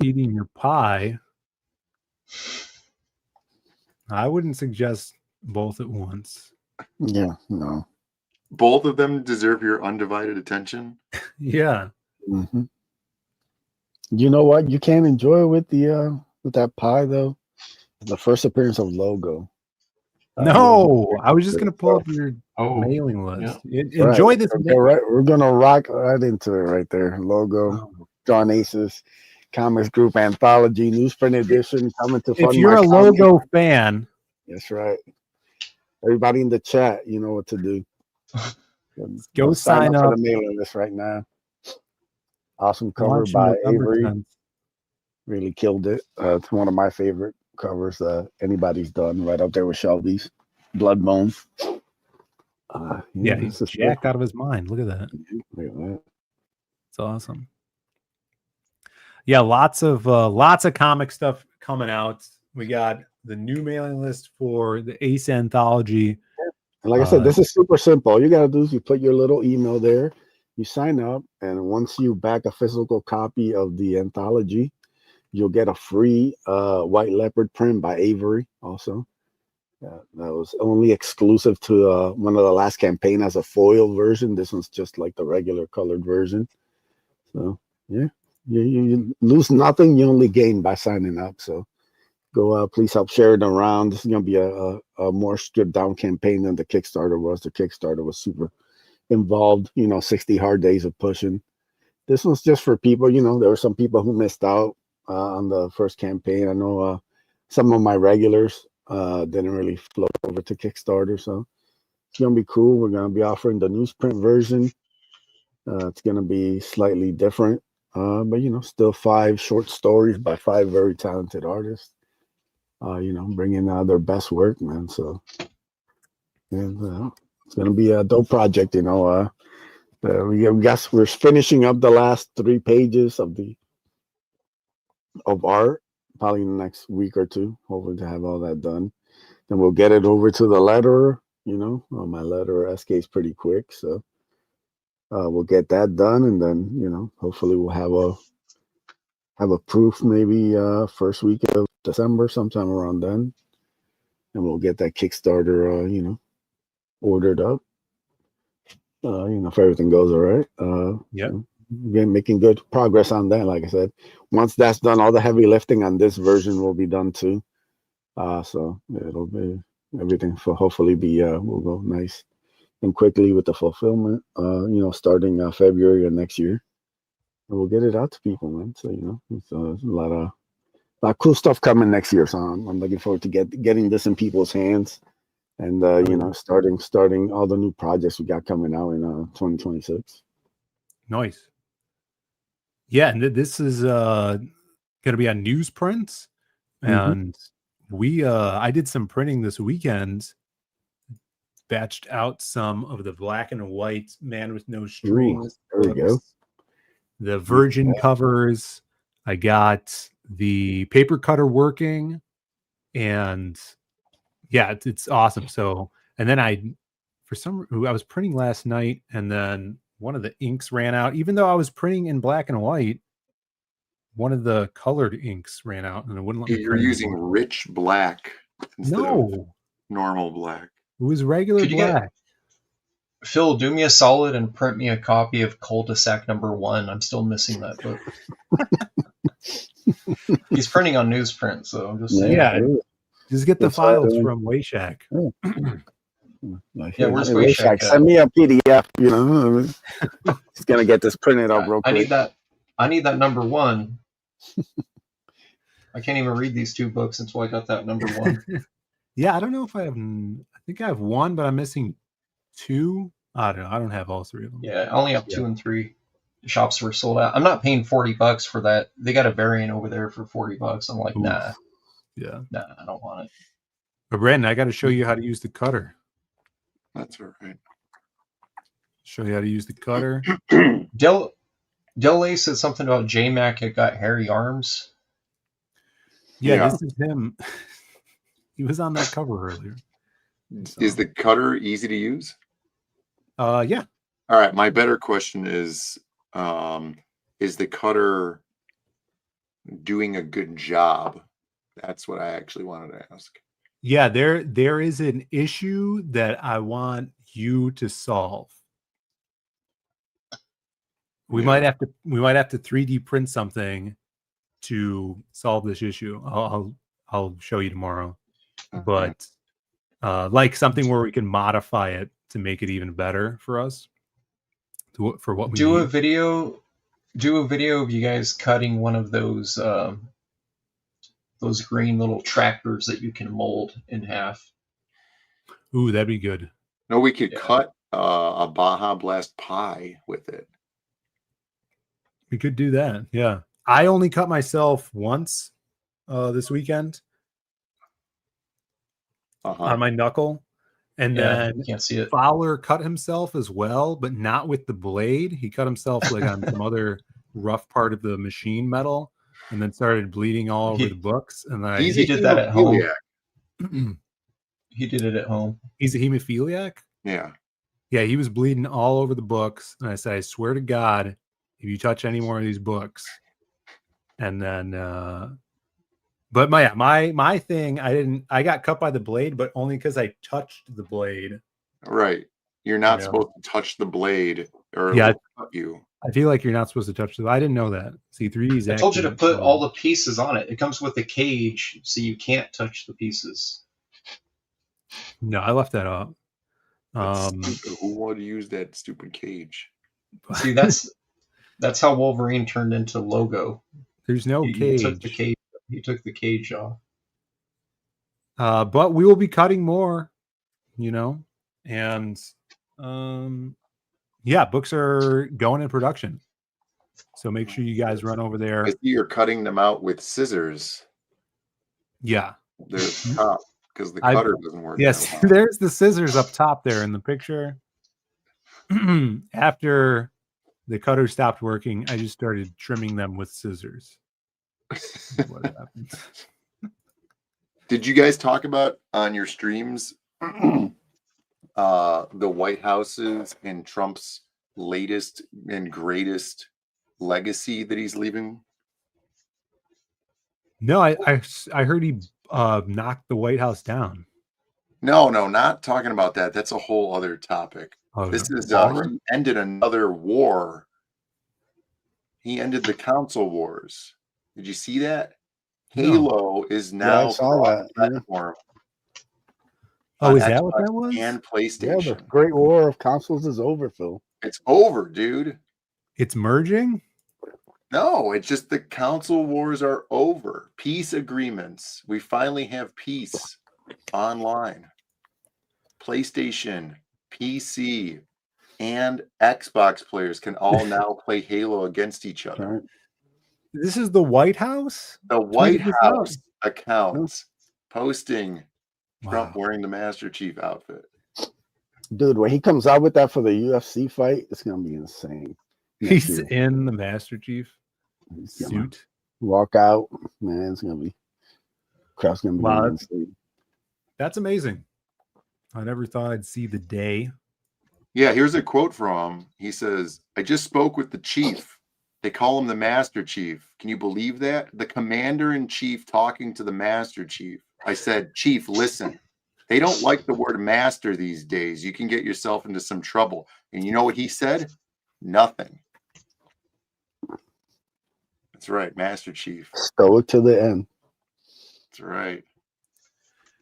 Speaker 1: Eating your pie. I wouldn't suggest both at once.
Speaker 4: Yeah, no.
Speaker 2: Both of them deserve your undivided attention.
Speaker 1: Yeah.
Speaker 4: Mm-hmm. You know what? You can't enjoy it with that pie though. The first appearance of Logo.
Speaker 1: No, I was just gonna pull up your mailing list.
Speaker 4: Yeah.
Speaker 1: Enjoy this.
Speaker 4: We're gonna rock right into it right there. Logo, John Aces, Comics Group Anthology, newsprint edition coming to.
Speaker 1: If you're a Logo fan,
Speaker 4: that's right. Everybody in the chat, you know what to do.
Speaker 1: Go sign up
Speaker 4: for the mailing list right now. Awesome cover by Avery. 10th. Really killed it. It's one of my favorite covers anybody's done, right up there with Shelby's Bloodbone.
Speaker 1: Yeah, he's jacked out of his mind. Look at that.
Speaker 4: Look at that.
Speaker 1: It's awesome. Yeah, lots of comic stuff coming out. We got the new mailing list for the Ace Anthology.
Speaker 4: And like I said, this is super simple. All you got to do is you put your little email there, you sign up, and once you back a physical copy of the anthology, you'll get a free White Leopard print by Avery also. That was only exclusive to one of the last campaign as a foil version. This one's just like the regular colored version. So, yeah, you lose nothing. You only gain by signing up. So go, please help share it around. This is going to be a more stripped down campaign than the Kickstarter was. The Kickstarter was super involved, 60 hard days of pushing. This one's just for people, there were some people who missed out on the first campaign. I know some of my regulars didn't really float over to Kickstarter, so it's going to be cool. We're going to be offering the newsprint version. It's going to be slightly different, but still 5 short stories by 5 very talented artists. Bringing out their best work, man. So, and it's going to be a dope project. We're finishing up the last 3 pages of art, probably in the next week or 2. Hoping to have all that done. Then we'll get it over to the letterer. My letterer SK is pretty quick, so we'll get that done, and then hopefully we'll have a proof maybe first week of December, sometime around then, and we'll get that Kickstarter ordered up. If everything goes all right.
Speaker 1: Yep.
Speaker 4: Been making good progress on that. Like I said, once that's done, all the heavy lifting on this version will be done too. So it'll be everything for hopefully be will go nice and quickly with the fulfillment. Starting February of next year, and we'll get it out to people, man. So it's a lot of cool stuff coming next year. So I'm looking forward to getting this in people's hands, and starting all the new projects we got coming out in 2026.
Speaker 1: Nice. Yeah, and this is going to be on newsprints, and I did some printing this weekend. Batched out some of the black and white Man with No Strings.
Speaker 4: There we go.
Speaker 1: The Virgin covers. I got the paper cutter working, and yeah, it's awesome. So, and then I was printing last night, and then one of the inks ran out. Even though I was printing in black and white, one of the colored inks ran out, and it wouldn't let me.
Speaker 2: You're using rich black instead of normal black.
Speaker 1: It was regular black.
Speaker 6: Phil, do me a solid and print me a copy of Cul-de-sac #1. I'm still missing that book. He's printing on newsprint, so I'm just saying.
Speaker 1: Yeah, just get the files from Wayshack.
Speaker 6: Yeah, where's Wayshack?
Speaker 4: Send me a PDF. He's gonna get this printed up real quick.
Speaker 6: I need that #1. I can't even read these 2 books until I got that #1.
Speaker 1: Yeah, I don't know if I have. I think I have 1, but I'm missing 2. I don't know. I don't have all 3 of them.
Speaker 6: Yeah, I only have 2 and 3. The shops were sold out. I'm not paying $40 for that. They got a variant over there for $40. I'm like, nah.
Speaker 1: Yeah.
Speaker 6: Nah, I don't want it.
Speaker 1: But Brandon, I got to show you how to use the cutter.
Speaker 2: That's all right.
Speaker 1: Show you how to use the cutter.
Speaker 6: Delaye said something about J-Mac had got hairy arms.
Speaker 1: Yeah, this is him. He was on that cover earlier.
Speaker 2: Is the cutter easy to use?
Speaker 1: Yeah.
Speaker 2: All right. My better question is the cutter doing a good job? That's what I actually wanted to ask.
Speaker 1: Yeah, there is an issue that I want you to solve. We might have to 3D print something to solve this issue. I'll show you tomorrow. But like something where we can modify it to make it even better for us. For what we
Speaker 6: do
Speaker 1: need.
Speaker 6: a video of you guys cutting one of those green little tractors that you can mold in half.
Speaker 1: Ooh, that'd be good.
Speaker 2: No, we could cut a Baja Blast pie with it.
Speaker 1: We could do that. Yeah. I only cut myself once this weekend on my knuckle. And then
Speaker 6: can't see it.
Speaker 1: Fowler cut himself as well, but not with the blade. He cut himself like on some other rough part of the machine metal, and then started bleeding all over the books. And then
Speaker 6: he did that at home. He did it at home.
Speaker 1: He's a hemophiliac?
Speaker 2: Yeah.
Speaker 1: Yeah, he was bleeding all over the books. And I said, I swear to God, if you touch any more of these books. And then but my thing, I got cut by the blade, but only because I touched the blade.
Speaker 2: Right. You're not supposed to touch the blade or
Speaker 1: cut
Speaker 2: you.
Speaker 1: I feel like you're not supposed to touch the. I didn't know that. See, 3D's.
Speaker 6: I told you to put all the pieces on it. It comes with a cage, so you can't touch the pieces.
Speaker 1: No, I left that up.
Speaker 2: Who wanted to use that stupid cage?
Speaker 6: See, that's how Wolverine turned into Logo.
Speaker 1: There's no cage.
Speaker 6: He took the cage off.
Speaker 1: But we will be cutting more, and books are going in production. So make sure you guys run over there.
Speaker 2: I see you're cutting them out with scissors.
Speaker 1: Yeah.
Speaker 2: They're top because the cutter doesn't work.
Speaker 1: Yes, there's the scissors up top there in the picture. After the cutter stopped working, I just started trimming them with scissors. What happened?
Speaker 2: Did you guys talk about on your streams the White House's and Trump's latest and greatest legacy that he's leaving?
Speaker 1: No, I heard he knocked the White House down.
Speaker 2: No, not talking about that. That's a whole other topic.
Speaker 1: Oh,
Speaker 2: This is
Speaker 1: Walrus?
Speaker 2: he ended another war. He ended the console wars. Did you see that?
Speaker 1: No.
Speaker 2: Halo is
Speaker 4: Yeah, I
Speaker 2: now
Speaker 4: saw that. Yeah.
Speaker 2: platform
Speaker 1: Oh,
Speaker 2: on
Speaker 1: is that what
Speaker 2: Xbox
Speaker 1: that was?
Speaker 2: and
Speaker 4: Yeah,
Speaker 2: PlayStation.
Speaker 4: the Great War of Consoles is over, Phil.
Speaker 2: It's over, dude.
Speaker 1: It's merging?
Speaker 2: No, it's just the console wars are over. Peace agreements. We finally have peace online. PlayStation, PC, and Xbox players can all now play Halo against each other.
Speaker 4: Right.
Speaker 1: This is the White House?
Speaker 2: The White
Speaker 1: Tweeted this
Speaker 2: House
Speaker 1: out.
Speaker 2: accounts posting Trump
Speaker 1: Wow.
Speaker 2: wearing the Master Chief outfit.
Speaker 4: Dude, when he comes out with that for the UFC fight, it's gonna be insane. Next
Speaker 1: He's
Speaker 4: year.
Speaker 1: in the Master Chief
Speaker 4: He's gonna
Speaker 1: suit.
Speaker 4: walk out, man. It's gonna be crowd's gonna be
Speaker 1: Wow,
Speaker 4: going insane.
Speaker 1: That's amazing. I never thought I'd see the day.
Speaker 2: Yeah, here's a quote from him. He says, I just spoke with the chief. They call him the Master Chief. Can you believe that? The commander-in-chief talking to the Master Chief. I said, Chief, listen. They don't like the word master these days. You can get yourself into some trouble. And you know what he said? Nothing. That's right, Master Chief.
Speaker 4: Stoic to the end.
Speaker 2: That's right.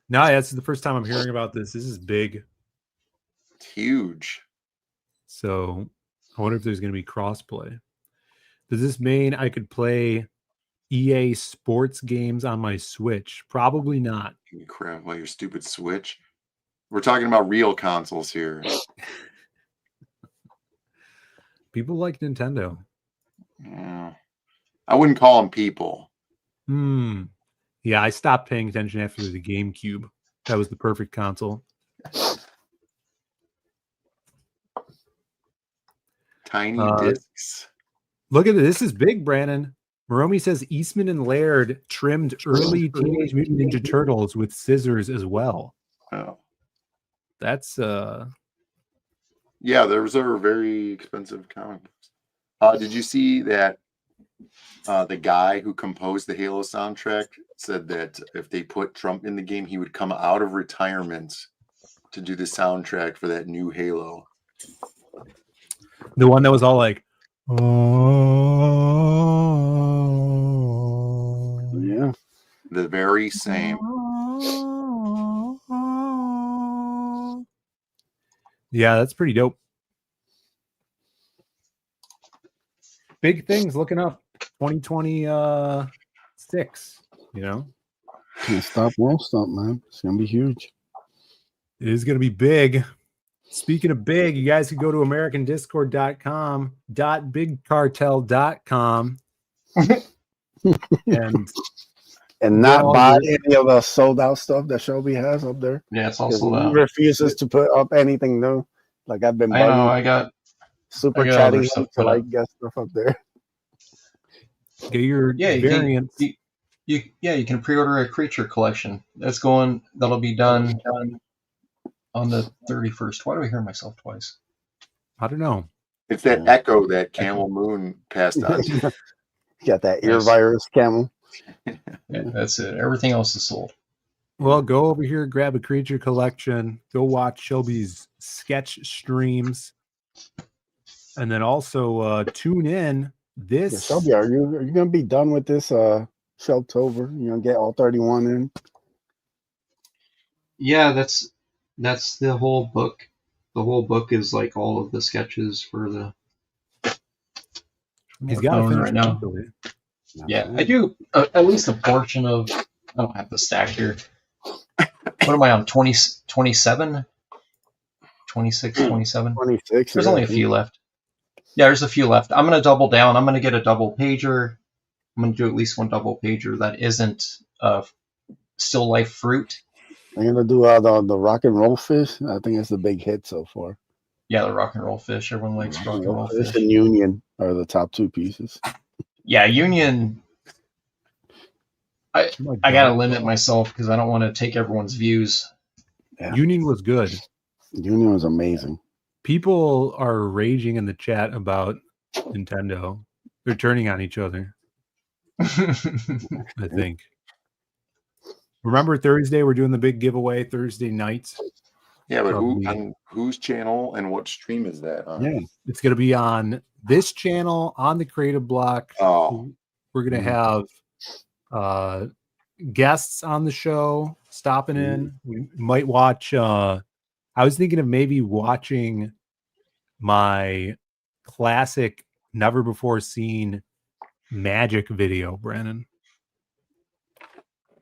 Speaker 1: No, that's the first time I'm hearing about this. This is big.
Speaker 2: It's huge.
Speaker 1: So I wonder if there's going to be crossplay. Does this mean I could play EA sports games on my Switch? Probably not.
Speaker 2: You crap about your stupid Switch. We're talking about real consoles here.
Speaker 1: People like Nintendo.
Speaker 2: Yeah. I wouldn't call them people.
Speaker 1: Yeah, I stopped paying attention after the GameCube. That was the perfect console.
Speaker 2: Tiny discs.
Speaker 1: Look at it. This is big, Brandon. Moromi says Eastman and Laird trimmed early Teenage Mutant Ninja Turtles with scissors as well.
Speaker 2: Oh.
Speaker 1: That's
Speaker 2: Yeah, those are very expensive comic books. Did you see that the guy who composed the Halo soundtrack said that if they put Trump in the game, he would come out of retirement to do the soundtrack for that new Halo.
Speaker 1: the one that was all like,
Speaker 4: Yeah.
Speaker 2: The very same.
Speaker 1: Yeah, that's pretty dope. Big things looking up 2026, you know?
Speaker 4: Can't stop, won't stop, man. It's gonna be huge.
Speaker 1: It is going to be big. Speaking of big, you guys can go to americandiscord.com, .bigcartel.com, and
Speaker 4: not buy any of the sold out stuff that Shelby has up there.
Speaker 6: Yeah, it's all
Speaker 4: 'Cause
Speaker 6: sold
Speaker 4: he
Speaker 6: out.
Speaker 4: refuses to put up anything new. Like I've been
Speaker 6: I know.
Speaker 4: bugging
Speaker 6: I got
Speaker 4: super
Speaker 6: other
Speaker 4: chatting
Speaker 6: stuff
Speaker 4: to
Speaker 6: put
Speaker 4: like
Speaker 6: up.
Speaker 4: get stuff up there.
Speaker 1: get your variants.
Speaker 6: You can pre-order a creature collection. That'll be done on the 31st. Why do I hear myself twice?
Speaker 1: I don't know.
Speaker 2: It's that echo that Camel Moon passed on.
Speaker 4: Got that ear
Speaker 6: Yes.
Speaker 4: virus, Camel.
Speaker 6: Yeah, that's it. Everything else is sold.
Speaker 1: Well, go over here, grab a creature collection, go watch Shelby's sketch streams, and then also tune in
Speaker 4: Yeah,
Speaker 1: this.
Speaker 4: Shelby, are you gonna be done with this Sheltover? You gonna get all 31 in?
Speaker 6: Yeah, that's the whole book. The whole book is like all of the sketches for the.
Speaker 1: He's got to
Speaker 6: phone
Speaker 1: finish
Speaker 6: right now.
Speaker 1: eventually.
Speaker 6: Yeah, I do at least a portion of. I don't have the stack here. What am I on? 27? 26, 27?
Speaker 4: 26.
Speaker 6: There's
Speaker 4: yeah,
Speaker 6: only
Speaker 4: I
Speaker 6: a
Speaker 4: think.
Speaker 6: few left. Yeah, there's a few left. I'm going to double down. I'm going to get a double pager. I'm going to do at least one double pager that isn't still life fruit.
Speaker 4: I'm gonna do the rock and roll fish. I think it's the big hit so far.
Speaker 6: Yeah, the rock and roll fish. Everyone likes rock and roll fish.
Speaker 4: and Union are the top two pieces.
Speaker 6: Yeah, Union. I gotta limit myself because I don't want to take everyone's views.
Speaker 4: Yeah.
Speaker 1: Union was good.
Speaker 4: Union was amazing.
Speaker 1: People are raging in the chat about Nintendo. They're turning on each other, I think. Remember Thursday, we're doing the big giveaway Thursday nights.
Speaker 2: Yeah, but on whose channel and what stream is that on?
Speaker 1: Yeah, it's going to be on this channel on the Creative Block.
Speaker 2: Oh,
Speaker 1: we're going to have guests on the show stopping in. We might watch. I was thinking of maybe watching my classic, never before seen magic video, Brandon.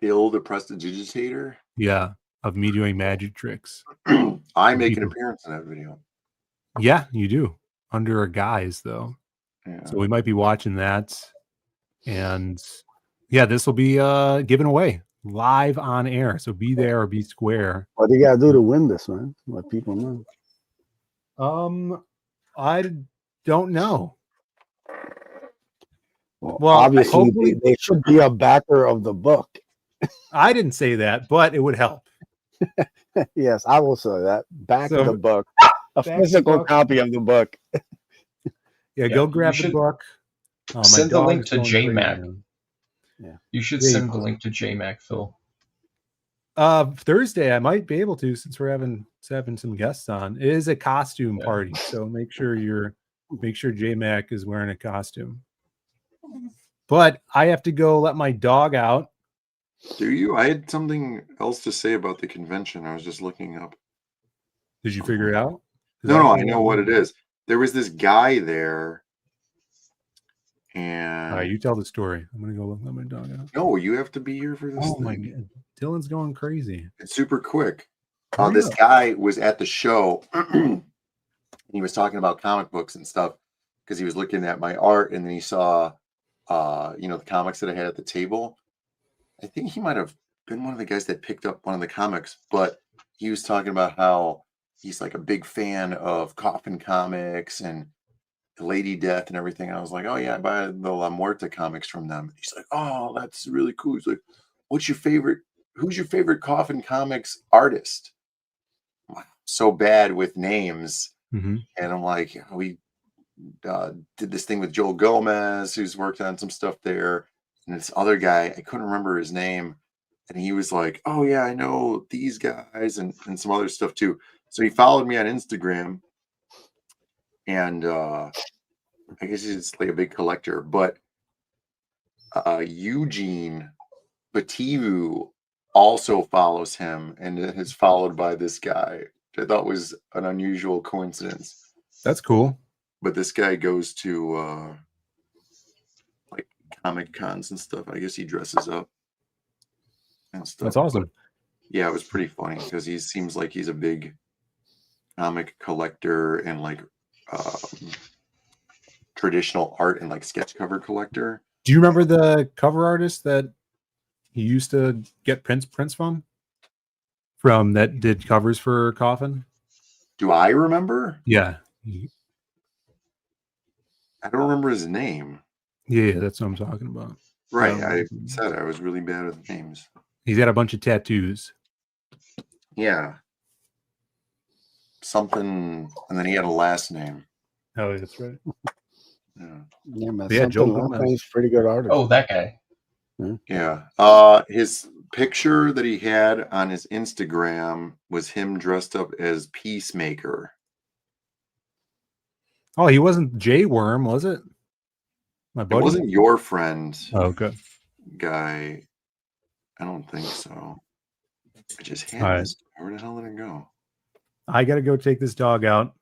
Speaker 2: Bill the Prestidigitator?
Speaker 1: Yeah, of me doing magic tricks.
Speaker 2: I make an appearance in that video.
Speaker 1: Yeah, you do. Under a guise, though.
Speaker 2: Yeah.
Speaker 1: So we might be watching that. And yeah, this will be given away live on air. So be there or be square.
Speaker 4: What do you gotta do to win this, man? Let people know.
Speaker 1: I don't know.
Speaker 4: Well, obviously they should be a backer of the book.
Speaker 1: I didn't say that, but it would help.
Speaker 4: Yes, I will say that. Back
Speaker 1: So,
Speaker 4: the book. A physical copy of the book.
Speaker 1: Yeah, go grab the book.
Speaker 6: Send the link to JMac.
Speaker 4: Yeah.
Speaker 6: You should send the link to JMac, Phil.
Speaker 1: Thursday I might be able to, since we're having some guests on. It is a costume party, so make sure JMac is wearing a costume. But I have to go let my dog out.
Speaker 2: Do you? I had something else to say about the convention. I was just looking up.
Speaker 1: Did you figure it out?
Speaker 2: No, I know what it is. There was this guy there, and
Speaker 1: you tell the story. I'm gonna go let my dog out.
Speaker 2: No, you have to be here for this.
Speaker 1: Oh my God, Dylan's going crazy.
Speaker 2: It's super quick. This guy was at the show. He was talking about comic books and stuff because he was looking at my art, and then he saw, the comics that I had at the table. I think he might have been one of the guys that picked up one of the comics, but he was talking about how he's like a big fan of Coffin Comics and Lady Death and everything. And I was like, oh yeah, I buy the La Muerta comics from them. He's like, oh, that's really cool. He's like, who's your favorite Coffin Comics artist? I'm so bad with names.
Speaker 1: Mm-hmm.
Speaker 2: And I'm like, we did this thing with Joel Gomez, who's worked on some stuff there. And this other guy, I couldn't remember his name. And he was like, oh yeah, I know these guys and some other stuff too. So he followed me on Instagram. And I guess he's like a big collector. But Eugene Bativu also follows him and is followed by this guy, which I thought was an unusual coincidence.
Speaker 1: That's cool.
Speaker 2: But this guy goes to like comic cons and stuff. I guess he dresses up and stuff.
Speaker 1: That's awesome.
Speaker 2: But, yeah, it was pretty funny because he seems like he's a big comic collector and like traditional art and like sketch cover collector.
Speaker 1: Do you remember the cover artist that he used to get prints from that did covers for Coffin?
Speaker 2: Do I remember?
Speaker 1: Yeah.
Speaker 2: I don't remember his name.
Speaker 1: Yeah, that's what I'm talking about.
Speaker 2: Right. I said I was really bad with names.
Speaker 1: He's got a bunch of tattoos.
Speaker 2: Yeah. Something, and then he had a last name.
Speaker 1: Oh, that's right.
Speaker 4: Yeah, man.
Speaker 1: Yeah, Joe
Speaker 4: Gomez.
Speaker 1: Gomez.
Speaker 4: Pretty good artist.
Speaker 6: Oh, that guy.
Speaker 2: Yeah. His picture that he had on his Instagram was him dressed up as Peacemaker.
Speaker 1: Oh, he wasn't J Worm, was it? My buddy?
Speaker 2: It wasn't your friend.
Speaker 1: Oh, okay.
Speaker 2: Guy. I don't think so. I just had
Speaker 1: All right.
Speaker 2: this. Where the hell did it go?
Speaker 1: I got to go take this dog out.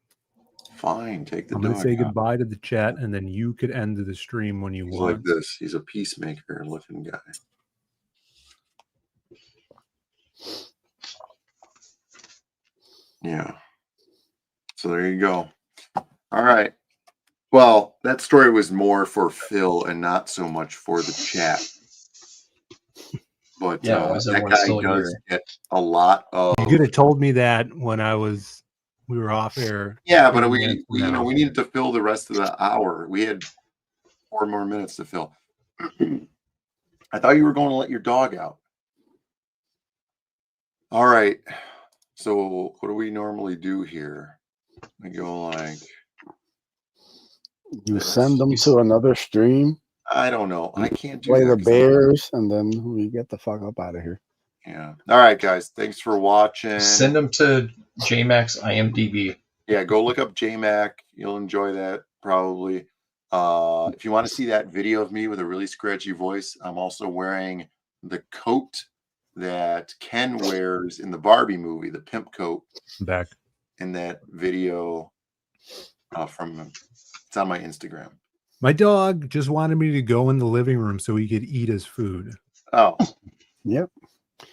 Speaker 2: Fine, take the
Speaker 1: I'm
Speaker 2: dog
Speaker 1: going to say
Speaker 2: out.
Speaker 1: goodbye to the chat, and then you could end the stream when you
Speaker 2: He's
Speaker 1: want.
Speaker 2: like this. He's a peacemaker looking guy. Yeah. So there you go. All right. Well, that story was more for Phil and not so much for the chat. But
Speaker 6: Yeah, why is
Speaker 2: that
Speaker 6: everyone
Speaker 2: guy
Speaker 6: still
Speaker 2: does
Speaker 6: here?
Speaker 2: get a lot of.
Speaker 1: You could have told me that when we were off air.
Speaker 2: Yeah, but
Speaker 1: 10
Speaker 2: we
Speaker 1: minutes from now.
Speaker 2: we needed to fill the rest of the hour. We had 4 more minutes to fill. I thought you were going to let your dog out. All right. So what do we normally do here? We go like
Speaker 4: You send them to another stream.
Speaker 2: I don't know. I can't do
Speaker 4: Play
Speaker 2: that
Speaker 4: the
Speaker 2: 'cause
Speaker 4: Bears, and then we get the fuck up out of here.
Speaker 2: Yeah. All right, guys. Thanks for watching.
Speaker 6: Send them to JMax IMDb.
Speaker 2: Yeah, go look up JMac. You'll enjoy that probably. If you want to see that video of me with a really scratchy voice, I'm also wearing the coat that Ken wears in the Barbie movie, the pimp coat.
Speaker 1: Back
Speaker 2: in that video from it's on my Instagram.
Speaker 1: My dog just wanted me to go in the living room so he could eat his food.
Speaker 2: Oh,
Speaker 4: yep.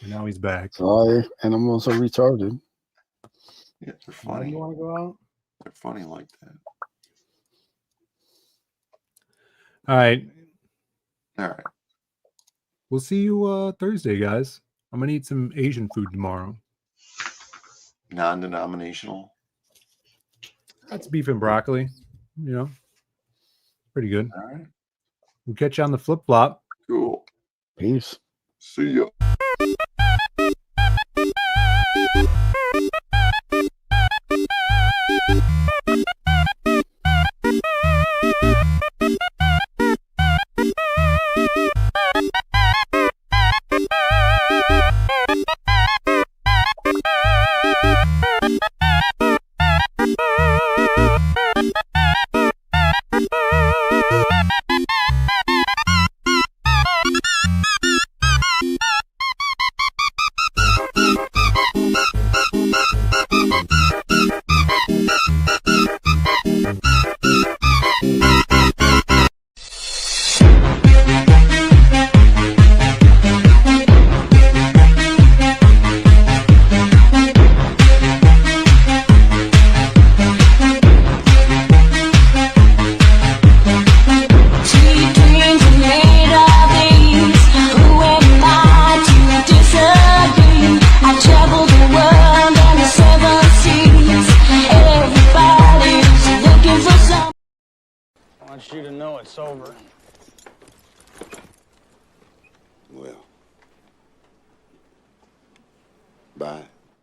Speaker 1: And now he's back.
Speaker 4: Sorry, and I'm also retarded.
Speaker 2: Yeah, they're
Speaker 1: Why
Speaker 2: funny.
Speaker 1: do you want to go out?
Speaker 2: They're funny like that.
Speaker 1: All right.
Speaker 2: All right.
Speaker 1: We'll see you Thursday, guys. I'm gonna eat some Asian food tomorrow.
Speaker 2: Non-denominational.
Speaker 1: That's beef and broccoli. You know, pretty good.
Speaker 2: All right.
Speaker 1: We'll catch you on the flip flop.
Speaker 2: Cool.
Speaker 4: Peace.
Speaker 2: See ya.
Speaker 10: I want you to know it's over.
Speaker 11: Well, bye.